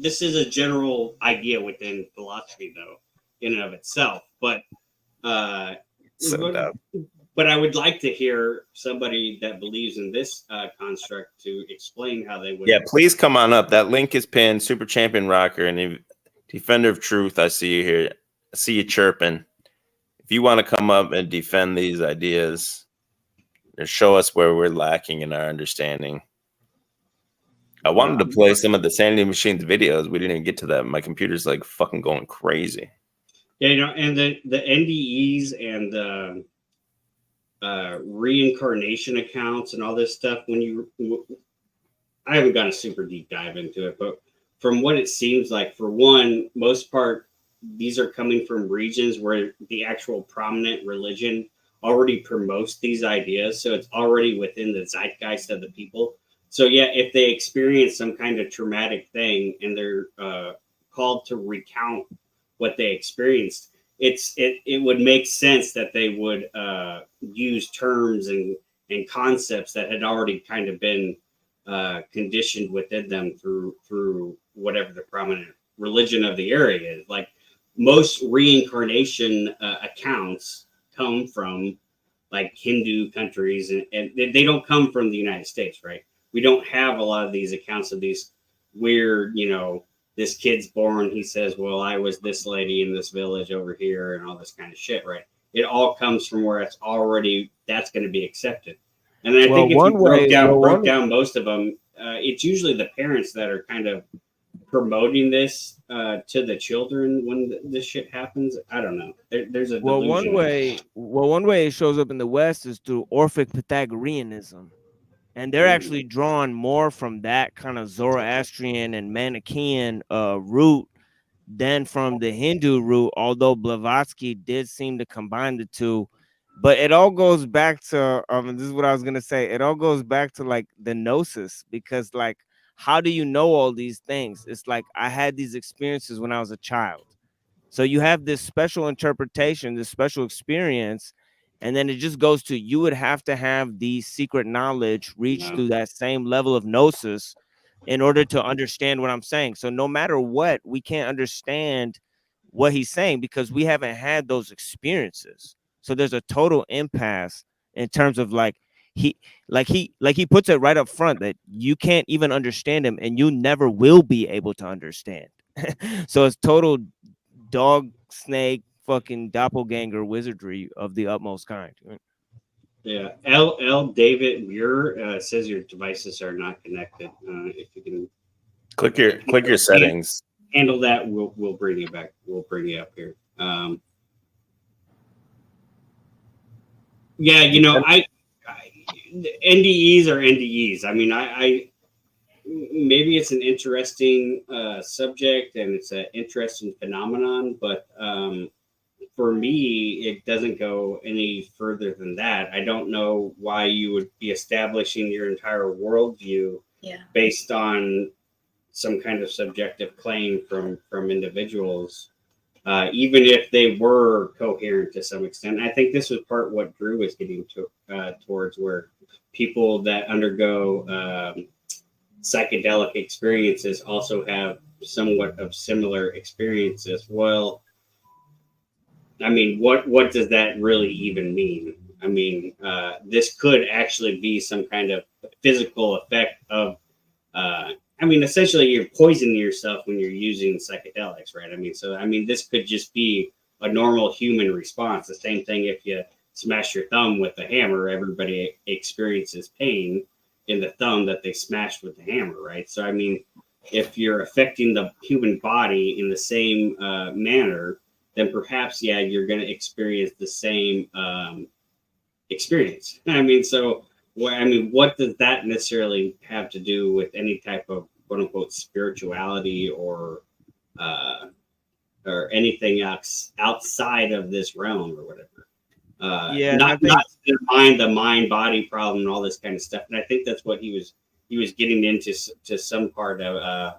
this is a general idea within philosophy, though, in and of itself. But but I would like to hear somebody that believes in this construct to explain how they would. Yeah, please come on up. That link is pinned. Super Champion Rocker and Defender of Truth. I see you here. I see you chirping. If you want to come up and defend these ideas or show us where we're lacking in our understanding. I wanted to play some of the Sanity Machine's videos. We didn't even get to that. My computer's like fucking going crazy. Yeah, you know, and the NDEs and the reincarnation accounts and all this stuff. I haven't gone a super deep dive into it, but from what it seems like, for one, most part, these are coming from regions where the actual prominent religion already promotes these ideas, so it's already within the zeitgeist of the people. So yeah, if they experience some kind of traumatic thing and they're called to recount what they experienced, it would make sense that they would use terms and concepts that had already kind of been conditioned within them through whatever the prominent religion of the area is. Like most reincarnation accounts come from like Hindu countries, and they don't come from the United States, right? We don't have a lot of these accounts of these weird, you know, this kid's born, he says, well, I was this lady in this village over here and all this kind of shit, right? It all comes from where it's already, that's going to be accepted. And I think if you broke down most of them, it's usually the parents that are kind of promoting this to the children when this shit happens. I don't know. There's a delusion. One way it shows up in the West is through Orphic Pythagoreanism. And they're actually drawn more from that kind of Zoroastrian and Manichaean root than from the Hindu root, although Blavatsky did seem to combine the two. But it all goes back to, this is what I was going to say, it all goes back to like the gnosis, because like, how do you know all these things? It's like, I had these experiences when I was a child. So you have this special interpretation, this special experience, and then it just goes to, you would have to have the secret knowledge reach through that same level of gnosis in order to understand what I'm saying. So no matter what, we can't understand what he's saying because we haven't had those experiences. So there's a total impasse in terms of like, he puts it right up front that you can't even understand him and you never will be able to understand. So it's total dog, snake, fucking doppelganger wizardry of the utmost kind. Yeah, L. David Muir says your devices are not connected. If you can click your settings, handle that, we'll bring you back. We'll bring you up here. Yeah, NDEs are NDEs. I mean, I maybe it's an interesting subject and it's an interesting phenomenon, but for me, it doesn't go any further than that. I don't know why you would be establishing your entire worldview based on some kind of subjective claim from individuals, even if they were coherent to some extent. I think this was part what Drew was getting towards, where people that undergo psychedelic experiences also have somewhat of similar experiences. Well, I mean, what does that really even mean? I mean, this could actually be some kind of physical effect of, I mean, essentially you're poisoning yourself when you're using psychedelics, right? I mean, so, I mean, this could just be a normal human response. The same thing if you smash your thumb with a hammer, everybody experiences pain in the thumb that they smashed with the hammer, right? So, I mean, if you're affecting the human body in the same manner, then perhaps, yeah, you're going to experience the same experience. I mean, so, what does that necessarily have to do with any type of quote unquote spirituality or anything else outside of this realm or whatever? Not the mind body problem and all this kind of stuff. And I think that's what he was getting into to some part of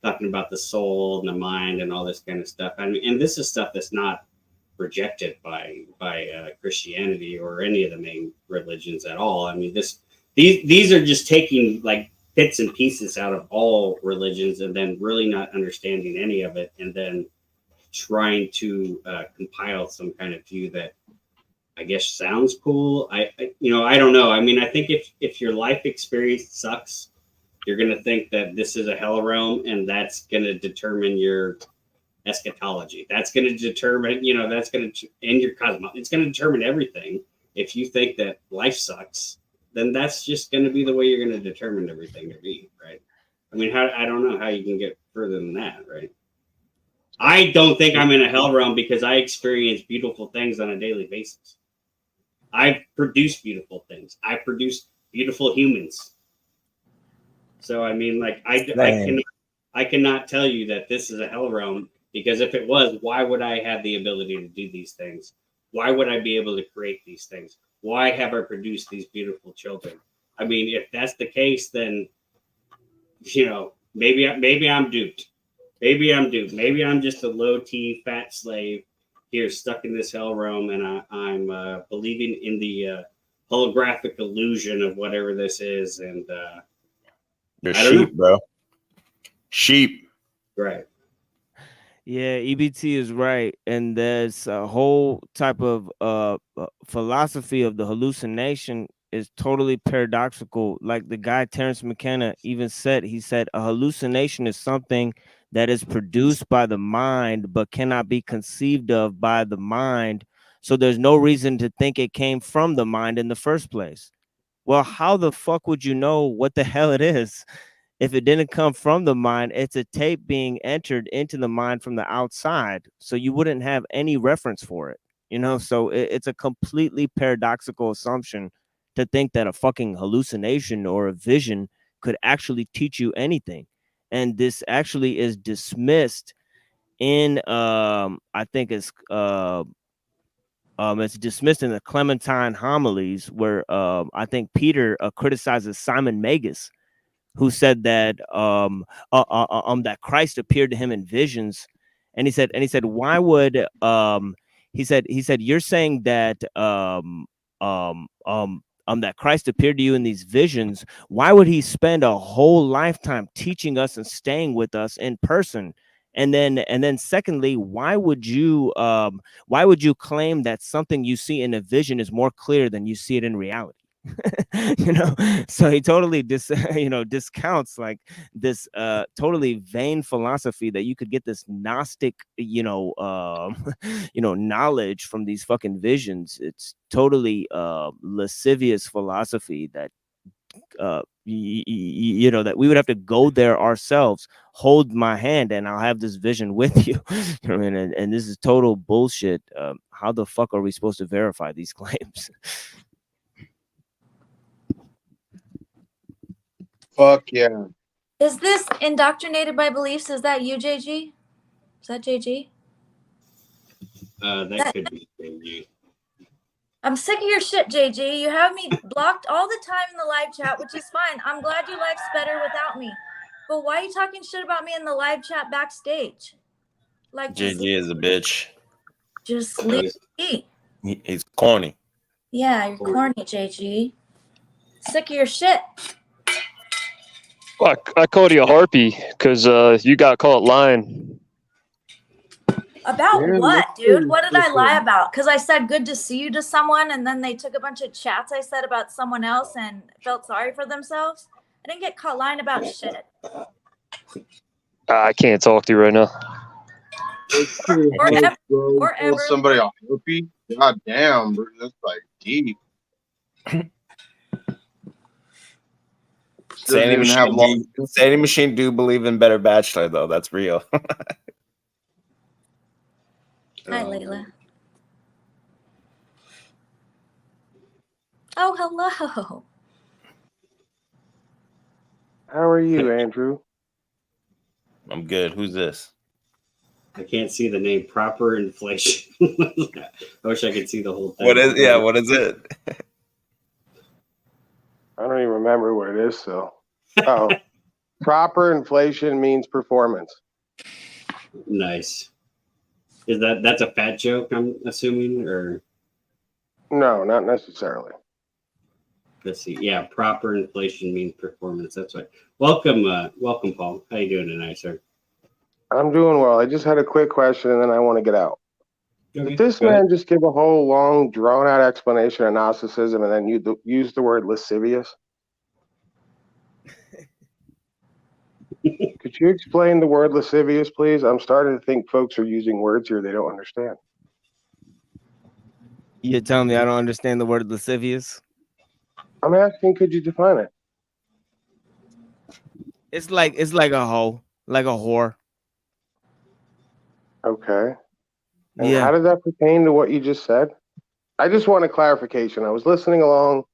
talking about the soul and the mind and all this kind of stuff. I mean, and this is stuff that's not rejected by Christianity or any of the main religions at all. I mean, these are just taking like bits and pieces out of all religions and then really not understanding any of it, and then trying to compile some kind of view that I guess sounds cool. I don't know. I mean, I think if your life experience sucks, you're going to think that this is a hell realm, and that's going to determine your eschatology. That's going to determine, that's going to end your cosmos. It's going to determine everything. If you think that life sucks, then that's just going to be the way you're going to determine everything to be, right? I mean, I don't know how you can get further than that, right? I don't think I'm in a hell realm because I experience beautiful things on a daily basis. I produce beautiful things. I produce beautiful humans. So, I mean, like, I cannot tell you that this is a hell realm, because if it was, why would I have the ability to do these things? Why would I be able to create these things? Why have I produced these beautiful children? I mean, if that's the case, then, maybe I'm duped. Maybe I'm duped. Maybe I'm just a low-T fat slave here stuck in this hell realm, and I'm believing in the holographic illusion of whatever this is. And you're sheep, bro. Sheep. Right. Yeah, EBT is right. And there's a whole type of philosophy of the hallucination is totally paradoxical. Like the guy Terence McKenna even said, he said a hallucination is something that is produced by the mind but cannot be conceived of by the mind. So there's no reason to think it came from the mind in the first place. Well, how the fuck would you know what the hell it is? If it didn't come from the mind, it's a tape being entered into the mind from the outside. So you wouldn't have any reference for it, So it's a completely paradoxical assumption to think that a fucking hallucination or a vision could actually teach you anything. And this actually is dismissed in, I think it's dismissed in the Clementine homilies, where I think Peter criticizes Simon Magus, who said that that Christ appeared to him in visions, and he said why would he said you're saying that that Christ appeared to you in these visions. Why would he spend a whole lifetime teaching us and staying with us in person? And then secondly, why would you claim that something you see in a vision is more clear than you see it in reality? So he totally discounts like this totally vain philosophy that you could get this Gnostic knowledge from these fucking visions. It's totally lascivious philosophy that that we would have to go there ourselves, hold my hand, and I'll have this vision with you. And this is total bullshit. How the fuck are we supposed to verify these claims? Fuck yeah. Is this indoctrinated by beliefs? Is that you, JG? Is that JG? That could be JG. I'm sick of your shit, JG. You have me blocked all the time in the live chat, which is fine. I'm glad your life's better without me. But why are you talking shit about me in the live chat backstage? Like, JG is a bitch. Just leave me. He's corny. Yeah, you're corny, JG. Sick of your shit. I called you a harpy because you got caught lying. About what, dude? What did I lie about? Because I said good to see you to someone, and then they took a bunch of chats I said about someone else and felt sorry for themselves. I didn't get caught lying about shit. I can't talk to you right now. Forever. Somebody a harpy? God damn, bro. That's like deep. Sanity Machine do believe in better Bachelor, though. That's real. Hi, Layla. Oh, hello. How are you, Andrew? I'm good. Who's this? I can't see the name. Proper inflation. I wish I could see the whole thing. What is? Yeah, what is it? I don't even remember what it is. So, oh, proper inflation means performance. Nice. Is that's a fat joke? I'm assuming, or no, not necessarily. Let's see. Yeah, proper inflation means performance. That's right. Welcome, welcome, Paul. How you doing tonight, sir? I'm doing well. I just had a quick question, and then I want to get out. Okay, Did this man just give a whole long, drawn-out explanation of Gnosticism, and then you use the word lascivious? Could you explain the word lascivious, please? I'm starting to think folks are using words here they don't understand. You're telling me I don't understand the word lascivious? I'm asking, could you define it? It's like a hoe, like a whore. Okay. And Yeah. how does that pertain to what you just said? I just want a clarification. I was listening along,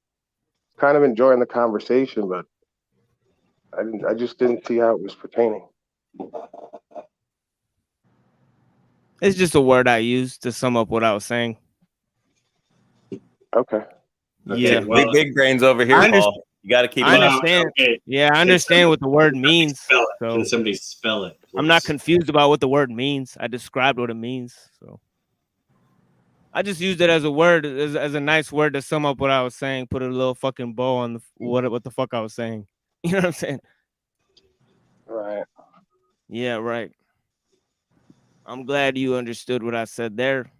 kind of enjoying the conversation, but I just didn't see how it was pertaining. It's just a word I used to sum up what I was saying. Okay. Yeah. Well, big brains over here, Paul. You got to keep. I understand. Okay. Yeah, I understand what the word means. Spell it. So Can somebody spell it? Please? I'm not confused about what the word means. I described what it means. So I just used it as a word, as a nice word to sum up what I was saying. Put a little fucking bow on what the fuck I was saying. You know what I'm saying? Right. Yeah, right. I'm glad you understood what I said there.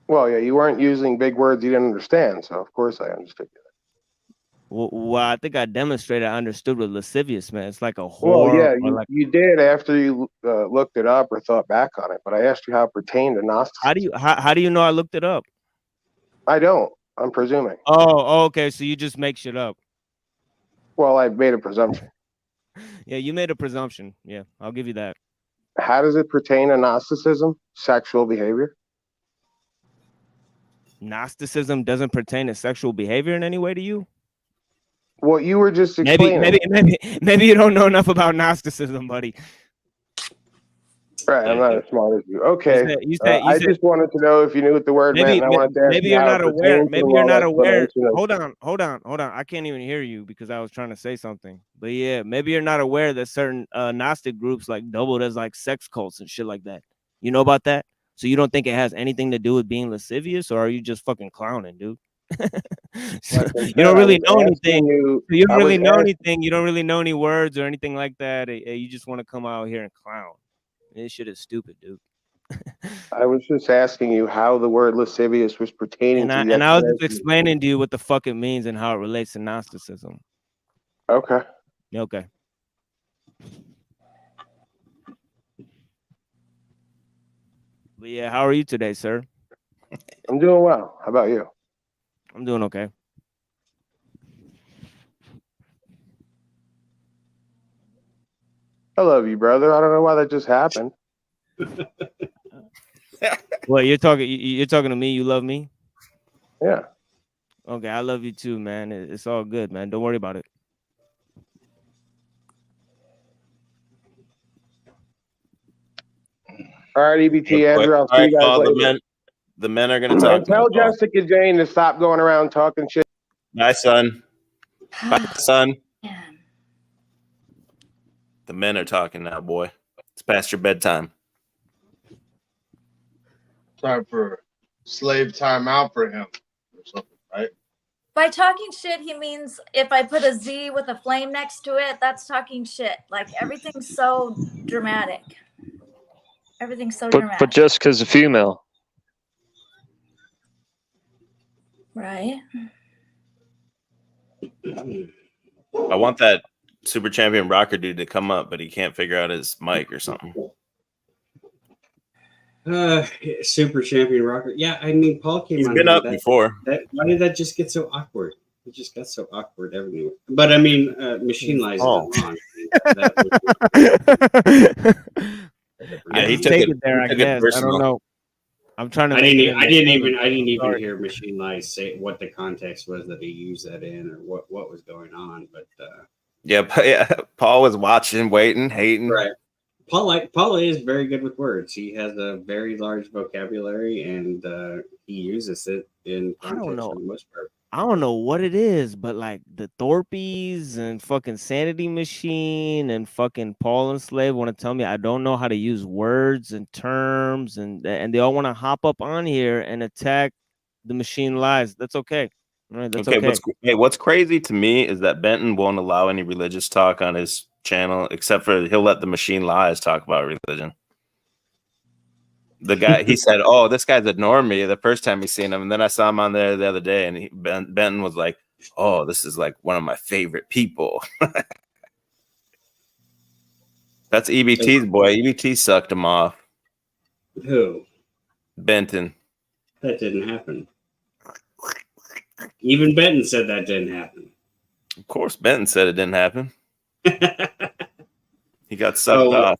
Well, yeah, you weren't using big words you didn't understand, so of course I understood you. Well, I think I demonstrated I understood what lascivious meant. It's like a whore. Well, yeah, you did after you looked it up or thought back on it, but I asked you how it pertained to Gnosticism. How do you know I looked it up? I don't. I'm presuming. Oh, okay. So you just make shit up. Well, I made a presumption. Yeah, you made a presumption. Yeah, I'll give you that. How does it pertain to Gnosticism? Sexual behavior? Gnosticism doesn't pertain to sexual behavior in any way to you? Well, you were just explaining. Maybe you don't know enough about Gnosticism, buddy. Right, I'm not as smart as you. Okay, I just wanted to know if you knew what the word meant. And I wanted to ask maybe you you're how not it aware. pertains to Maybe the you're long not aware. explanation of- Hold on. I can't even hear you because I was trying to say something. But yeah, maybe you're not aware that certain Gnostic groups like doubled as like sex cults and shit like that. You know about that? So you don't think it has anything to do with being lascivious, or are you just fucking clowning, dude? So you don't really know anything. You don't really know anything. You don't really know any words or anything like that. You just want to come out here and clown. This shit is stupid, dude. I was just asking you how the word lascivious was pertaining to the I was just explaining to you what the fuck it means and how it relates to Gnosticism. Okay. Okay. But yeah, how are you today, sir? I'm doing well. How about you? I'm doing okay. I love you, brother. I don't know why that just happened. Well, you're talking to me. You love me? Yeah. Okay, I love you too, man. It's all good, man. Don't worry about it. All right, EBT, Real quick. Andrew. I'll All see right, you guys Paul, later. the men are going to talk. And tell now, Paul. Jessica Jane to stop going around talking shit. Bye, son. Bye, son. The men are talking now, boy. It's past your bedtime. Time for slave time out for him or something, right? By talking shit, he means if I put a Z with a flame next to it, that's talking shit. Like everything's so dramatic. Everything's so dramatic. But Jessica's a female. Right. I want that super champion rocker dude to come up, but he can't figure out his mic or something. Super champion rocker. Yeah, I mean, Paul came. He's on been up before. Why did that just get so awkward? It just got so awkward everywhere. But I mean, machine lies isn't wrong. Yeah, he took it there. I guess I don't know. I'm trying to. I didn't even hear machine lies say what the context was that he used that in, or what was going on. But yeah, Paul was watching, waiting, hating. Right. Paul is very good with words. He has a very large vocabulary, and he uses it in context for the most part. I don't know what it is, but like the Thorpies and fucking Sanity Machine and fucking Paul and Slave want to tell me I don't know how to use words and terms, and they all want to hop up on here and attack the machine lies. That's okay. All right, that's okay. What's crazy to me is that Benton won't allow any religious talk on his channel, except for he'll let the machine lies talk about religion. The guy, he said, "Oh, this guy's ignoring me." The first time he seen him, and then I saw him on there the other day, and Benton was like, "Oh, this is like one of my favorite people." That's EBT's boy. EBT sucked him off. Who? Benton. That didn't happen. Even Benton said that didn't happen. Of course, Benton said it didn't happen. He got sucked off.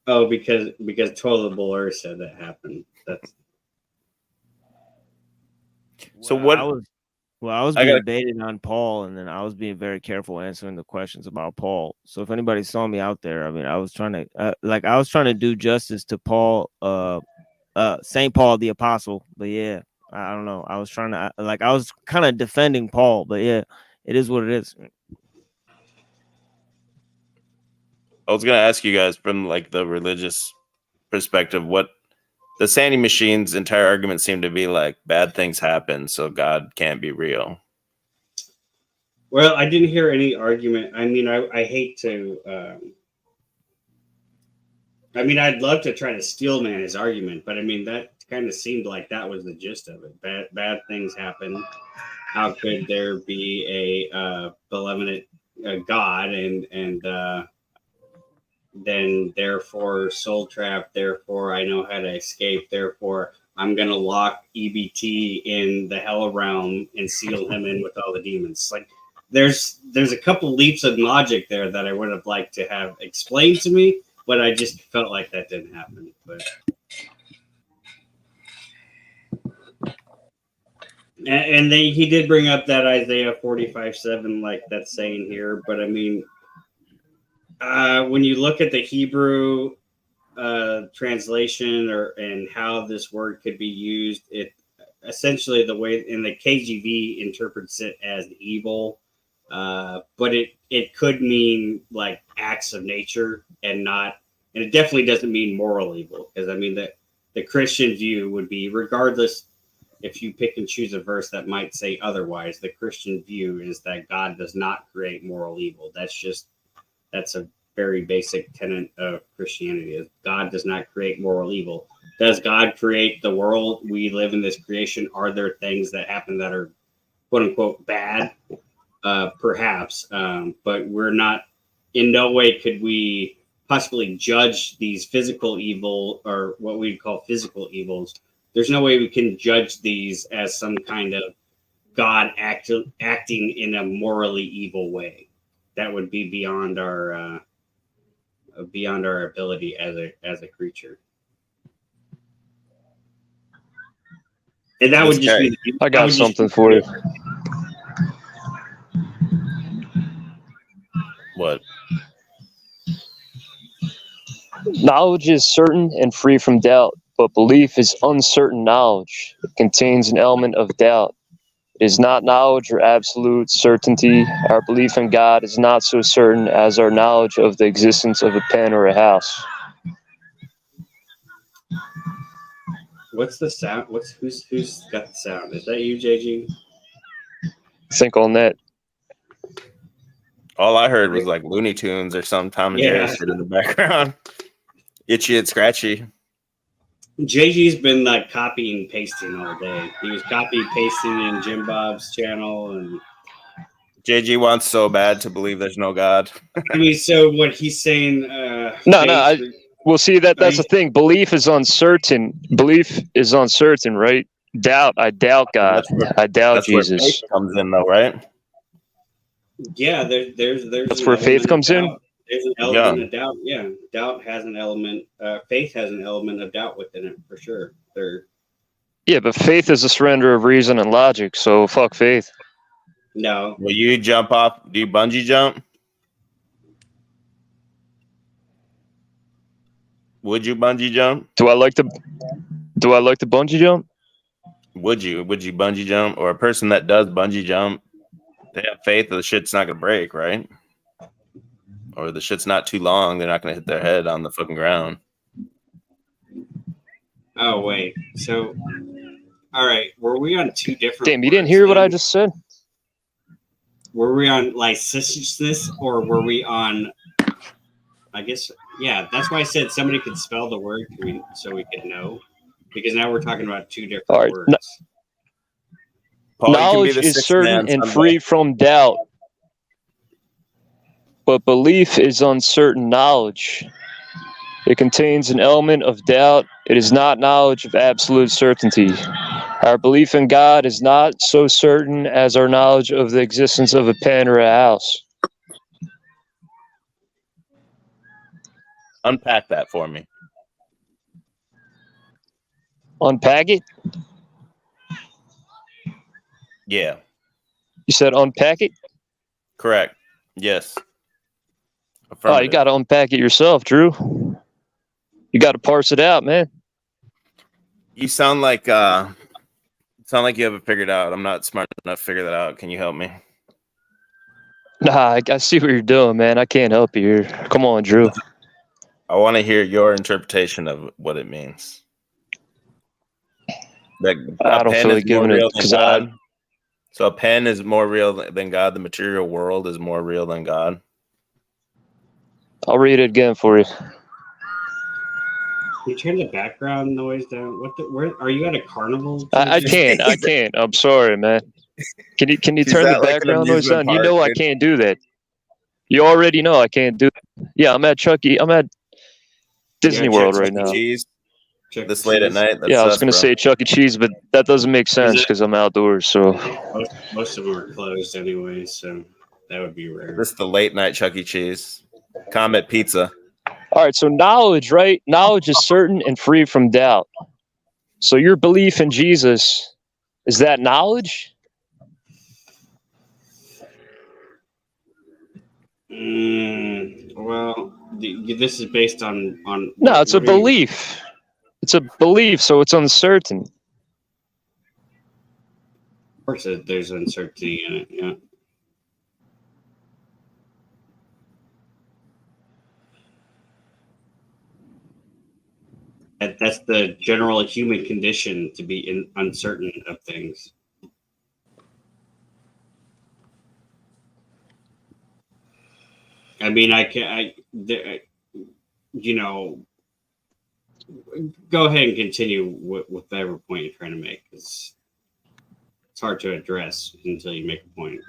Oh, because Toilet Blur said that happened. That's so. What? I was being baited on Paul, and then I was being very careful answering the questions about Paul. So if anybody saw me out there, I mean, I was trying to do justice to Paul, Saint Paul the Apostle. But yeah, I don't know. I was trying to I was kind of defending Paul, but yeah, it is what it is. I was going to ask you guys from like the religious perspective, what the Sanity Machine's entire argument seemed to be like bad things happen, so God can't be real. Well, I didn't hear any argument. I mean, I hate to. I mean, I'd love to try to steelman his argument, but I mean that kind of seemed like that was the gist of it. Bad things happen. How could there be a benevolent God and then therefore soul trap, therefore I know how to escape, therefore I'm gonna lock EBT in the hell realm and seal him in with all the demons. Like there's a couple leaps of logic there that I would have liked to have explained to me, but I just felt like that didn't happen. But and he did bring up that Isaiah 45:7, like that's saying here, but I mean, when you look at the Hebrew translation and how this word could be used, it essentially the way in the KJV interprets it as evil, but it could mean like acts of nature and it definitely doesn't mean moral evil, because I mean the Christian view would be, regardless if you pick and choose a verse that might say otherwise, the Christian view is that God does not create moral evil. That's a very basic tenet of Christianity, is God does not create moral evil. Does God create the world? We live in this creation. Are there things that happen that are quote unquote bad? Perhaps, but we're not, in no way could we possibly judge these physical evil, or what we'd call physical evils. There's no way we can judge these as some kind of God acting in a morally evil way. That would be beyond our ability as a creature. And that would just be. I got something for you. What? Knowledge is certain and free from doubt, but belief is uncertain knowledge. It contains an element of doubt. It is not knowledge or absolute certainty. Our belief in God is not so certain as our knowledge of the existence of a pen or a house. What's the sound? Who's got the sound? Is that you, JG? Think on that. All I heard was like Looney Tunes or some Tom and Jerry shit in the background. Itchy and scratchy. JG's been like copying and pasting all day. He was copy pasting in Jim Bob's channel, and JG wants so bad to believe there's no God. I mean, so what he's saying? Well, see, that's the thing. Belief is uncertain. Belief is uncertain, right? Doubt. I doubt God. I doubt Jesus. Where faith comes in, though, right? Yeah, there's that's where faith comes in. There's an element of doubt. Yeah, doubt has an element. Faith has an element of doubt within it for sure. Yeah, but faith is a surrender of reason and logic. So fuck faith. No. Will you jump off? Do you bungee jump? Would you bungee jump? Do I like to bungee jump? Would you bungee jump? Or a person that does bungee jump, they have faith that the shit's not gonna break, right? Or the shit's not too long, they're not gonna hit their head on the fucking ground. Oh wait. So all right, were we on two different Damn, you didn't hear what I just said? Were we on licentiousness or were we on I guess yeah, that's why I said somebody could spell the word so we could know. Because now we're talking about two different words. Paul, knowledge is certain and free from doubt, but belief is uncertain knowledge. It contains an element of doubt. It is not knowledge of absolute certainty. Our belief in God is not so certain as our knowledge of the existence of a pen or a house. Unpack that for me. Unpack it? Yeah. You said unpack it? Correct. Yes. Oh, you got to unpack it yourself, Drew. You got to parse it out, man. You sound like you have it figured out. I'm not smart enough to figure that out. Can you help me? Nah, I see what you're doing, man. I can't help you here. Come on, Drew. I want to hear your interpretation of what it means. Like, I don't feel like giving it because so a pen is more real than God. The material world is more real than God. I'll read it again for you. Can you turn the background noise down? Where are you at a carnival? I can't. I'm sorry, man. Can you turn the background noise down? You know I can't do that. You already know I can't do it. Yeah, I'm at Disney World right now. This late at night. Yeah, I was going to say Chuck E. Cheese, but that doesn't make sense because I'm outdoors. So most of them are closed anyway, so that would be rare. This is the late night Chuck E. Cheese. Comet Pizza. All right, so knowledge, right? Knowledge is certain and free from doubt. So your belief in Jesus, is that knowledge? Well, this is based on. No, it's a belief. It's a belief, so it's uncertain. Of course, there's uncertainty in it. Yeah. That's the general human condition, to be uncertain of things. I mean, go ahead and continue with whatever point you're trying to make. It's hard to address until you make a point.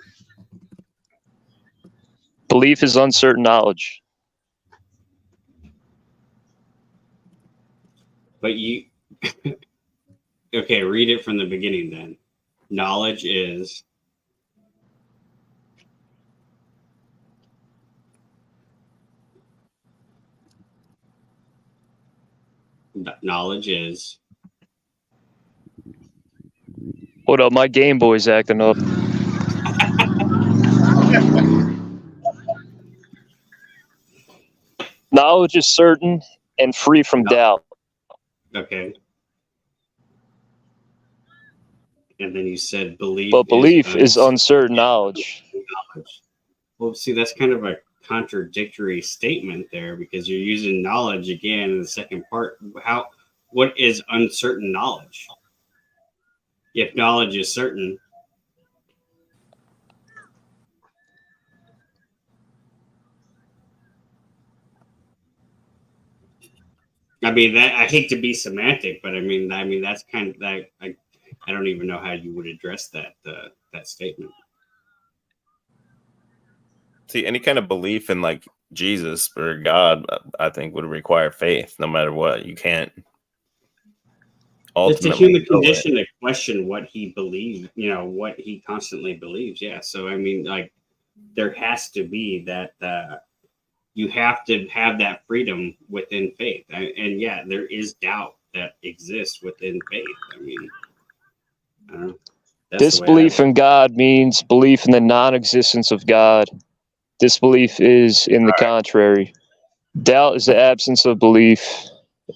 Belief is uncertain knowledge. But okay, read it from the beginning then. Knowledge is. Knowledge is. What up? My Game Boy's acting up. Knowledge is certain and free from doubt. Okay. And then you said belief. But belief is uncertain knowledge. Well, see, that's kind of a contradictory statement there, because you're using knowledge again in the second part. What is uncertain knowledge? If knowledge is certain. I mean, that I hate to be semantic, but I mean that's kind of that. I don't even know how you would address that statement. See, any kind of belief in like Jesus or God, I think would require faith, no matter what. You can't. It's a human condition to question what he believes, what he constantly believes. Yeah. So, I mean, like, there has to be that, you have to have that freedom within faith. And yeah, there is doubt that exists within faith. I mean, I don't know. Disbelief in God means belief in the non-existence of God. Disbelief is in the contrary. Doubt is the absence of belief.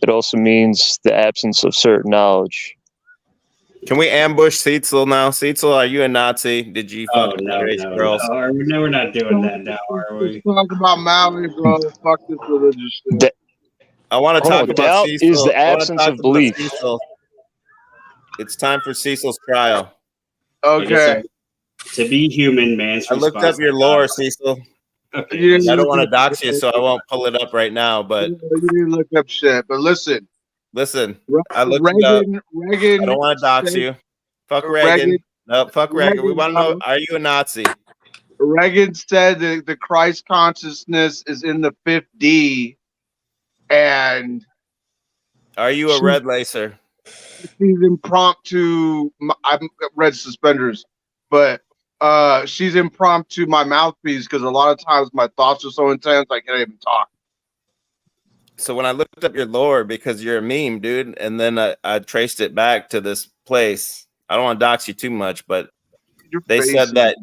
It also means the absence of certain knowledge. Can we ambush Seitzel now? Seitzel, are you a Nazi? Did you fuck race girls? No, we're not doing that now, are we? Let's talk about Maui, bro. Fuck this religious shit. I want to talk about doubt Cecil. is the absence of belief. It's time for Cecil's trial. Okay. To be human, man's I looked up your lore, Cecil. Okay. I don't want to dox you, so I won't pull it up right now. But you didn't look up shit. But listen. I looked it up. I don't want to dox you. Fuck Reagan. No, fuck Reagan. We want to know: are you a Nazi? Reagan said that the Christ consciousness is in the 5th D, and are you a red lacer? She's impromptu. I've read suspenders, but she's impromptu my mouthpiece because a lot of times my thoughts are so intense I can't even talk. So when I looked up your lore, because you're a meme, dude, and then I traced it back to this place. I don't want to dox you too much, but they said that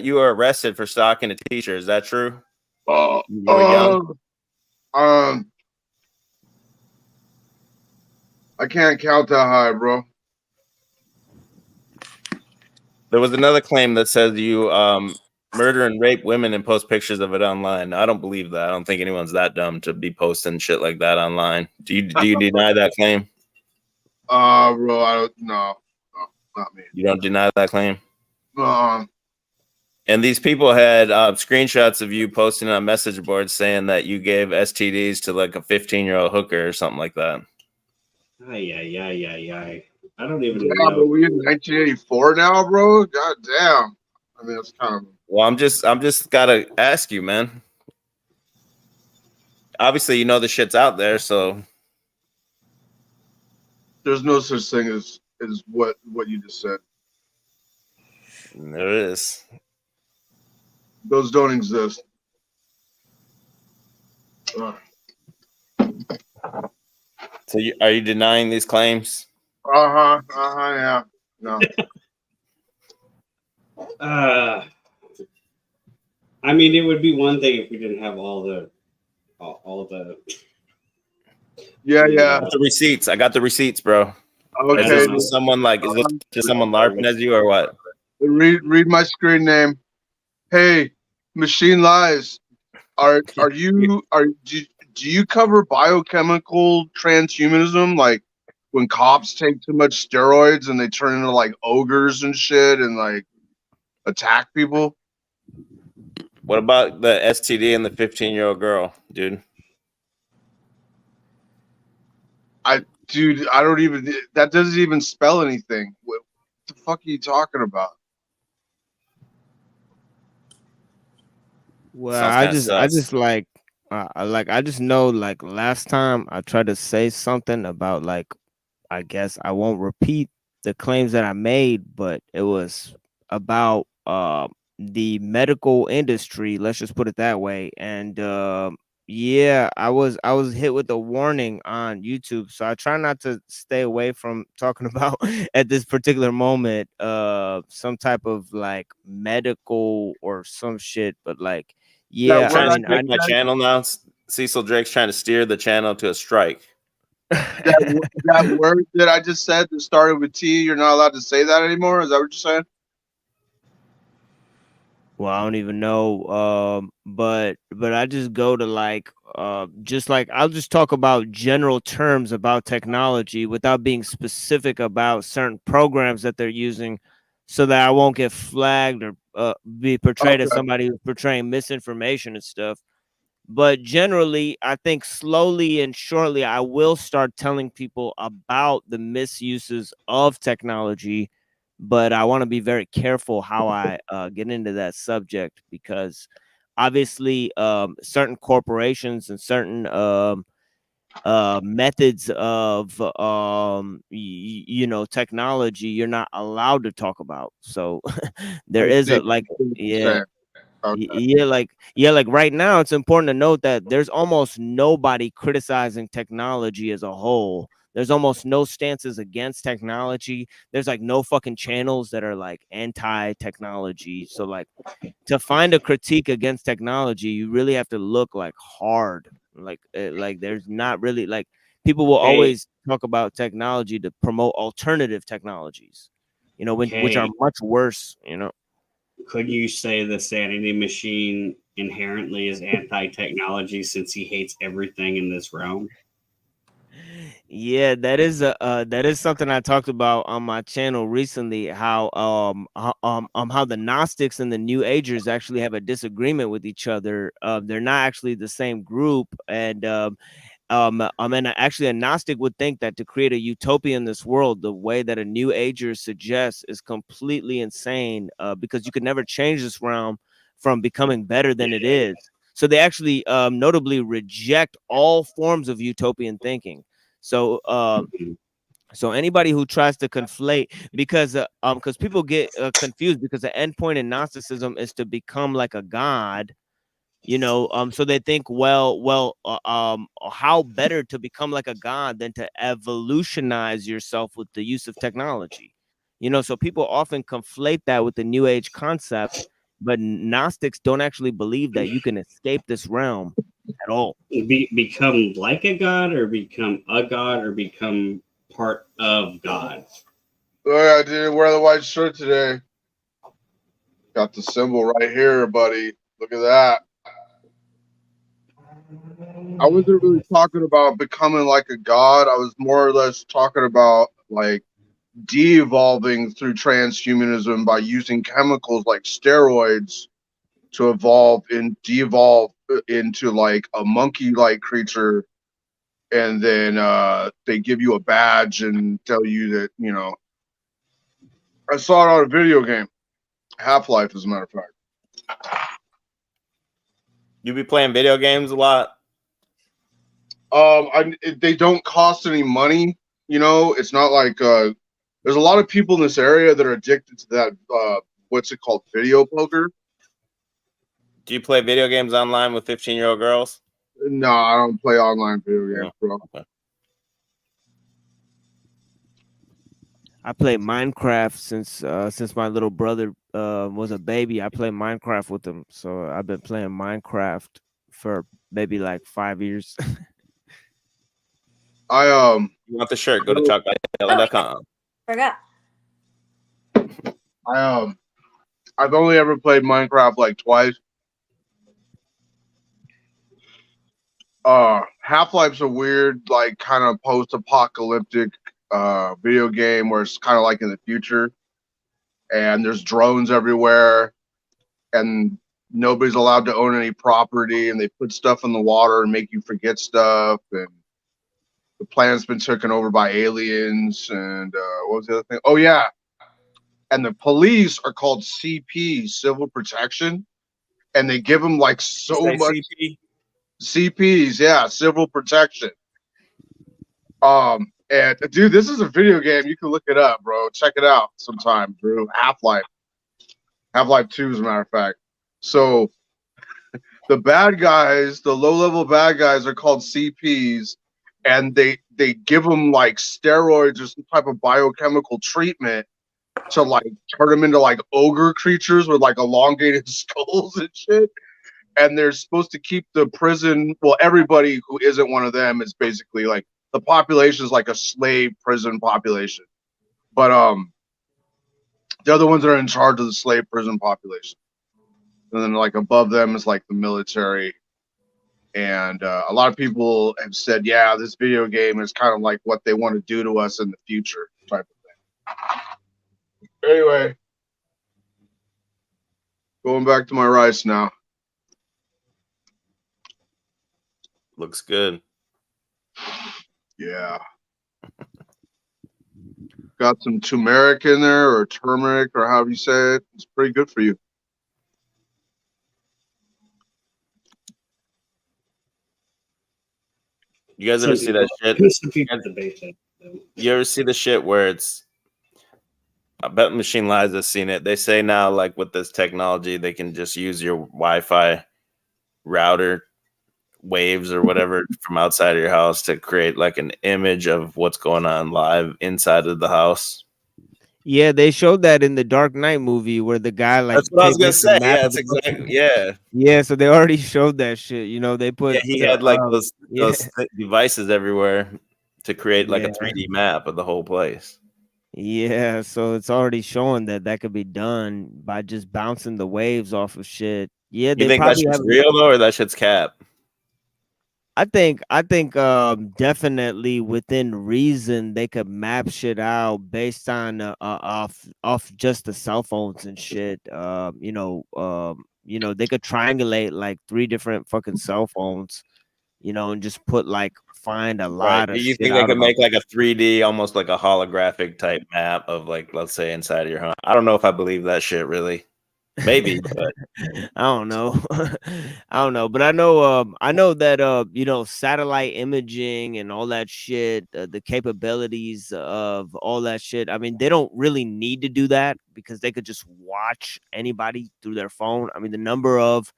you were arrested for stalking a teacher. Is that true? You were young? I can't count that high, bro. There was another claim that says you murder and rape women and post pictures of it online. I don't believe that. I don't think anyone's that dumb to be posting shit like that online. Do you deny that claim? Bro, I don't. No, not me. You don't deny that claim? And these people had screenshots of you posting on message boards saying that you gave STDs to like a 15-year-old hooker or something like that. I don't even know. But we in 1984 now, bro. God damn. I mean, that's kind of. Well, I'm just gotta ask you, man. Obviously, you know the shit's out there, so there's no such thing as what you just said. There is. Those don't exist. So are you denying these claims? Yeah. No. I mean, it would be one thing if we didn't have all the. Yeah. The receipts. I got the receipts, bro. Okay. Is this someone just someone LARPing as you or what? Read my screen name. Hey, Machine Lies. Do you cover biochemical transhumanism, like when cops take too much steroids and they turn into like ogres and shit and like attack people? What about the STD and the 15-year-old girl, dude? I don't even. That doesn't even spell anything. What the fuck are you talking about? Well, I just know like last time I tried to say something about like, I guess I won't repeat the claims that I made, but it was about the medical industry, let's just put it that way. And yeah, I was hit with a warning on YouTube, so I try not to stay away from talking about at this particular moment some type of like medical or some shit, but like, yeah, I mean, my channel now, Cecil Drake's trying to steer the channel to a strike. That word that I just said that started with T, you're not allowed to say that anymore? Is that what you're saying? Well, I don't even know. But I just go to like just like I'll just talk about general terms about technology without being specific about certain programs that they're using, so that I won't get flagged or be portrayed as somebody who's portraying misinformation and stuff. But generally, I think slowly and surely I will start telling people about the misuses of technology, but I want to be very careful how I get into that subject, because obviously certain corporations and certain methods of technology you're not allowed to talk about. So there is a like like right now it's important to note that there's almost nobody criticizing technology as a whole. There's almost no stances against technology. There's like no fucking channels that are like anti-technology. So like to find a critique against technology, you really have to look like hard. Like there's not really like people will always talk about technology to promote alternative technologies, which are much worse, Could you say the Sanity Machine inherently is anti-technology since he hates everything in this realm? Yeah, that is something I talked about on my channel recently. How how the Gnostics and the New Agers actually have a disagreement with each other. They're not actually the same group, and actually a Gnostic would think that to create a utopia in this world, the way that a New Ager suggests is completely insane, because you could never change this realm from becoming better than it is. So they actually notably reject all forms of utopian thinking. So so anybody who tries to conflate, because people get confused, because the end point in Gnosticism is to become like a god. So they think, how better to become like a god than to evolutionize yourself with the use of technology. So people often conflate that with the New Age concept, but Gnostics don't actually believe that you can escape this realm at all. Become like a god, or become a god, or become part of God. Oh yeah, I didn't wear the white shirt today. Got the symbol right here, buddy. Look at that. I wasn't really talking about becoming like a god. I was more or less talking about like de-evolving through transhumanism by using chemicals like steroids to de-evolve into like a monkey-like creature, and then they give you a badge and tell you that, I saw it on a video game, Half-Life, as a matter of fact. You be playing video games a lot? They don't cost any money. It's not like there's a lot of people in this area that are addicted to that. What's it called? Video poker. Do you play video games online with 15-year-old girls? No, I don't play online video games, bro. Okay. I play Minecraft since my little brother was a baby. I play Minecraft with him, so I've been playing Minecraft for maybe like 5 years. You want the shirt? Go to talk.com. Forgot. I've only ever played Minecraft like twice. Half-Life's a weird, like, kind of post-apocalyptic video game where it's kind of like in the future, and there's drones everywhere, and nobody's allowed to own any property, and they put stuff in the water and make you forget stuff, and the planet's been taken over by aliens, and what was the other thing? Oh yeah, and the police are called CP, Civil Protection, and they give them like so much. CPs, yeah, Civil Protection. And dude, this is a video game. You can look it up, bro. Check it out sometime, bro. Half-Life 2, as a matter of fact. So the bad guys, the low-level bad guys, are called CPs, and they give them like steroids or some type of biochemical treatment to like turn them into like ogre creatures with like elongated skulls and shit. and they're supposed to keep the prison. Well, everybody who isn't one of them is basically like the population is like a slave prison population, but they're the ones that are in charge of the slave prison population, and then like above them is like the military. And a lot of people have said, yeah, this video game is kind of like what they want to do to us in the future type of thing. Anyway, going back to my rice now. Looks good. Yeah. Got some turmeric in there, or turmeric, or however you say it. It's pretty good for you. You guys ever see that shit? You ever see the shit where it's, I bet Machine Lies has seen it. They say now, like with this technology, they can just use your Wi-Fi router waves or whatever from outside of your house to create like an image of what's going on live inside of the house. Yeah, they showed that in the Dark Knight movie where the guy like. That's what I was gonna say. Yeah, that's exactly. Yeah. Yeah, so they already showed that shit. You know, they put. Yeah, he had like those yeah. devices everywhere to create like a 3D map of the whole place. Yeah, so it's already showing that that could be done by just bouncing the waves off of shit. Yeah, You they think that probably shit's have. real though, or that shit's cap? I think definitely within reason they could map shit out based on off just the cell phones and shit. You know, they could triangulate like 3 different fucking cell phones, you know, and just put like find a lot of Do you shit think they out could about make like a 3D, almost like a holographic type map of like, let's say, inside of your home? I don't know if I believe that shit really. Maybe, but I don't know. I don't know, but I know that you know, satellite imaging and all that shit, the capabilities of all that shit. I mean, they don't really need to do that because they could just watch anybody through their phone. I mean, the number of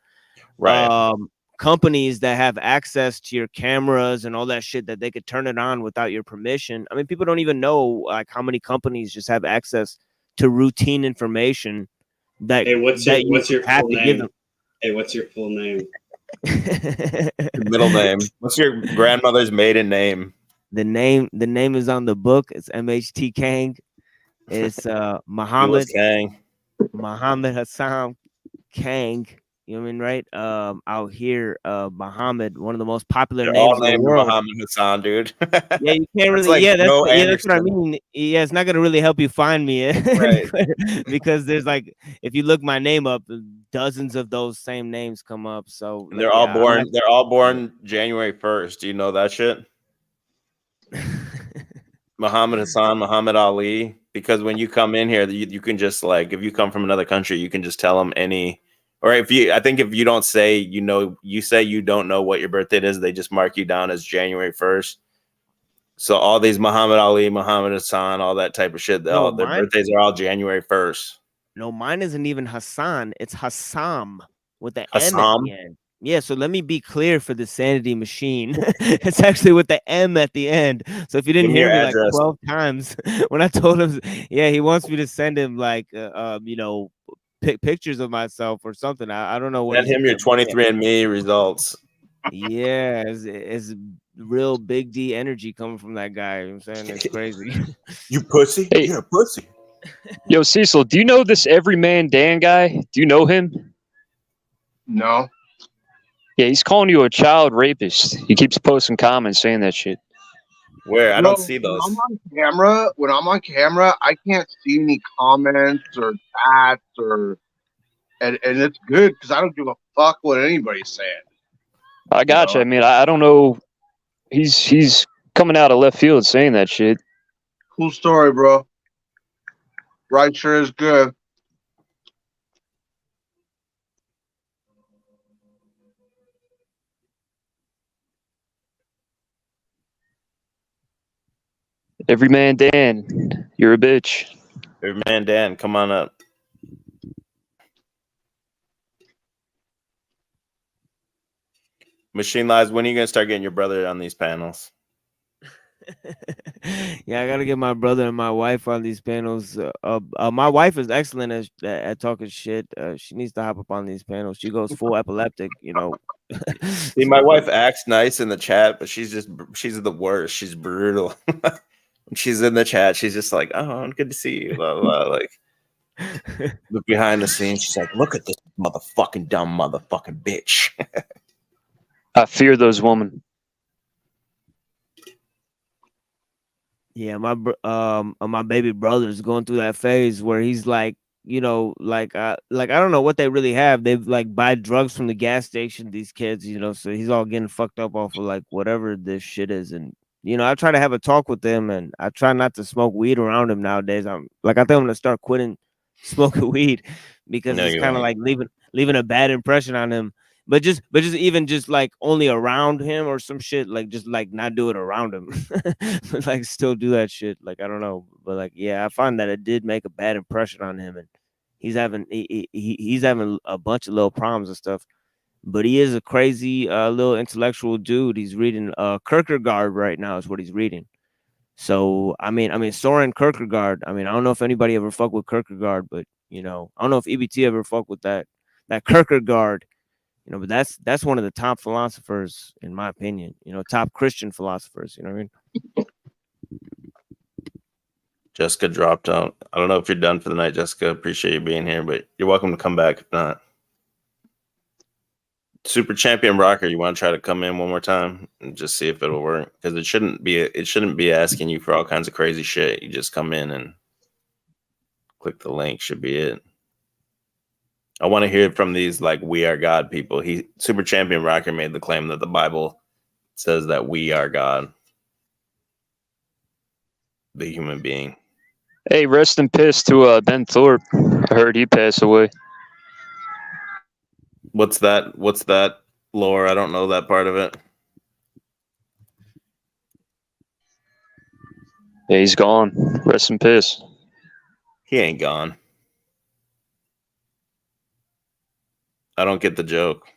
companies that have access to your cameras and all that shit that they could turn it on without your permission. I mean, people don't even know like how many companies just have access to routine information that hey, what's that your have full to name? give them. Hey, what's your full name? your middle name. What's your grandmother's maiden name? The name is on the book. It's MHT Kang. It's Muhammad Hassan Kang. You know what I mean, right? Out here, Muhammad, one of the most popular They're names all in the named world. Muhammad Hassan, dude. Yeah, you can't really. Like that's Joe what I Anderson. mean. Yeah, it's not gonna really help you find me, Right? because there's like, if you look my name up, dozens of those same names come up. So And like, they're all born. They're all born January 1st. Do you know that shit? Muhammad Hassan, Muhammad Ali. Because when you come in here, you can just like, if you come from another country, you can just tell them any. Or if you don't say, you say you don't know what your birthday is, they just mark you down as January 1st. So all these Muhammad Ali, Muhammad Hassan, all that type of shit, their birthdays are all January 1st. No, mine isn't even Hassan. It's Hassam with the M at Hassam? the end. Yeah, so let me be clear for the Sanity Machine. It's actually with the M at the end. So if you didn't hear me like 12 times when I told him, yeah, he wants me to send him like, pictures of myself or something. I don't know what. Send him your 23andMe results. Yeah, it's real big D energy coming from that guy. You know what I'm saying? It's crazy. You pussy? Hey. You're a pussy. Yo, Cecil, do you know this Everyman Dan guy? Do you know him? No. Yeah, he's calling you a child rapist. He keeps posting comments saying that shit. Where? I don't see those. When I'm on camera, I can't see any comments or chats and it's good because I don't give a fuck what anybody's saying. I gotcha. I mean, I don't know. He's coming out of left field saying that shit. Cool story, bro. Right, sure is good. Everyman Dan, you're a bitch. Everyman Dan, come on up. Machine Lies, when are you gonna start getting your brother on these panels? Yeah, I gotta get my brother and my wife on these panels. My wife is excellent at talking shit. She needs to hop up on these panels. She goes full epileptic, you know. See, my wife acts nice in the chat, but she's the worst. She's brutal. When she's in the chat, she's just like, "Oh, good to see you." Blah, blah, blah. Like, look behind the scenes, she's like, "Look at this motherfucking dumb motherfucking bitch." I fear those women. Yeah, my baby brother's going through that phase where he's like, you know, like I don't know what they really have. They like buy drugs from the gas station, these kids, you know, so he's all getting fucked up off of like whatever this shit is. And you know, I try to have a talk with them, and I try not to smoke weed around him nowadays. I think I'm gonna start quitting smoking weed because No, it's you kind of ain't. like leaving a bad impression on him. But just even just like only around him or some shit, like just like not do it around him. But like still do that shit. Like I don't know. But like yeah, I find that it did make a bad impression on him, and he's having a bunch of little problems and stuff. But he is a crazy little intellectual dude. He's reading Kierkegaard right now is what he's reading. So I mean Soren Kierkegaard. I mean, I don't know if anybody ever fucked with Kierkegaard, but you know, I don't know if EBT ever fucked with that Kierkegaard. You know, but that's one of the top philosophers, in my opinion. You know, top Christian philosophers. You know what I mean? Jessica dropped out. I don't know if you're done for the night, Jessica. Appreciate you being here, but you're welcome to come back if not. Super Champion Rocker, you want to try to come in one more time and just see if it'll work? Because it shouldn't be asking you for all kinds of crazy shit. You just come in and click the link. Should be it. I want to hear from these like we are God people. Super Champion Rocker made the claim that the Bible says that we are God, the human being. Hey, rest in peace to Ben Thorpe. I heard he passed away. What's that lore? I don't know that part of it. Yeah, he's gone. Rest in peace. He ain't gone. I don't get the joke.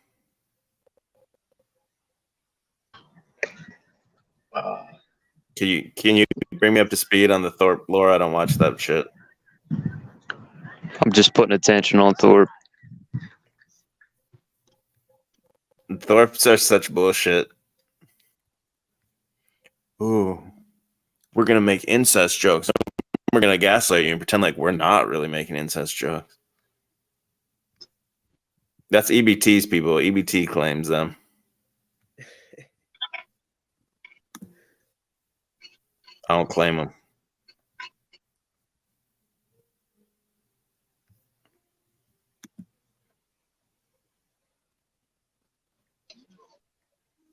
Can you bring me up to speed on the Thorpe lore? I don't watch that shit. I'm just putting attention on Thorpe. Thorpe's are such bullshit. Ooh, we're gonna make incest jokes. We're gonna gaslight you and pretend like we're not really making incest jokes. That's EBT's people. EBT claims them. I don't claim them.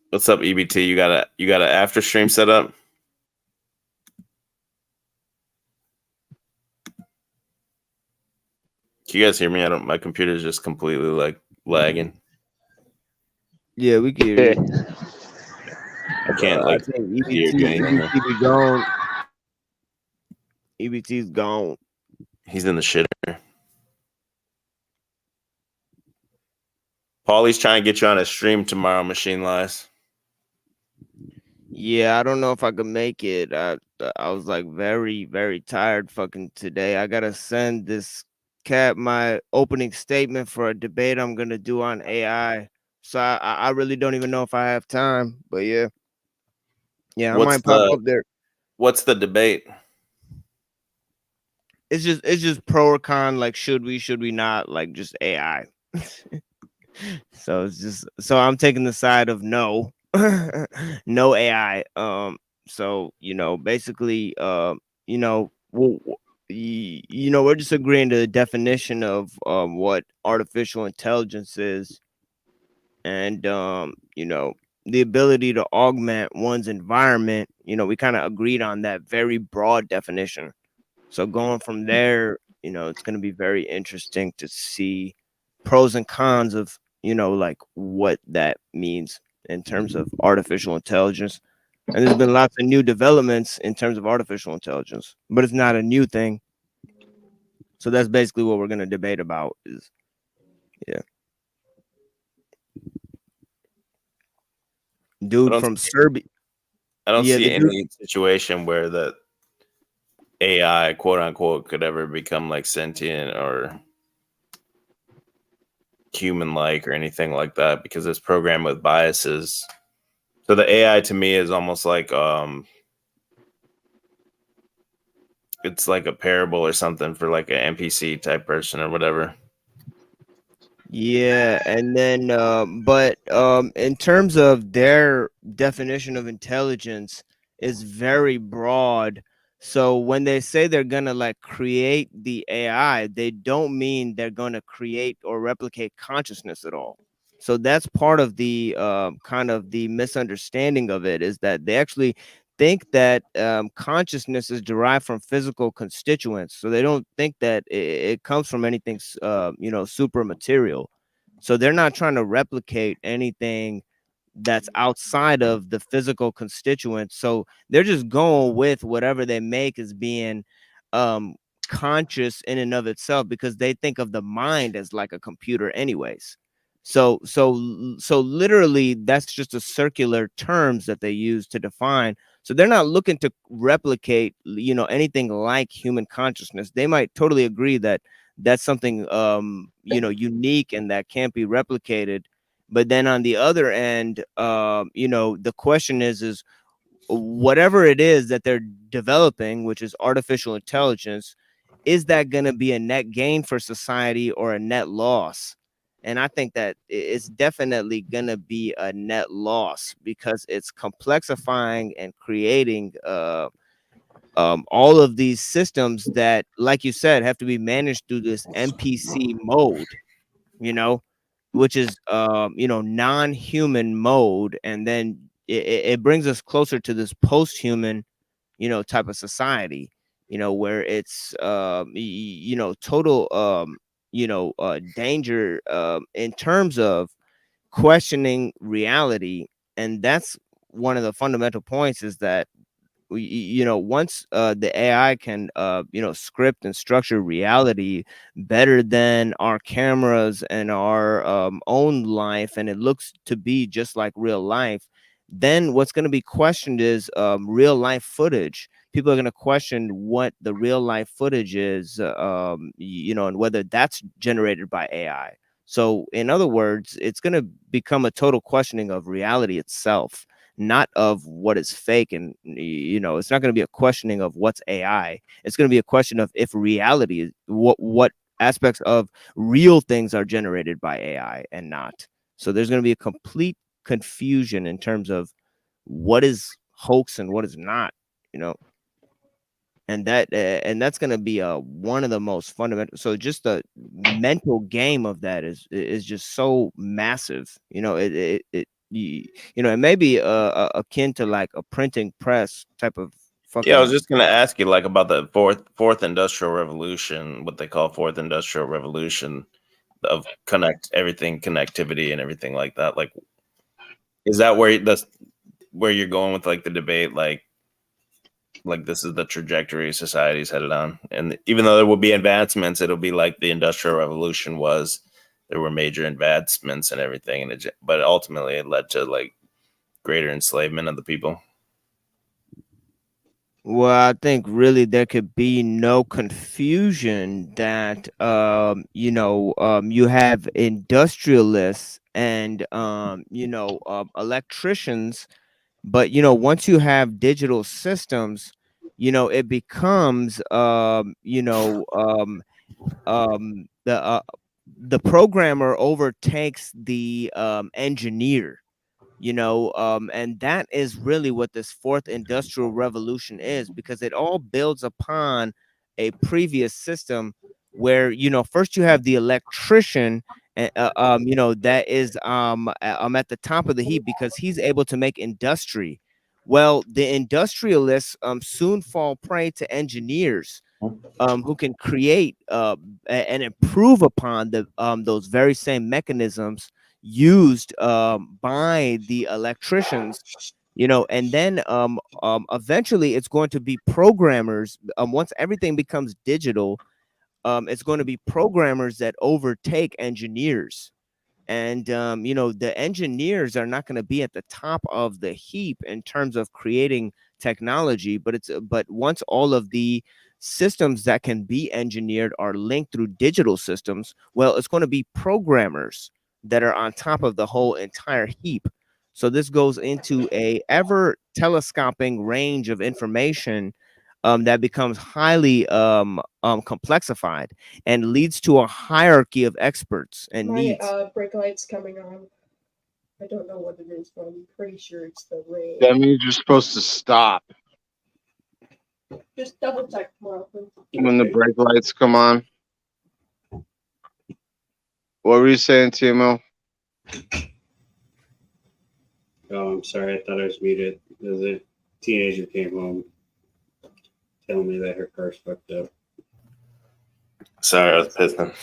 What's up, EBT? You got a after stream set up? Can you guys hear me? My computer's just completely like lagging. Yeah, we can hear you. I can't I think EBT be gone. EBT's gone. He's in the shitter. Paulie's trying to get you on a stream tomorrow, Machine Lies. Yeah, I don't know if I could make it. I was like very, very tired fucking today. I gotta send this cat my opening statement for a debate I'm gonna do on AI. So I really don't even know if I have time. But yeah. Yeah, I might pop up there. What's the debate? It's just pro or con, like should we not, like just AI. So it's just I'm taking the side of no. No AI. So you know, basically, you know, we're just agreeing to the definition of what artificial intelligence is, and you know, the ability to augment one's environment. You know, we kind of agreed on that very broad definition. So going from there, you know, it's going to be very interesting to see pros and cons of, you know, like what that means in terms of artificial intelligence. And there's been lots of new developments in terms of artificial intelligence, but it's not a new thing. So that's basically what we're going to debate about is, yeah. Dude from Serbia. I don't Yeah, see the dude. any situation where the AI, quote unquote, could ever become like sentient or human like or anything like that, because it's programmed with biases. So the AI to me is almost like it's like a parable or something for like an NPC type person or whatever. Yeah, and then but in terms of their definition of intelligence is very broad. So when they say they're gonna like create the AI, they don't mean they're gonna create or replicate consciousness at all. So that's part of the kind of the misunderstanding of it, is that they actually think that consciousness is derived from physical constituents. So they don't think that it comes from anything, you know, super material. So they're not trying to replicate anything that's outside of the physical constituents. So they're just going with whatever they make as being um, conscious in and of itself, because they think of the mind as like a computer anyways. So literally that's just a circular terms that they use to define. So they're not looking to replicate, you know, anything like human consciousness. They might totally agree that that's something you know, unique and that can't be replicated. But then on the other end, you know, the question is whatever it is that they're developing, which is artificial intelligence, is that going to be a net gain for society or a net loss? And I think that it's definitely going to be a net loss, because it's complexifying and creating all of these systems that, like you said, have to be managed through this NPC mode, you know, which is you know, non-human mode. And then it brings us closer to this post-human, you know, type of society, you know, where it's you know, total you know, danger in terms of questioning reality. And that's one of the fundamental points, is that you know, once the AI can you know, script and structure reality better than our cameras and our own life, and it looks to be just like real life, then what's going to be questioned is real life footage. People are going to question what the real life footage is, you know, and whether that's generated by AI. So in other words, it's going to become a total questioning of reality itself, not of what is fake. And you know, it's not going to be a questioning of what's AI. It's going to be a question of if reality is what aspects of real things are generated by AI and not. So there's going to be a complete confusion in terms of what is hoax and what is not, you know. And that's going to be one of the most fundamental. So just the mental game of that is just so massive, you know. You know, it may be akin to like a printing press type of Yeah, I was fucking. just gonna ask you like about the fourth industrial revolution, what they call fourth industrial revolution, of connectivity and everything like that. Like, is that that's where you're going with like the debate, like this is the trajectory society's headed on? And even though there will be advancements, it'll be like the industrial revolution was. There were major advancements and everything, and but ultimately it led to like greater enslavement of the people. Well, I think really there could be no confusion that you know, you have industrialists and you know, electricians. But you know, once you have digital systems, you know, it becomes you know, the programmer overtakes the engineer, you know. And that is really what this fourth industrial revolution is, because it all builds upon a previous system where, you know, first you have the electrician, and you know, that is at the top of the heap, because he's able to make industry. Well, the industrialists soon fall prey to engineers who can create and improve upon the those very same mechanisms used by the electricians, you know. And then eventually it's going to be programmers. Once everything becomes digital, it's going to be programmers that overtake engineers. And the engineers are not going to be at the top of the heap in terms of creating technology, but once all of the systems that can be engineered are linked through digital systems, well, it's going to be programmers that are on top of the whole entire heap. So this goes into a ever telescoping range of information that becomes highly complexified and leads to a hierarchy of experts and needs. Brake light's coming on. I don't know what it is, but I'm pretty sure it's the rain. That means you're supposed to stop Just double check tomorrow. when the brake lights come on. What were you saying, Timo? Oh, I'm sorry. I thought I was muted. There's a teenager came home telling me that her car's fucked up. Sorry, I was pissing.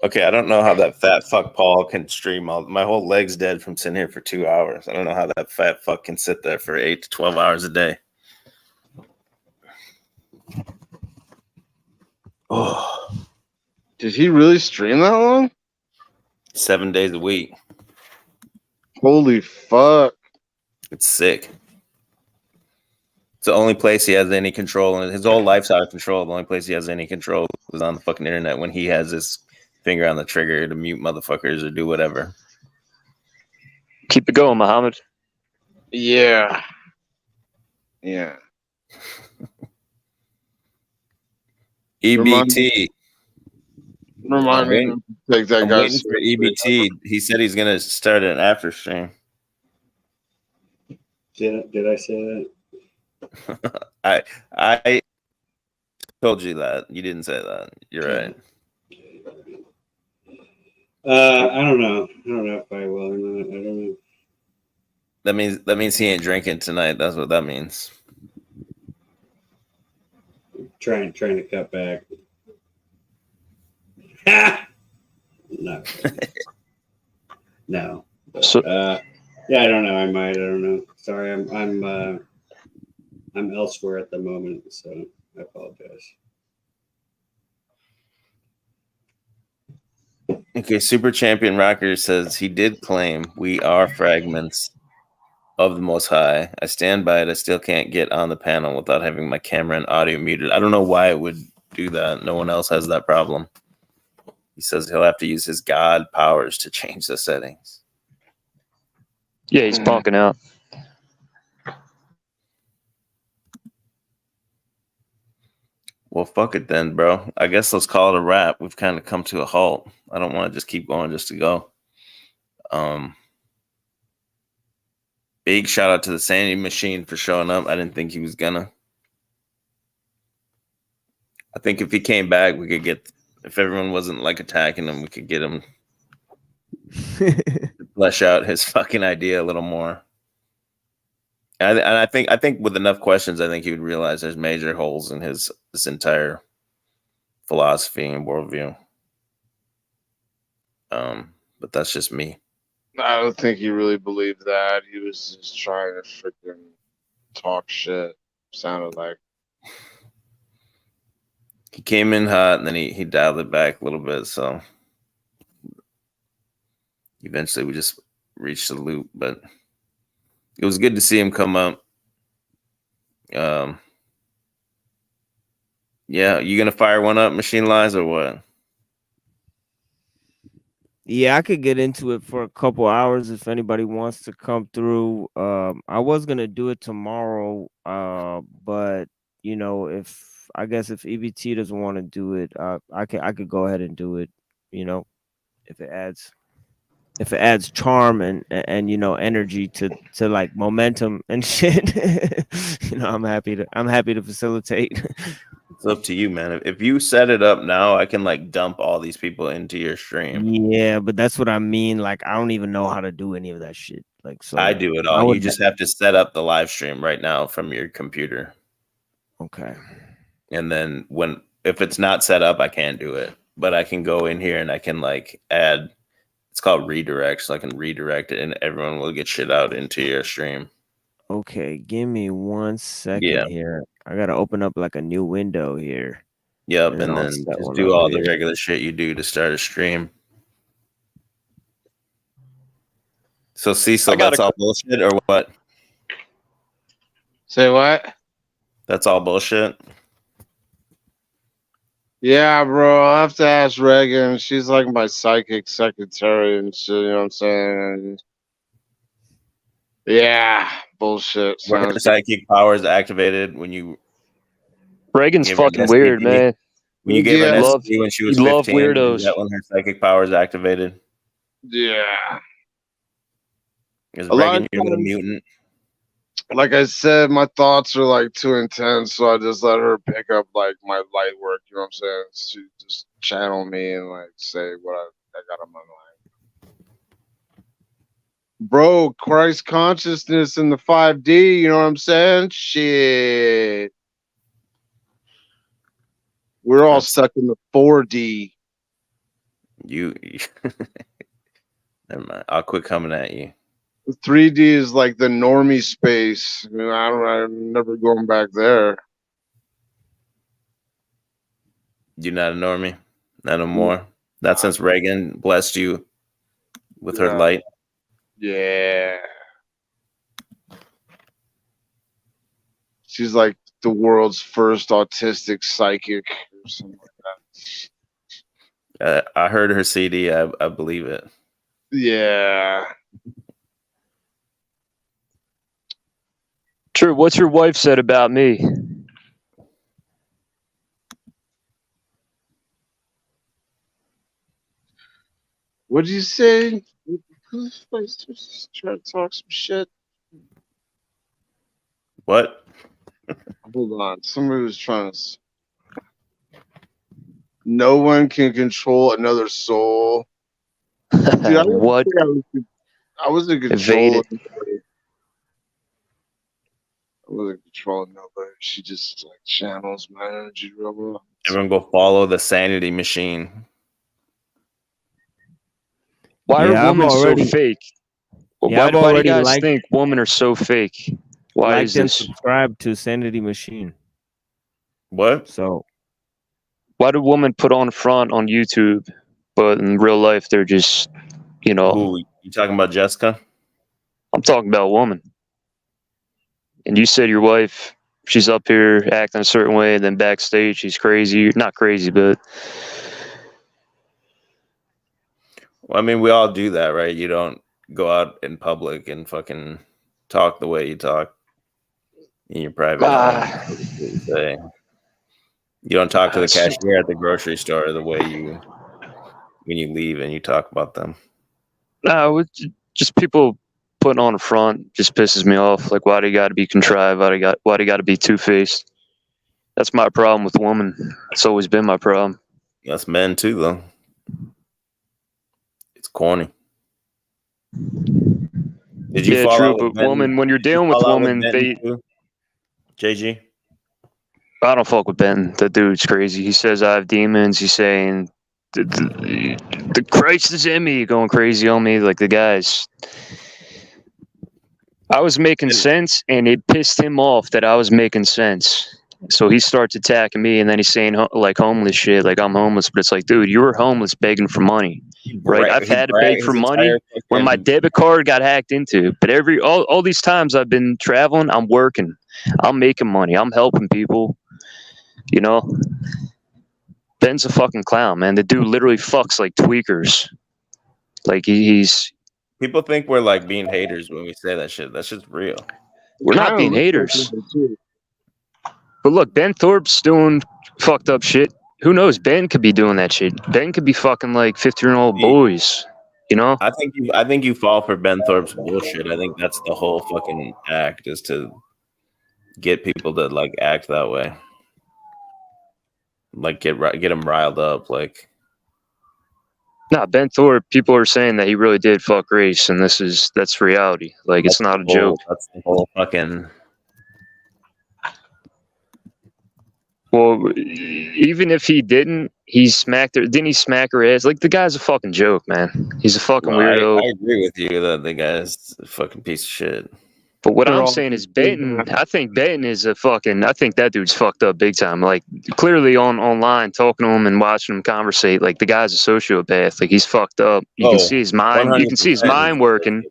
Okay, I don't know how that fat fuck Paul can stream my whole leg's dead from sitting here for 2 hours. I don't know how that fat fuck can sit there for 8 to 12 hours a day. Oh, did he really stream that long? 7 days a week. Holy fuck. It's sick. It's the only place he has any control, and his whole life's out of control. The only place he has any control is on the fucking internet when he has his finger on the trigger to mute motherfuckers or do whatever. Keep it going, Muhammad. Yeah. Yeah. EBT. Remind me to take that I'm guy. waiting for EBT. He said he's gonna start an after stream. Did I say that? I told you that. You didn't say that. You're right. I don't know. I don't know if I will or not. I don't know. That means he ain't drinking tonight. That's what that means. Trying to cut back. No. No. So, yeah, I don't know. I might. I don't know. Sorry, I'm elsewhere at the moment, so I apologize. Okay, Super Champion Rocker says he did claim we are fragments of the Most High. I stand by it. I still can't get on the panel without having my camera and audio muted. I don't know why it would do that. No one else has that problem. He says he'll have to use his God powers to change the settings. Yeah, he's punking out. Well, fuck it then, bro. I guess let's call it a wrap. We've kind of come to a halt. I don't want to just keep going just to go. Big shout out to the Sanity Machine for showing up. I didn't think he was gonna. I think if he came back, we could get, if everyone wasn't like attacking him, we could get him to flesh out his fucking idea a little more. And I think with enough questions, I think he would realize there's major holes in this entire philosophy and worldview. But that's just me. I don't think he really believed that. He was just trying to freaking talk shit. Sounded like. He came in hot and then he dialed it back a little bit. So eventually we just reached the loop. But it was good to see him come up. Yeah, you gonna fire one up, Machine Lies, or what? Yeah, I could get into it for a couple hours if anybody wants to come through. I was gonna do it tomorrow, but if EBT doesn't want to do it, I could go ahead and do it. If it adds charm and energy to like momentum and shit, I'm happy to facilitate. It's up to you, man. If you set it up now, I can like dump all these people into your stream. Yeah, but that's what I mean. Like, I don't even know how to do any of that shit. Like, so I do it all. You just have to set up the live stream right now from your computer. Okay. And then if it's not set up, I can't do it. But I can go in here and I can like add. It's called redirect, so I can redirect it, and everyone will get shit out into your stream. Okay, give me 1 second Yeah. here. I gotta open up like a new window here. Yep, And and I'll then set just one do up all the here. regular shit you do to start a stream. So Cecil, that's all bullshit or what? Say what? That's all bullshit. Yeah, bro. I'll have to ask Reagan. She's like my psychic secretary and shit. You know what I'm saying? Yeah, bullshit. Were her Sounds good. psychic powers activated when you Reagan's gave her an fucking weird, STD? man. When you gave her an Yeah. STD when she was You love 15, is weirdos. that when her psychic powers activated? Yeah. Is A lot Reagan of your little times- mutant? Like I said, my thoughts are like too intense, so I just let her pick up like my light work. You know what I'm saying? She just channel me and like say what I got on my mind. Bro, Christ consciousness in the 5D. You know what I'm saying? Shit. We're all stuck in the 4D. You never mind. I'll quit coming at you. 3D is like the normie space. I mean, I'm never going back there. You're not a normie? Not no more? Not since Reagan blessed you with her Yeah. light? Yeah. She's like the world's first autistic psychic or something like that. I heard her CD. I believe it. Yeah. True. What's your wife said about me? What'd you say? Try to talk some shit. What? Hold on. Somebody was trying to. No one can control another soul. Dude, What? I was in control. Evaded. I wasn't controlling nobody. She just like channels my energy real well. Everyone go follow the Sanity Machine. Why Yeah, are I've women already- so fake? Yeah, why I've do you already guys liked- think women are so fake? Why Like is and this? subscribe to Sanity Machine. What? So Why do women put on front on YouTube, but in real life they're just, you know? Who you talking about, Jessica? I'm talking about a woman. And you said your wife, she's up here acting a certain way, and then backstage she's crazy. Not crazy, but Well, I mean, we all do that, right? You don't go out in public and fucking talk the way you talk in your private home. You say. You don't talk to the cashier at the grocery store the way you when you leave and you talk about them. no, it's just people putting on a front just pisses me off. Like, why do you got to be contrived? Why do you got to be two-faced? That's my problem with women. It's always been my problem. That's men too, though. It's corny. Did you Yeah, fall true. out with But Ben? woman, when you're Did you dealing with fall out women, Ben they. too? JG. I don't fuck with Ben. That dude's crazy. He says I have demons. He's saying the Christ is in me, going crazy on me. Like the guys. I was making sense, and it pissed him off that I was making sense. So he starts attacking me, and then he's saying like homeless shit, like I'm homeless. But it's like, dude, you were homeless begging for money, right? I've had to beg for money when my debit card got hacked into. But all these times I've been traveling, I'm working, I'm making money, I'm helping people. You know, Ben's a fucking clown, man. The dude literally fucks like tweakers. Like he's. People think we're like being haters when we say that shit. That's just real. We're not being haters. But look, Ben Thorpe's doing fucked up shit. Who knows? Ben could be doing that shit. Ben could be fucking like 15-year-old boys. You know? I think you fall for Ben Thorpe's bullshit. I think that's the whole fucking act, is to get people to like act that way. Like get them riled up. Like, nah, Ben Thorpe. People are saying that he really did fuck Grace, and that's reality. Like it's not a joke. That's the whole fucking. Well, even if he didn't, he smacked her. Didn't he smack her ass? Like the guy's a fucking joke, man. He's a fucking weirdo. I agree with you that the guy's a fucking piece of shit. But what They're I'm all saying is just Benton, I think Benton is I think that dude's fucked up big time. Like clearly online talking to him and watching him conversate, like the guy's a sociopath. Like he's fucked up. You can see his mind. You can see his 100% mind working.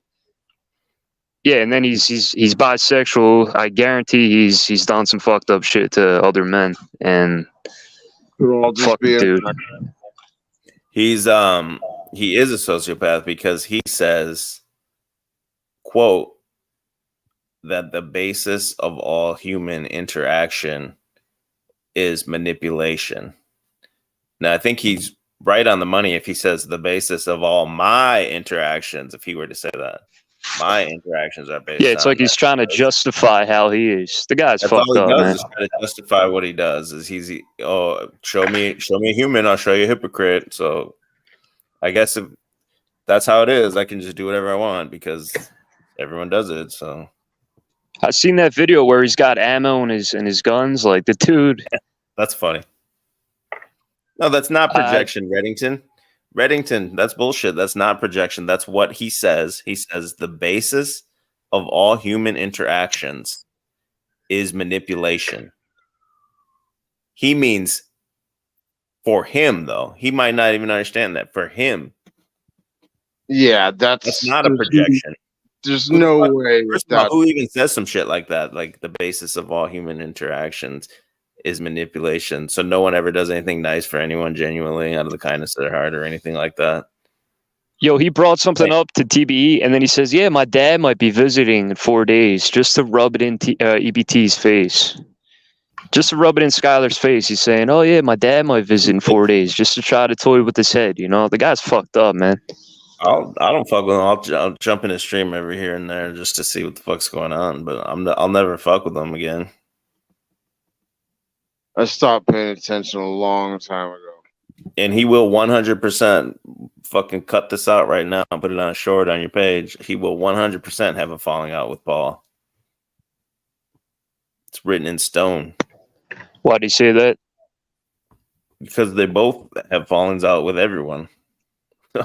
Yeah, and then he's bisexual. I guarantee he's done some fucked up shit to other men. And they're all just fuck being dude. He is a sociopath because he says, quote, that the basis of all human interaction is manipulation. Now, I think he's right on the money if he says the basis of all my interactions, if he were to say that. My interactions are based on. Yeah, it's like he's trying to justify how he is. The guy's That's fucked all he up, does man. is try to justify what he does. Is show me a human, I'll show you a hypocrite. So I guess if that's how it is, I can just do whatever I want because everyone does it. So I seen that video where he's got ammo in his guns. Like the dude. That's funny. No, that's not projection, Reddington. Reddington, that's bullshit. That's not projection. That's what he says. He says the basis of all human interactions is manipulation. He means for him, though. He might not even understand that. For him. Yeah, that's not a projection. There's no way. First of all, who even says some shit like that? Like the basis of all human interactions is manipulation. So no one ever does anything nice for anyone genuinely out of the kindness of their heart or anything like that. Yo, he brought something up to TBE, and then he says, "Yeah, my dad might be visiting in 4 days," just to rub it in EBT's face. Just to rub it in Skylar's face. He's saying, "Oh yeah, my dad might visit in 4 days," just to try to toy with his head. You know, the guy's fucked up, man. I don't fuck with him. I'll jump in his stream every here and there just to see what the fuck's going on. But I'll never fuck with him again. I stopped paying attention a long time ago. And he will 100% fucking cut this out right now and put it on a short on your page. He will 100% have a falling out with Paul. It's written in stone. Why do you say that? Because they both have fallings out with everyone.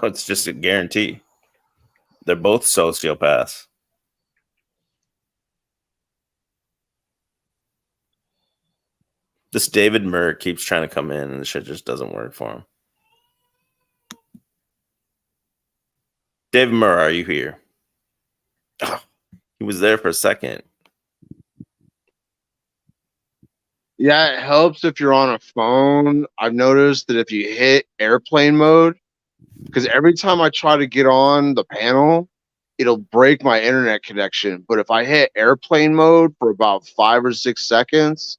It's just a guarantee. They're both sociopaths. This David Murr keeps trying to come in and the shit just doesn't work for him. David Murr, are you here? Oh, he was there for a second. Yeah, it helps if you're on a phone. I've noticed that if you hit airplane mode, because every time I try to get on the panel, it'll break my internet connection. But if I hit airplane mode for about 5 or 6 seconds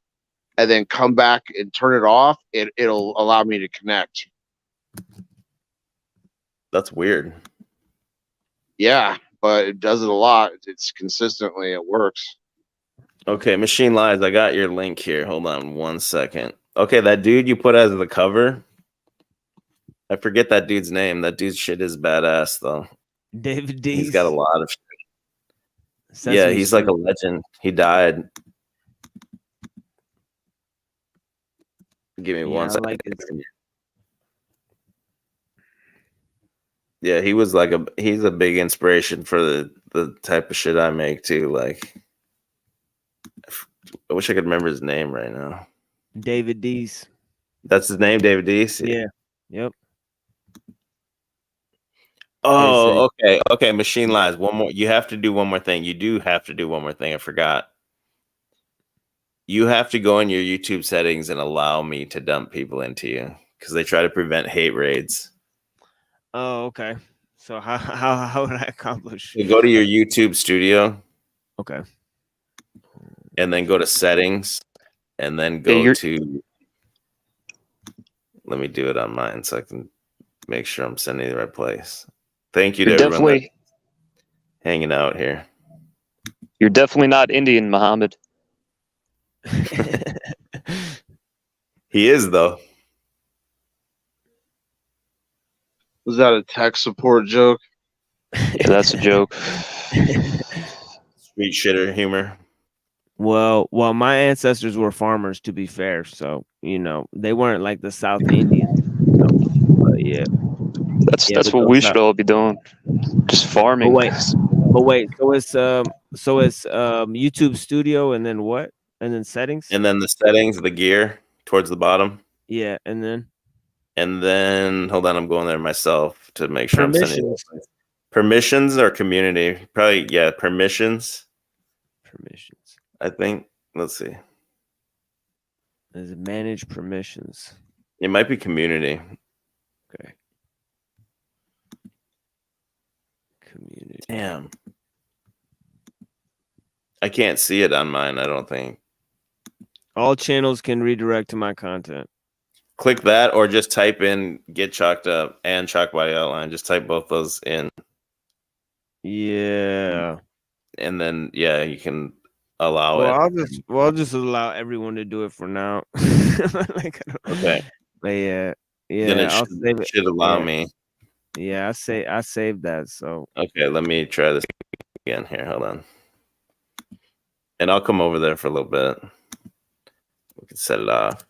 and then come back and turn it off, it'll allow me to connect. That's weird. Yeah, but it does it a lot. It's consistently, it works. Okay, Machine Lies, I got your link here. Hold on 1 second. Okay, that dude you put as the cover, I forget that dude's name. That dude's shit is badass, though. David D. He's got a lot of shit. Sesame Yeah, he's like a Street. legend. He died. Give me 1 second. like it. Yeah, he was like he's a big inspiration for the type of shit I make too. Like, I wish I could remember his name right now. David Dees. That's his name, David Dees? Yeah. Yep. Oh, okay. Machine Lies. One more. You have to do one more thing. You do have to do one more thing. I forgot. You have to go in your YouTube settings and allow me to dump people into you because they try to prevent hate raids. Oh, okay. So how would I accomplish? You go to your YouTube studio. Okay. And then go to settings and then go to, let me do it on mine so I can make sure I'm sending the right place. Thank you to everyone that's hanging out here. You're definitely not Indian, Muhammad. He is, though. Was that a tech support joke? Yeah, that's a joke. Street shitter humor. Well, my ancestors were farmers, to be fair. So, you know, they weren't like the South Indians. So, but yeah. That's what we should all be doing. Just farming. But wait, But wait, so it's YouTube Studio and then what? And then settings? And then the settings, the gear towards the bottom. Yeah, and then hold on, I'm going there myself to make sure I'm sending permissions. Permissions or community? Probably, yeah, permissions. Permissions. I think. Let's see. Is it manage permissions? It might be community. Okay. Community. Damn. I can't see it on mine, I don't think. All channels can redirect to my content. Click that or just type in get chalked up and chalk body outline. Just type both those in. Yeah. And then yeah, you can allow Well, it. I'll just allow everyone to do it for now. Okay. But yeah. Then it I'll save it. should allow me. Yeah, I saved that. So okay, let me try this again here. Hold on. And I'll come over there for a little bit. We can set it off.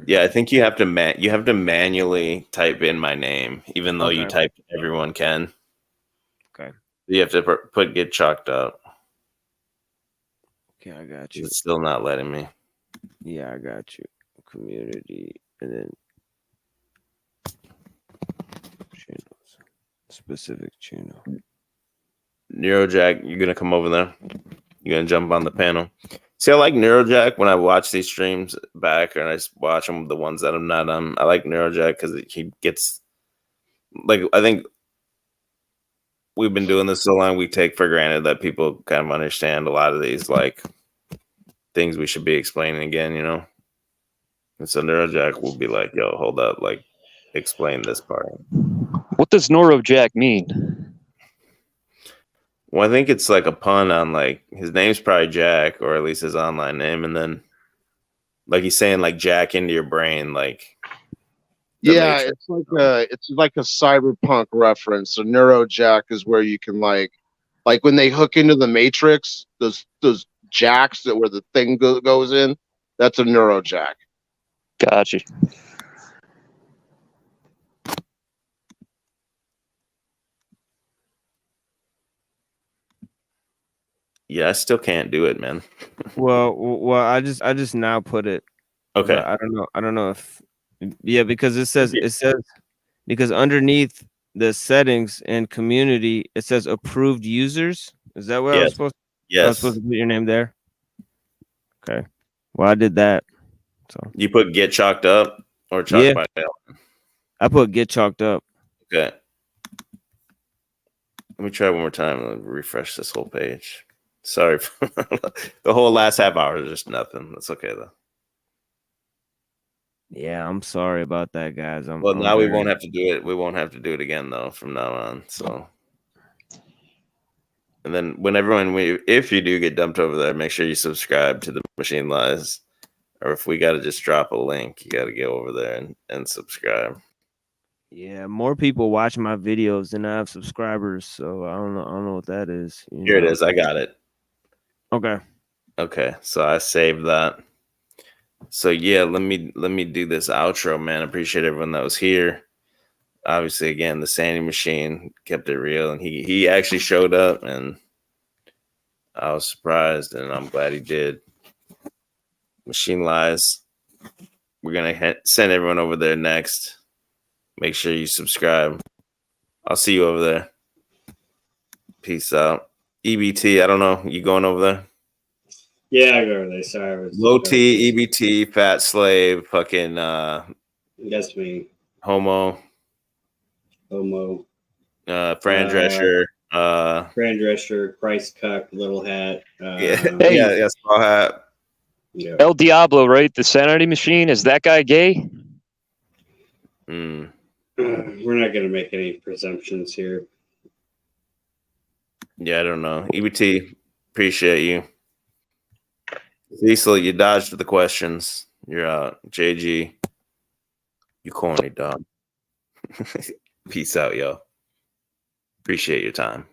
Yeah, I think you have to manually type in my name, even though you type everyone can. Okay. You have to put get chalked up. Okay, I got you. It's still not letting me. Yeah, I got you. Community and then channels. Specific channel. Neurojack, you're gonna come over there. You're gonna jump on the panel. See, I like Neurojack when I watch these streams back, and I just watch them the ones that I'm not on. I like Neurojack because he gets like I think we've been doing this so long, we take for granted that people kind of understand a lot of these like things we should be explaining again, you know. And so Neurojack will be like, "Yo, hold up, like explain this part." What does Neurojack mean? Well, I think it's like a pun on like his name's probably Jack, or at least his online name, and then like he's saying like Jack into your brain, like yeah, it's like a cyberpunk reference. So Neurojack is where you can like when they hook into the Matrix, those jacks that where the thing goes in, that's a Neurojack. Gotcha. Yeah, I still can't do it, man. well, I just now put it. Okay. I don't know if because it says because underneath the settings and community it says approved users. Is that what I was supposed to? Yes. I was supposed to put your name there. Okay. Well, I did that. So you put get chalked up or chalk by outline? I put get chalked up. Okay. Let me try one more time and refresh this whole page. Sorry. The whole last half hour is just nothing. That's okay though. Yeah, I'm sorry about that, guys. We won't have to do it. We won't have to do it again though from now on. So and then when if you do get dumped over there, make sure you subscribe to the Machine Lies. Or if we gotta just drop a link, you gotta go over there and subscribe. Yeah, more people watch my videos than I have subscribers, so I don't know what that is. Here it is. I got it. Okay, so I saved that. So yeah, let me do this outro, man. Appreciate everyone that was here. Obviously, again, the Sanity Machine kept it real, and he actually showed up, and I was surprised, and I'm glad he did. Machine Lies. We're gonna send everyone over there next. Make sure you subscribe. I'll see you over there. Peace out. EBT, I don't know. You going over there? Yeah, I go over there. Sorry. Low T, EBT, fat slave, fucking that's me. Homo. Fran Drescher. Fran Drescher, Christ cuck, little hat. Hey. Small hat. Yeah. El Diablo, right? The Sanity Machine. Is that guy gay? We're not going to make any presumptions here. Yeah, I don't know. EBT, appreciate you. Cecil, you dodged the questions. You're out. JG, you corny dog. Peace out, yo. Appreciate your time.